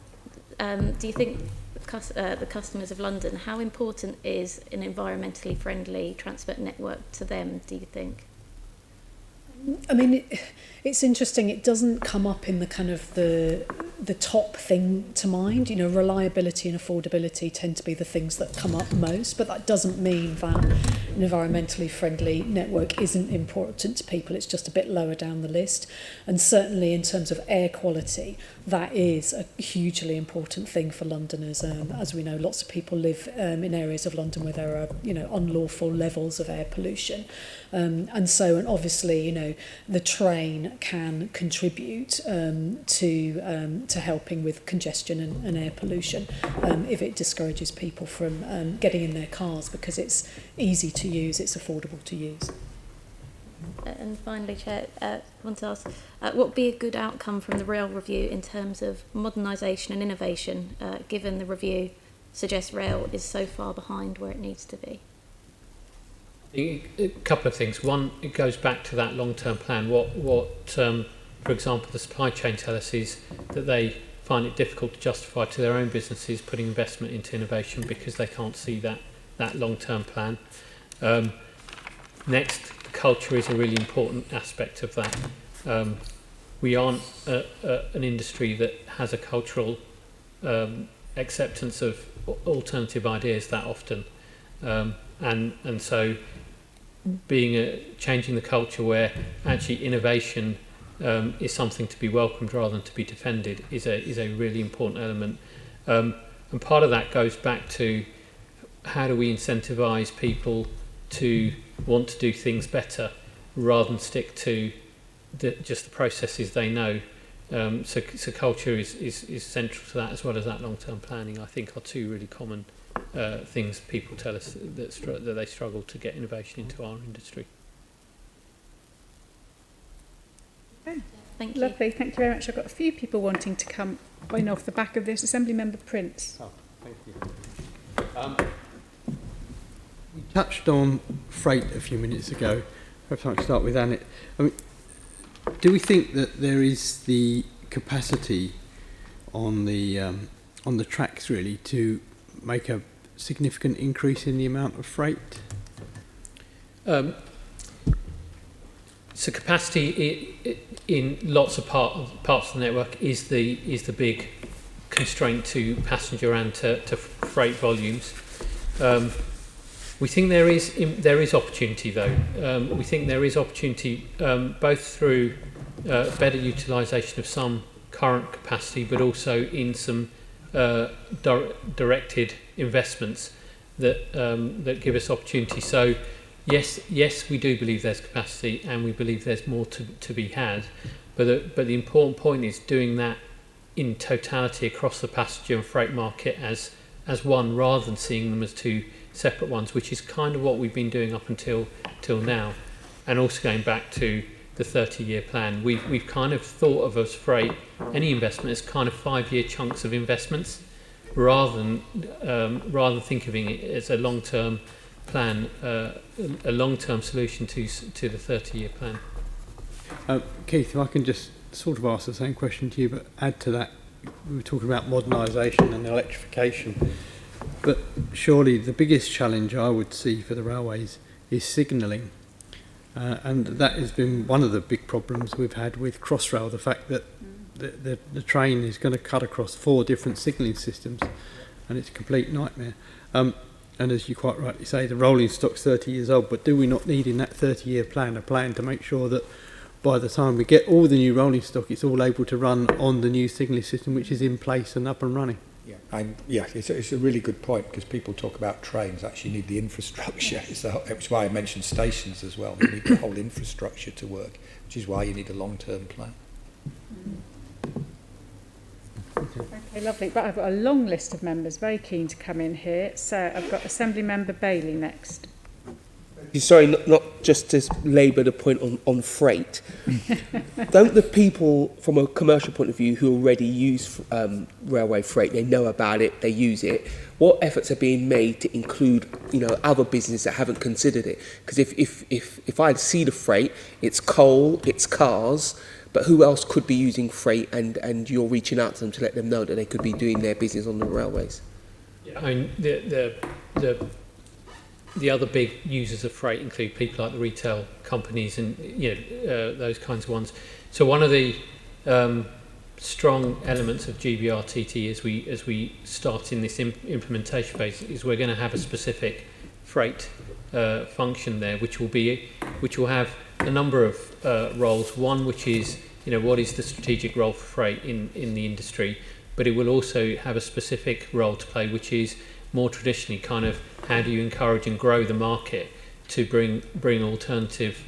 do you think the customers of London, how important is an environmentally friendly transport network to them, do you think? I mean, it's interesting. It doesn't come up in the kind of the top thing to mind. You know, reliability and affordability tend to be the things that come up most, but that doesn't mean that an environmentally friendly network isn't important to people. It's just a bit lower down the list. And certainly in terms of air quality, that is a hugely important thing for Londoners. As we know, lots of people live in areas of London where there are, you know, unlawful levels of air pollution. And obviously, you know, the train can contribute to helping with congestion and air pollution if it discourages people from getting in their cars, because it's easy to use, it's affordable to use. And finally, Chair, I want to ask, what would be a good outcome from the rail review in terms of modernisation and innovation, given the review suggests rail is so far behind where it needs to be? A couple of things. One, it goes back to that long-term plan. For example, the supply chain tell us is that they find it difficult to justify to their own businesses putting investment into innovation because they can't see that long-term plan. Next, culture is a really important aspect of that. We aren't an industry that has a cultural acceptance of alternative ideas that often. And so changing the culture where actually innovation is something to be welcomed rather than to be defended is a really important element. And part of that goes back to how do we incentivise people to want to do things better rather than stick to just the processes they know. So culture is central to that, as well as that long-term planning, I think, are two really common things people tell us that they struggle to get innovation into our industry. Okay. Thank you. Lovely, thank you very much. I've got a few people wanting to come in off the back of this. Assembly Member Prince. Oh, thank you. We touched on freight a few minutes ago. Perhaps I can start with Annette. I mean, do we think that there is the capacity on the tracks really to make a significant increase in the amount of freight? So capacity in lots of parts of the network is the big constraint to passenger and to freight volumes. We think there is opportunity though. We think there is opportunity both through better utilisation of some current capacity, but also in some directed investments that give us opportunity. So yes, we do believe there's capacity, and we believe there's more to be had. But the important point is doing that in totality across the passenger and freight market as one, rather than seeing them as two separate ones, which is kind of what we've been doing up until now. And also going back to the 30-year plan, we've kind of thought of as freight, any investment, as kind of 5-year chunks of investments, rather than thinking of it as a long-term plan, a long-term solution to the 30-year plan. Keith, if I can just sort of ask the same question to you, but add to that, we were talking about modernisation and electrification, but surely the biggest challenge I would see for the railways is signalling, and that has been one of the big problems we've had with Crossrail, the fact that the train is going to cut across 4 different signalling systems, and it's a complete nightmare. And as you quite rightly say, the rolling stock's 30 years old, but do we not need in that 30-year plan a plan to make sure that by the time we get all the new rolling stock, it's all able to run on the new signalling system, which is in place and up and running? Yeah, it's a really good point, because people talk about trains, actually need the infrastructure. It's why I mentioned stations as well. You need the whole infrastructure to work, which is why you need a long-term plan. Okay, lovely. But I've got a long list of members very keen to come in here. So I've got Assembly Member Bailey next. Thank sorry, not just to labour the point on freight. Don't the people, from a commercial point of view, who already use railway freight, they know about it, they use it, what efforts are being made to include, other businesses that haven't considered it? Because if I see the freight, it's coal, it's cars, but who else could be using freight, and you're reaching out to them to let them know that they could be doing their business on the railways? I mean, the other big users of freight include people like the retail companies and those kinds of ones. So one of the strong elements of GBRTT as we start in this implementation phase is we're going to have a specific freight function there, which will have a number of roles. One, which is what is the strategic role for freight in the industry, but it will also have a specific role to play, which is more traditionally kind of how do you encourage and grow the market to bring alternative,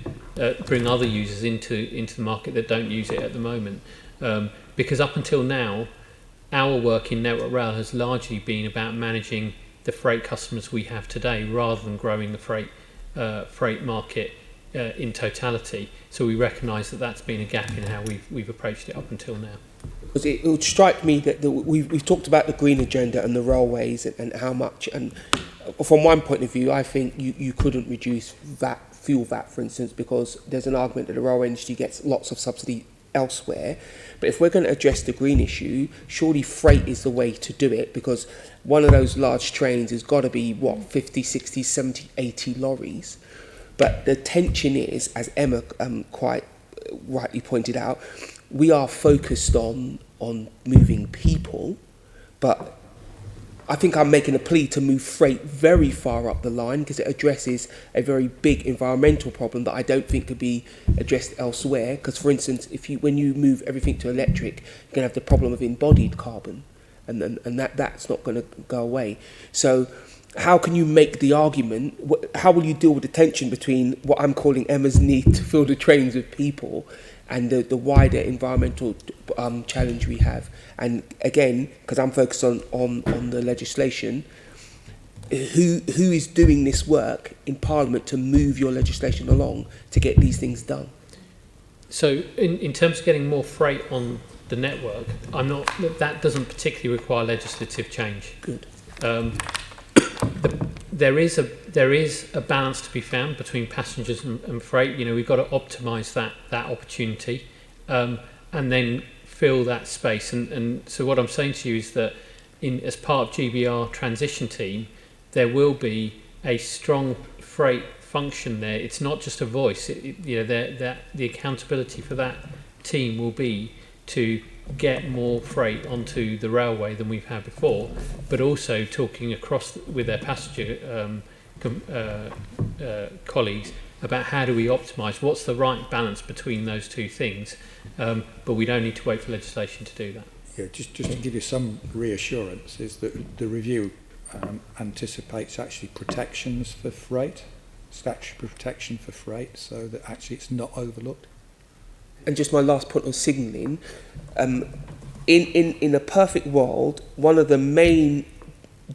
bring other users into the market that don't use it at the moment. Because up until now, our work in Network Rail has largely been about managing the freight customers we have today rather than growing the freight market in totality. So we recognise that that's been a gap in how we've approached it up until now. Because it would strike me that we've talked about the green agenda and the railways and how much, and from one point of view, I think you couldn't reduce fuel VAT, for instance, because there's an argument that the railway industry gets lots of subsidy elsewhere. But if we're going to address the green issue, surely freight is the way to do it, because one of those large trains has got to be, 50, 60, 70, 80 lorries. But the tension is, as Emma quite rightly pointed out, we are focused on moving people, but I think I'm making a plea to move freight very far up the line because it addresses a very big environmental problem that I don't think could be addressed elsewhere. Because, for instance, when you move everything to electric, you're going to have the problem of embodied carbon, and that's not going to go away. So how can you make the argument, how will you deal with the tension between what I'm calling Emma's need to fill the trains with people and the wider environmental challenge we have? And again, because I'm focused on the legislation, who is doing this work in Parliament to move your legislation along to get these things done? So in terms of getting more freight on the network, that doesn't particularly require legislative change. Good. There is a balance to be found between passengers and freight. We've got to optimise that opportunity and then fill that space. And so what I'm saying to you is that as part of GBR transition team, there will be a strong freight function there. It's not just a voice. The accountability for that team will be to get more freight onto the railway than we've had before, but also talking across with their passenger colleagues about how do we optimise, what's the right balance between those two things, but we don't need to wait for legislation to do that. Yeah, just to give you some reassurance, is that the review anticipates actually protections for freight, statutory protection for freight, so that actually it's not overlooked. And just my last point on signalling, in a perfect world, one of the main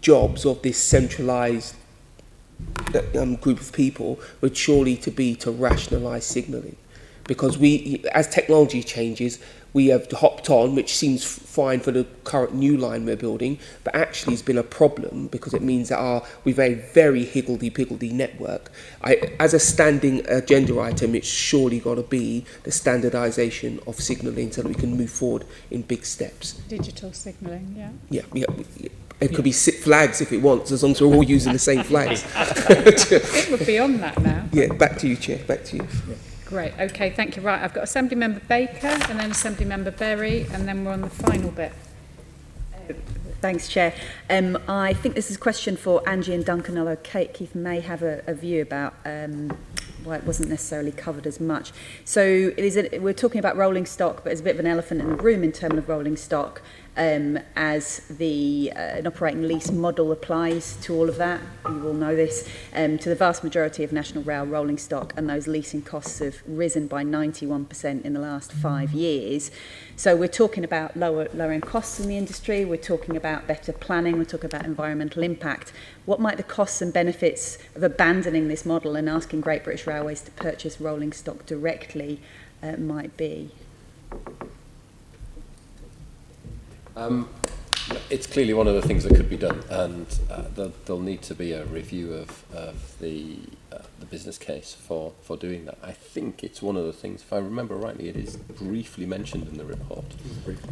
jobs of this centralised group of people would surely be to rationalise signalling. Because as technology changes, we have hopped on, which seems fine for the current new line we're building, but actually it's been a problem because it means that we've a very higgledy-piggledy network. As a standing agenda item, it's surely got to be the standardisation of signalling so that we can move forward in big steps. Digital signalling, yeah. Yeah. It could be flags if it wants, as long as we're all using the same flags. It would be on that now. Yeah, back to you, Chair, back to you. Yeah. Great, okay, thank you. Right, I've got Assembly Member Baker and then Assembly Member Berry, and then we're on the final bit. Thanks, Chair. I think this is a question for Angie and Duncan, although Keith may have a view about why it wasn't necessarily covered as much. So we're talking about rolling stock, but it's a bit of an elephant in the room in terms of rolling stock. as an operating lease model applies to all of that. You all know this. To the vast majority of national rail rolling stock, and those leasing costs have risen by 91% in the last 5 years. So we're talking about lowering costs in the industry, we're talking about better planning, we're talking about environmental impact. What might the costs and benefits of abandoning this model and asking Great British Railways to purchase rolling stock directly might be? It's clearly one of the things that could be done, and there'll need to be a review of the business case for doing that. I think it's one of the things, if I remember rightly, it is briefly mentioned in the report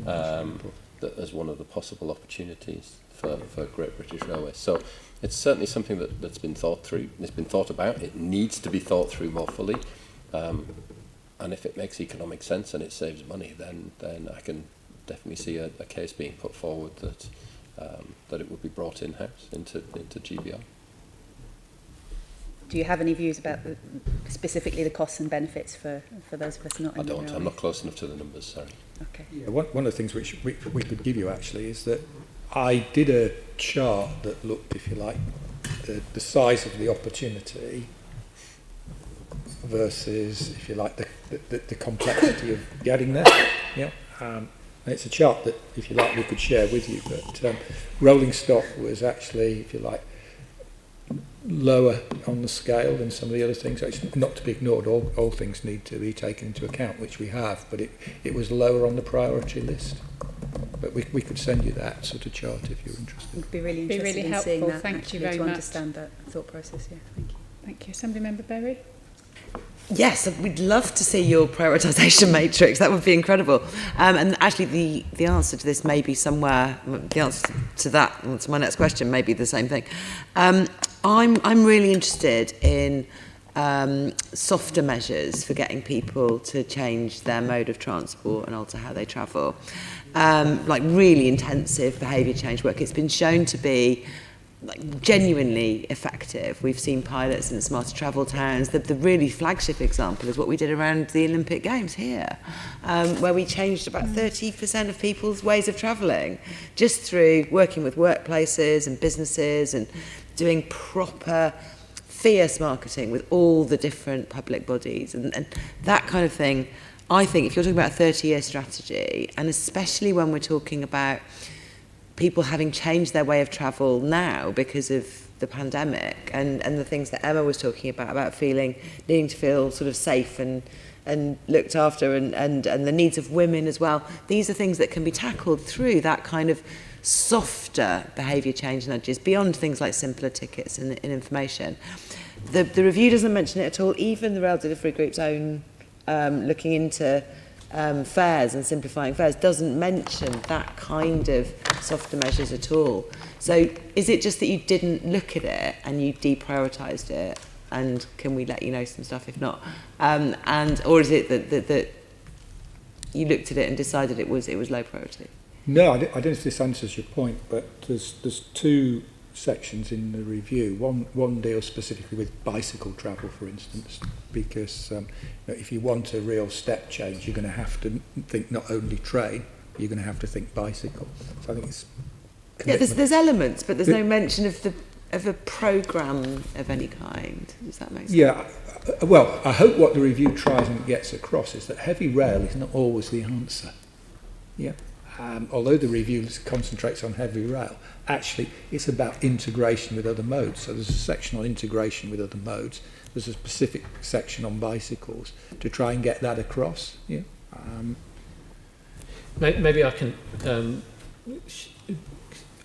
that as one of the possible opportunities for Great British Railways. So it's certainly something that's been thought through, it's been thought about, it needs to be thought through more fully, and if it makes economic sense and it saves money, then I can definitely see a case being put forward that it would be brought in-house into GBR. Do you have any views about specifically the costs and benefits for those of us not in the railway? I'm not close enough to the numbers, sorry. Okay. Yeah, one of the things which we could give you actually is that I did a chart that looked, if you like, the size of the opportunity versus, if you like, the complexity of getting there. Yeah. And it's a chart that, if you like, we could share with you, but rolling stock was actually, if you like, lower on the scale than some of the other things. So it's not to be ignored, all things need to be taken into account, which we have, but it was lower on the priority list. But we could send you that sort of chart if you're interested. It'd be really interesting really in helpful. seeing that. Thank you very to much. understand that thought process. Yeah, thank you. Thank you. Assemblymember Berry? Yes, we'd love to see your prioritisation matrix. That would be incredible. And actually, the answer to this may be somewhere. The answer to that, to my next question, may be the same thing. I'm really interested in softer measures for getting people to change their mode of transport and alter how they travel. Like really intensive behaviour change work. It's been shown to be genuinely effective. We've seen pilots in smarter travel towns. The really flagship example is what we did around the Olympic Games here, where we changed about 30% of people's ways of travelling just through working with workplaces and businesses and doing proper fierce marketing with all the different public bodies and that kind of thing. I think if you're talking about a 30-year strategy, and especially when we're talking about people having changed their way of travel now because of the pandemic and the things that Emma was talking about needing to feel sort of safe and looked after and the needs of women as well. These are things that can be tackled through that kind of softer behaviour change nudges beyond things like simpler tickets and information. The review doesn't mention it at all. Even the Rail Delivery Group's own looking into fares and simplifying fares doesn't mention that kind of softer measures at all. So is it just that you didn't look at it and you deprioritised it, and can we let you know some stuff if not, or is it that you looked at it and decided it was low priority? No, I don't know if this answers your point, but there's two sections in the review. One deals specifically with bicycle travel, for instance, because if you want a real step change, you're going to have to think not only train, you're going to have to think bicycle. So I think it's commitment. There's elements, but there's no mention of a programme of any kind. Does that make sense? Yeah. Well, I hope what the review tries and gets across is that heavy rail is not always the answer. Yeah. Although the review concentrates on heavy rail, actually it's about integration with other modes. So there's a section on integration with other modes. There's a specific section on bicycles to try and get that across. Yeah. Maybe I can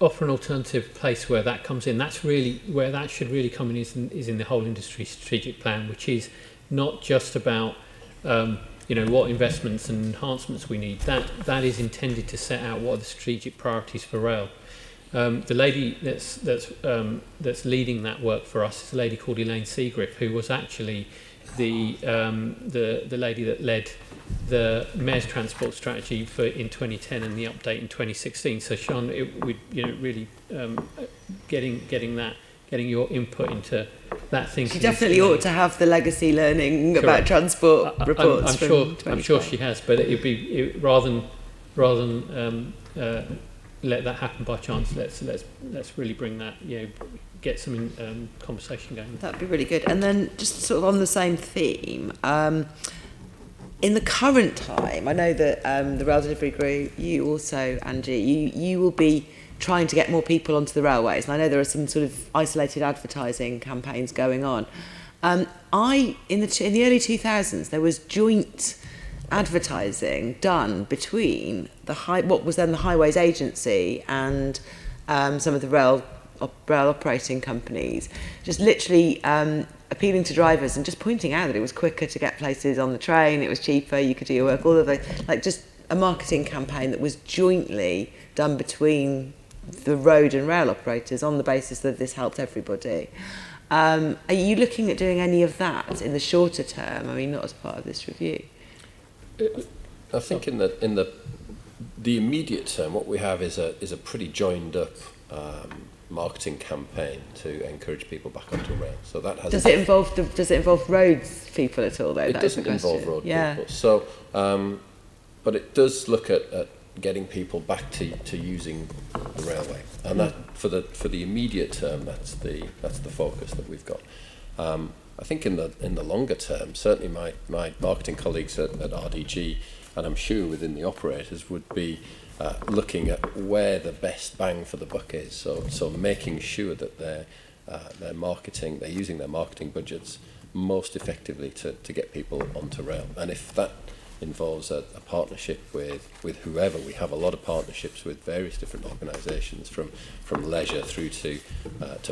offer an alternative place where that comes in. That's really where that should really come in is in the whole industry strategic plan, which is not just about what investments and enhancements we need. That is intended to set out what are the strategic priorities for rail. The lady that's leading that work for us is a lady called Elaine Seagriff, who was actually the lady that led the Mayor's Transport Strategy in 2010 and the update in 2016. So Sean, really getting your input into that thinking. She definitely ought to have the legacy learning about transport reports. I'm sure she has, but it'd be rather than let that happen by chance. Let's really bring that, get some conversation going. That'd be really good. And then just sort of on the same theme, in the current time, I know that the Rail Delivery Group, you also, Angie, you will be trying to get more people onto the railways. And I know there are some sort of isolated advertising campaigns going on. In the early 2000s, there was joint advertising done between what was then the Highways Agency and some of the rail operating companies, just literally appealing to drivers and just pointing out that it was quicker to get places on the train, it was cheaper, you could do your work, all of those, like just a marketing campaign that was jointly done between the road and rail operators on the basis that this helped everybody. Are you looking at doing any of that in the shorter term? I mean, not as part of this review. I think in the immediate term, what we have is a pretty joined up marketing campaign to encourage people back onto rail. So that has. Does it involve roads people at all? Though it doesn't involve road people. So, but it does look at getting people back to using the railway, and that for the immediate term, that's the focus that we've got. I think in the longer term, certainly my marketing colleagues at RDG, and I'm sure within the operators, would be looking at where the best bang for the buck is. So making sure that they're using their marketing budgets most effectively to get people onto rail. And if that involves a partnership with whoever, we have a lot of partnerships with various different organisations, from leisure through to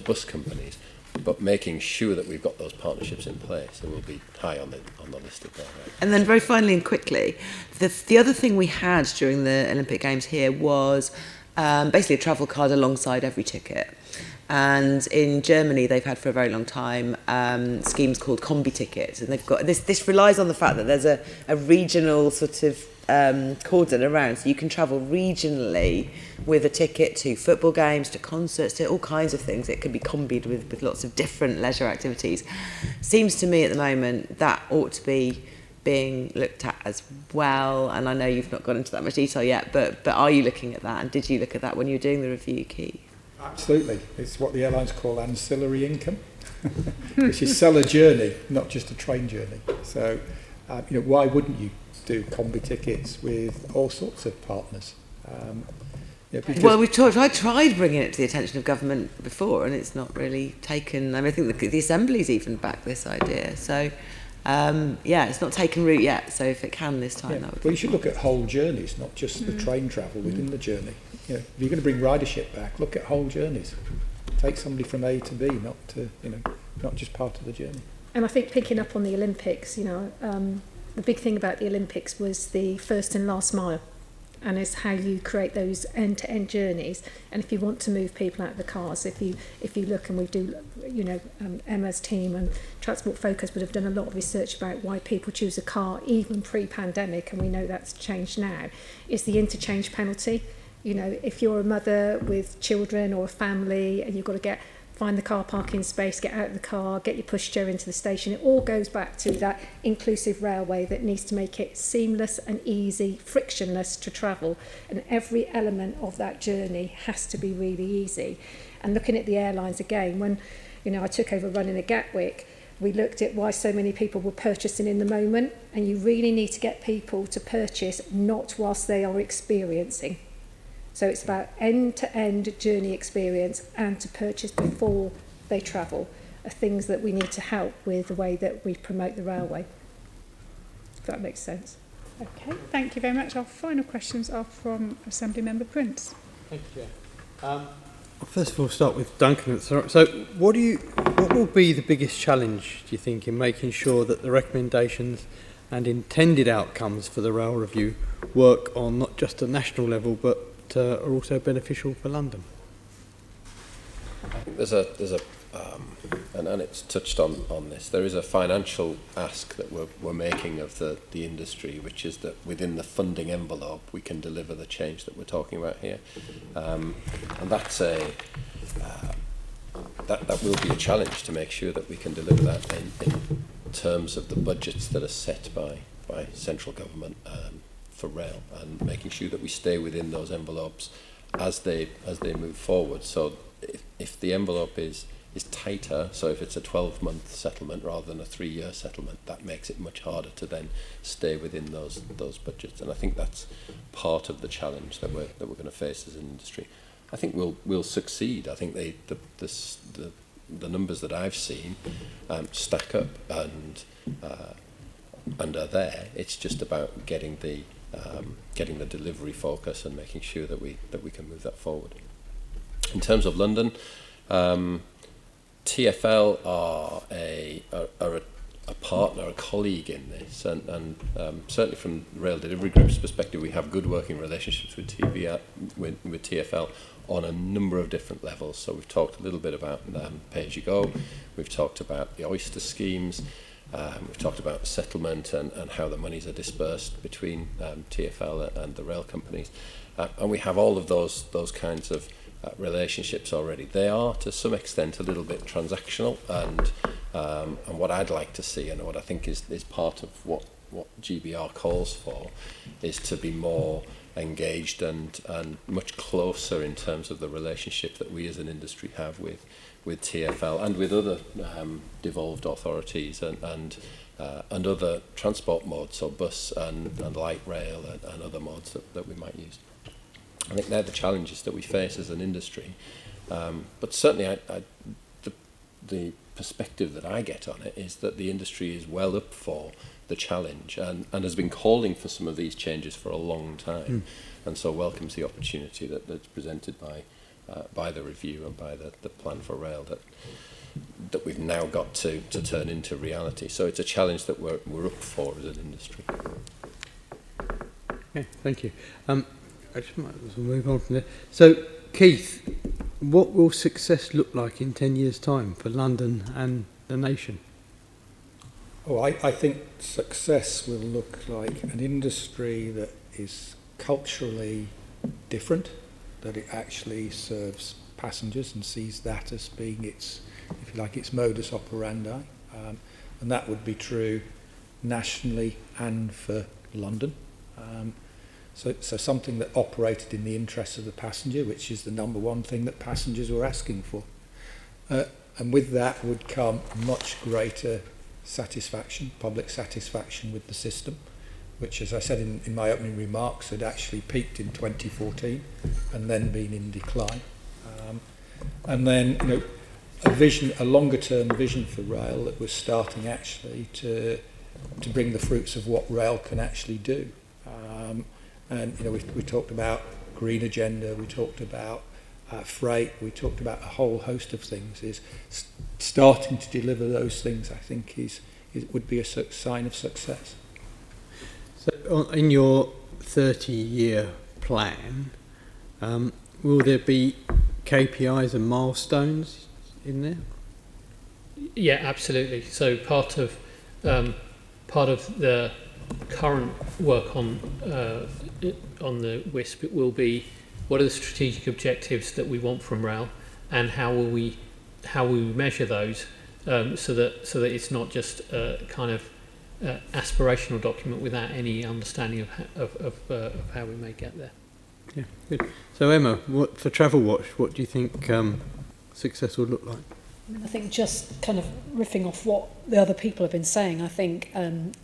bus companies. But making sure that we've got those partnerships in place, and we'll be high on the list of that. Right? And then very finally and quickly, the other thing we had during the Olympic Games here was basically a travel card alongside every ticket. And in Germany, they've had for a very long time schemes called combi tickets, and they've got this relies on the fact that there's a regional sort of cordon around, so you can travel regionally with a ticket to football games, to concerts, to all kinds of things. It can be combied with lots of different leisure activities. Seems to me at the moment that ought to be being looked at as well, and I know you've not gone into that much detail yet, but are you looking at that, and did you look at that when you were doing the review, Keith? Absolutely. It's what the airlines call ancillary income, which is sell a journey, not just a train journey. So, why wouldn't you do combi tickets with all sorts of partners? Well, I tried bringing it to the attention of government before, and it's not really taken. I mean, I think the Assembly's even backed this idea. So, it's not taken root yet. So, if it can this time, that would. Well, you should look at whole journeys, not just the train travel within the journey. If you're going to bring ridership back, look at whole journeys. Take somebody from A to B, not just part of the journey. And I think picking up on the Olympics, the big thing about the Olympics was the first and last mile, and it's how you create those end-to-end journeys. And if you want to move people out of the cars, if you look, and we do, Emma's team and Transport Focus would have done a lot of research about why people choose a car even pre-pandemic, and we know that's changed now, is the interchange penalty. If you're a mother with children or a family and you've got to find the car parking space, get out of the car, get your pushchair into the station, it all goes back to that inclusive railway that needs to make it seamless and easy, frictionless to travel. And every element of that journey has to be really easy. And looking at the airlines again, when I took over running at Gatwick, we looked at why so many people were purchasing in the moment, and you really need to get people to purchase not whilst they are experiencing. So it's about end-to-end journey experience and to purchase before they travel are things that we need to help with the way that we promote the railway. If that makes sense. Okay, thank you very much. Our final questions are from Assembly Member Prince. Thank you, Chair. First of all, start with Duncan. So what will be the biggest challenge, do you think, in making sure that the recommendations and intended outcomes for the rail review work on not just a national level, but are also beneficial for London? I think there's and it's touched on this. There is a financial ask that we're making of the industry, which is that within the funding envelope we can deliver the change that we're talking about here, and that's that will be a challenge to make sure that we can deliver that in terms of the budgets that are set by central government for rail, and making sure that we stay within those envelopes as they move forward. So if the envelope is tighter, so if it's a 12-month settlement rather than a 3-year settlement, that makes it much harder to then stay within those budgets. And I think that's part of the challenge that we're going to face as an industry. I think we'll succeed. I think the numbers that I've seen stack up and are there. It's just about getting the delivery focus and making sure that we can move that forward. In terms of London, TfL are a partner, a colleague in this, and certainly from Rail Delivery Group's perspective, we have good working relationships with TfL on a number of different levels. So we've talked a little bit about pay-as-you-go, we've talked about the Oyster schemes, we've talked about settlement and how the monies are dispersed between TfL and the rail companies, and we have all of those kinds of relationships already. They are to some extent a little bit transactional, and what I'd like to see, and what I think is part of what GBR calls for, is to be more engaged and much closer in terms of the relationship that we as an industry have with TfL and with other devolved authorities and other transport modes, so bus and light rail and other modes that we might use. I think they're the challenges that we face as an industry. But certainly the perspective that I get on it is that the industry is well up for the challenge and has been calling for some of these changes for a long time, and so welcomes the opportunity that's presented by the review and by the plan for rail that we've now got to turn into reality. So it's a challenge that we're up for as an industry. Okay, thank you. I just might as well move on from there. So, Keith, what will success look like in 10 years' time for London and the nation? Oh, I think success will look like an industry that is culturally different, that it actually serves passengers and sees that as being its, if you like, its modus operandi. And that would be true nationally and for London. So something that operated in the interests of the passenger, which is the number one thing that passengers were asking for. And with that would come much greater satisfaction, public satisfaction with the system, which, as I said in my opening remarks, had actually peaked in 2014 and then been in decline. And then, a longer-term vision for rail that was starting actually to bring the fruits of what rail can actually do. And we talked about green agenda, we talked about freight, we talked about a whole host of things. Is starting to deliver those things, I think, would be a sign of success. So, in your 30-year plan, will there be KPIs and milestones in there? Yeah, absolutely. So part of the current work on the WISP, it will be what are the strategic objectives that we want from rail, and how will we measure those, so that it's not just a kind of aspirational document without any understanding of how we may get there. Yeah, good. So Emma, for Travel Watch, what do you think success would look like? I think just kind of riffing off what the other people have been saying, I think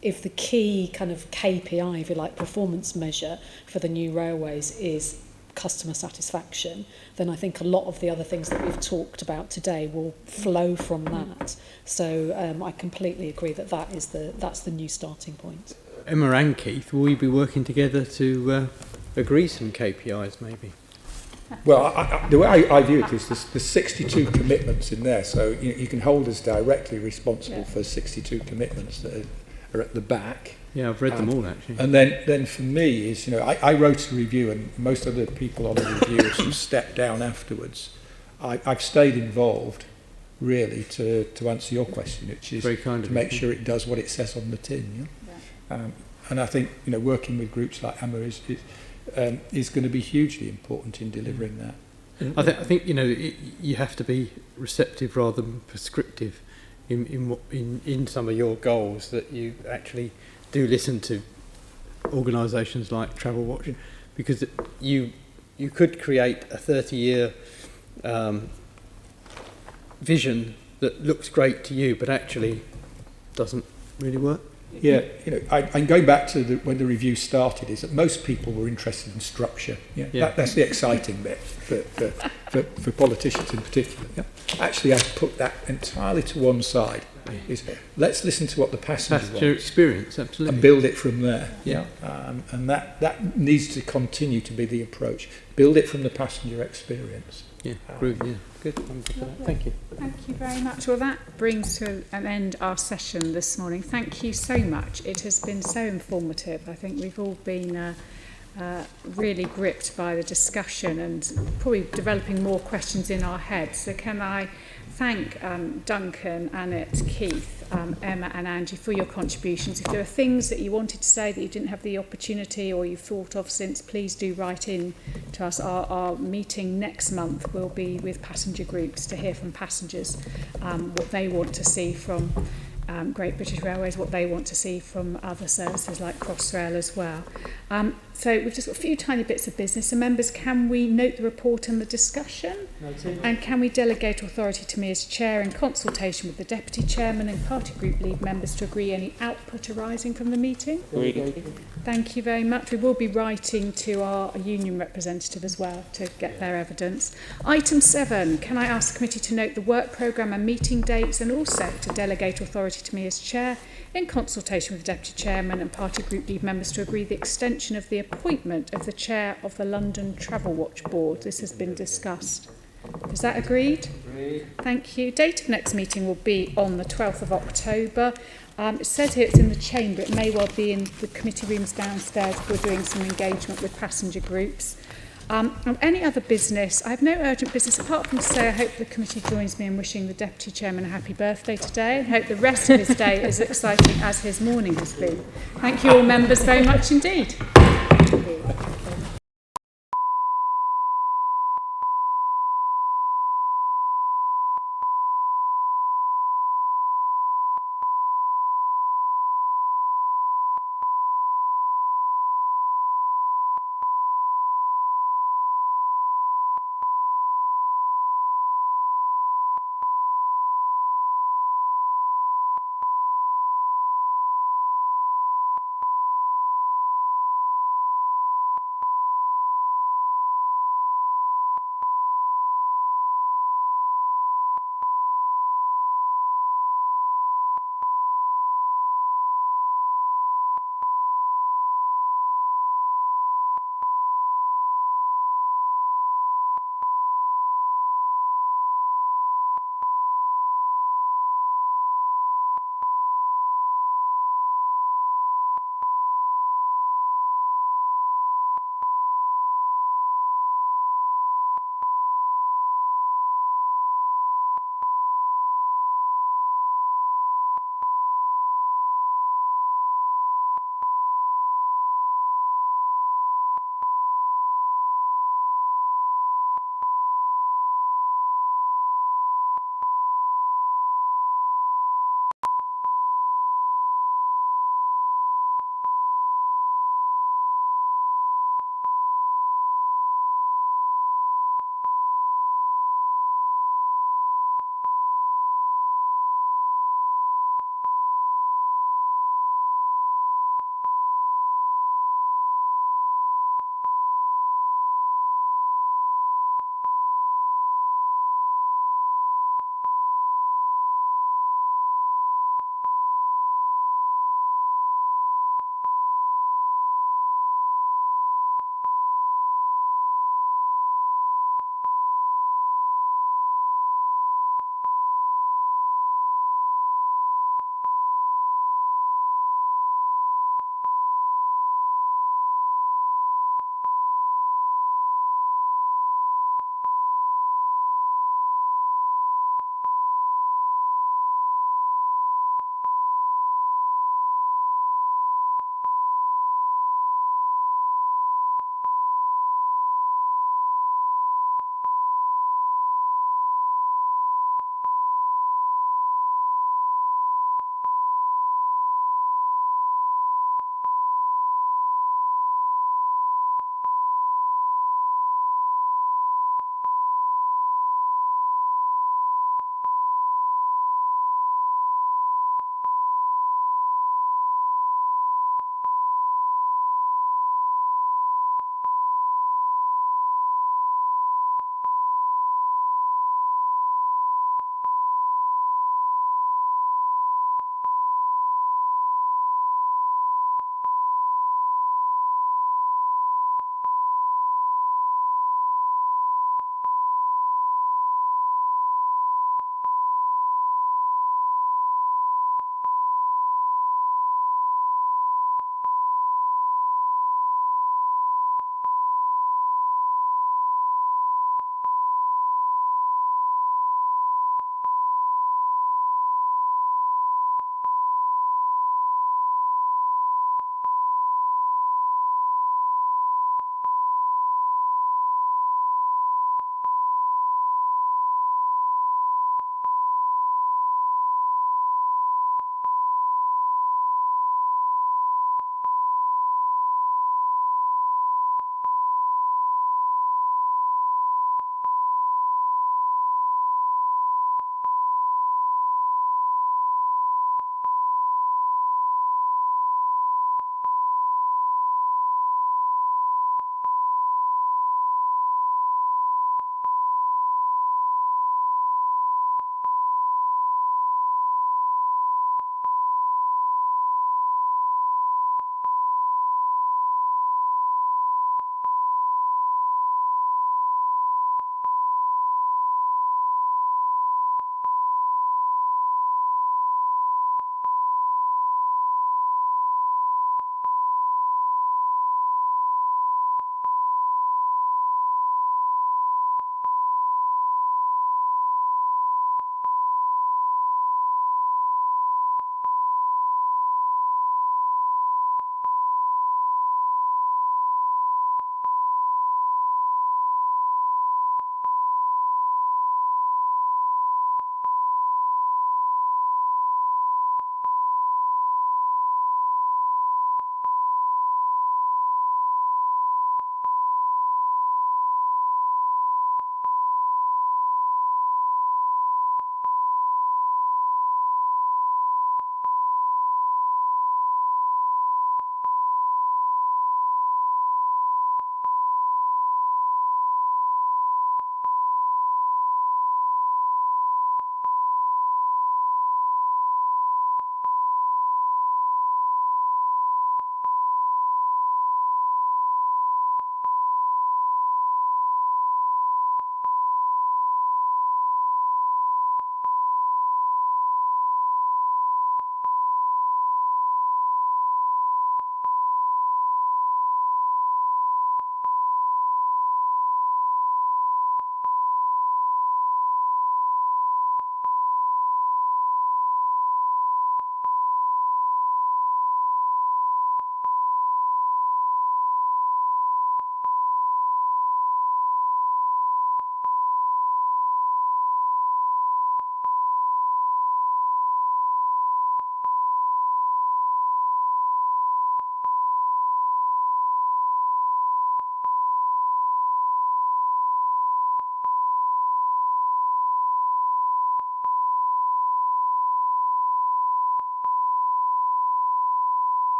if the key kind of KPI, if you like, performance measure for the new railways is customer satisfaction, then I think a lot of the other things that we've talked about today will flow from that. So I completely agree that's the new starting point. Emma and Keith, will we be working together to agree some KPIs maybe? Well, the way I view it is there's 62 commitments in there, so you can hold us directly responsible for 62 commitments that are at the back. Yeah, I've read them all actually. And then for me is, I wrote a review, and most of the people on the review have sort of stepped down afterwards. I've stayed involved, really, to answer your question, which is to make sure it does what it says on the tin. Yeah? And I think working with groups like Emma is going to be hugely important in delivering that. I think you have to be receptive rather than prescriptive in some of your goals, that you actually do listen to organisations like Travel Watch, because you you could create a 30-year vision that looks great to you, but actually doesn't really work. Yeah, you know, I'm going back to when the review started, is that most people were interested in structure. Yeah, that's the exciting bit for politicians in particular. Yeah. Actually, I put that entirely to one side. Is let's listen to what the passenger experience, absolutely, and build it from there. Yeah, and that needs to continue to be the approach. Build it from the passenger experience. Yeah, good. Thank you. Thank you very much. Well, that brings to an end our session this morning. Thank you so much. It has been so informative. I think we've all been really gripped by the discussion and probably developing more questions in our heads. So can I thank Duncan, Annette, Keith, Emma and Angie for your contributions. If there are things that you wanted to say that you didn't have the opportunity or you've thought of since, please do write in to us. Our meeting next month will be with passenger groups to hear from passengers what they want to see from Great British Railways, what they want to see from other services like Crossrail as well. So we've just got a few tiny bits of business. So members, can we note the report and the discussion? And can we delegate authority to me as chair in consultation with the deputy chairman and party group lead members to agree any output arising from the meeting? Thank you very much. We will be writing to our union representative as well to get their evidence. Item 7, can I ask the committee to note the work programme and meeting dates and also to delegate authority to me as chair in consultation with the deputy chairman and party group lead members to agree the extension of the appointment of the chair of the London Travel Watch Board. This has been discussed. Is that agreed? Agreed. Thank you. Date of next meeting will be on the 12th of October. It says here it's in the chamber. It may well be in the committee rooms downstairs if we're doing some engagement with passenger groups. Any other business? I have no urgent business apart from to say I hope the committee joins me in wishing the Deputy Chairman a happy birthday today. I hope the rest of his day is as exciting as his morning has been. Thank you all members very much indeed.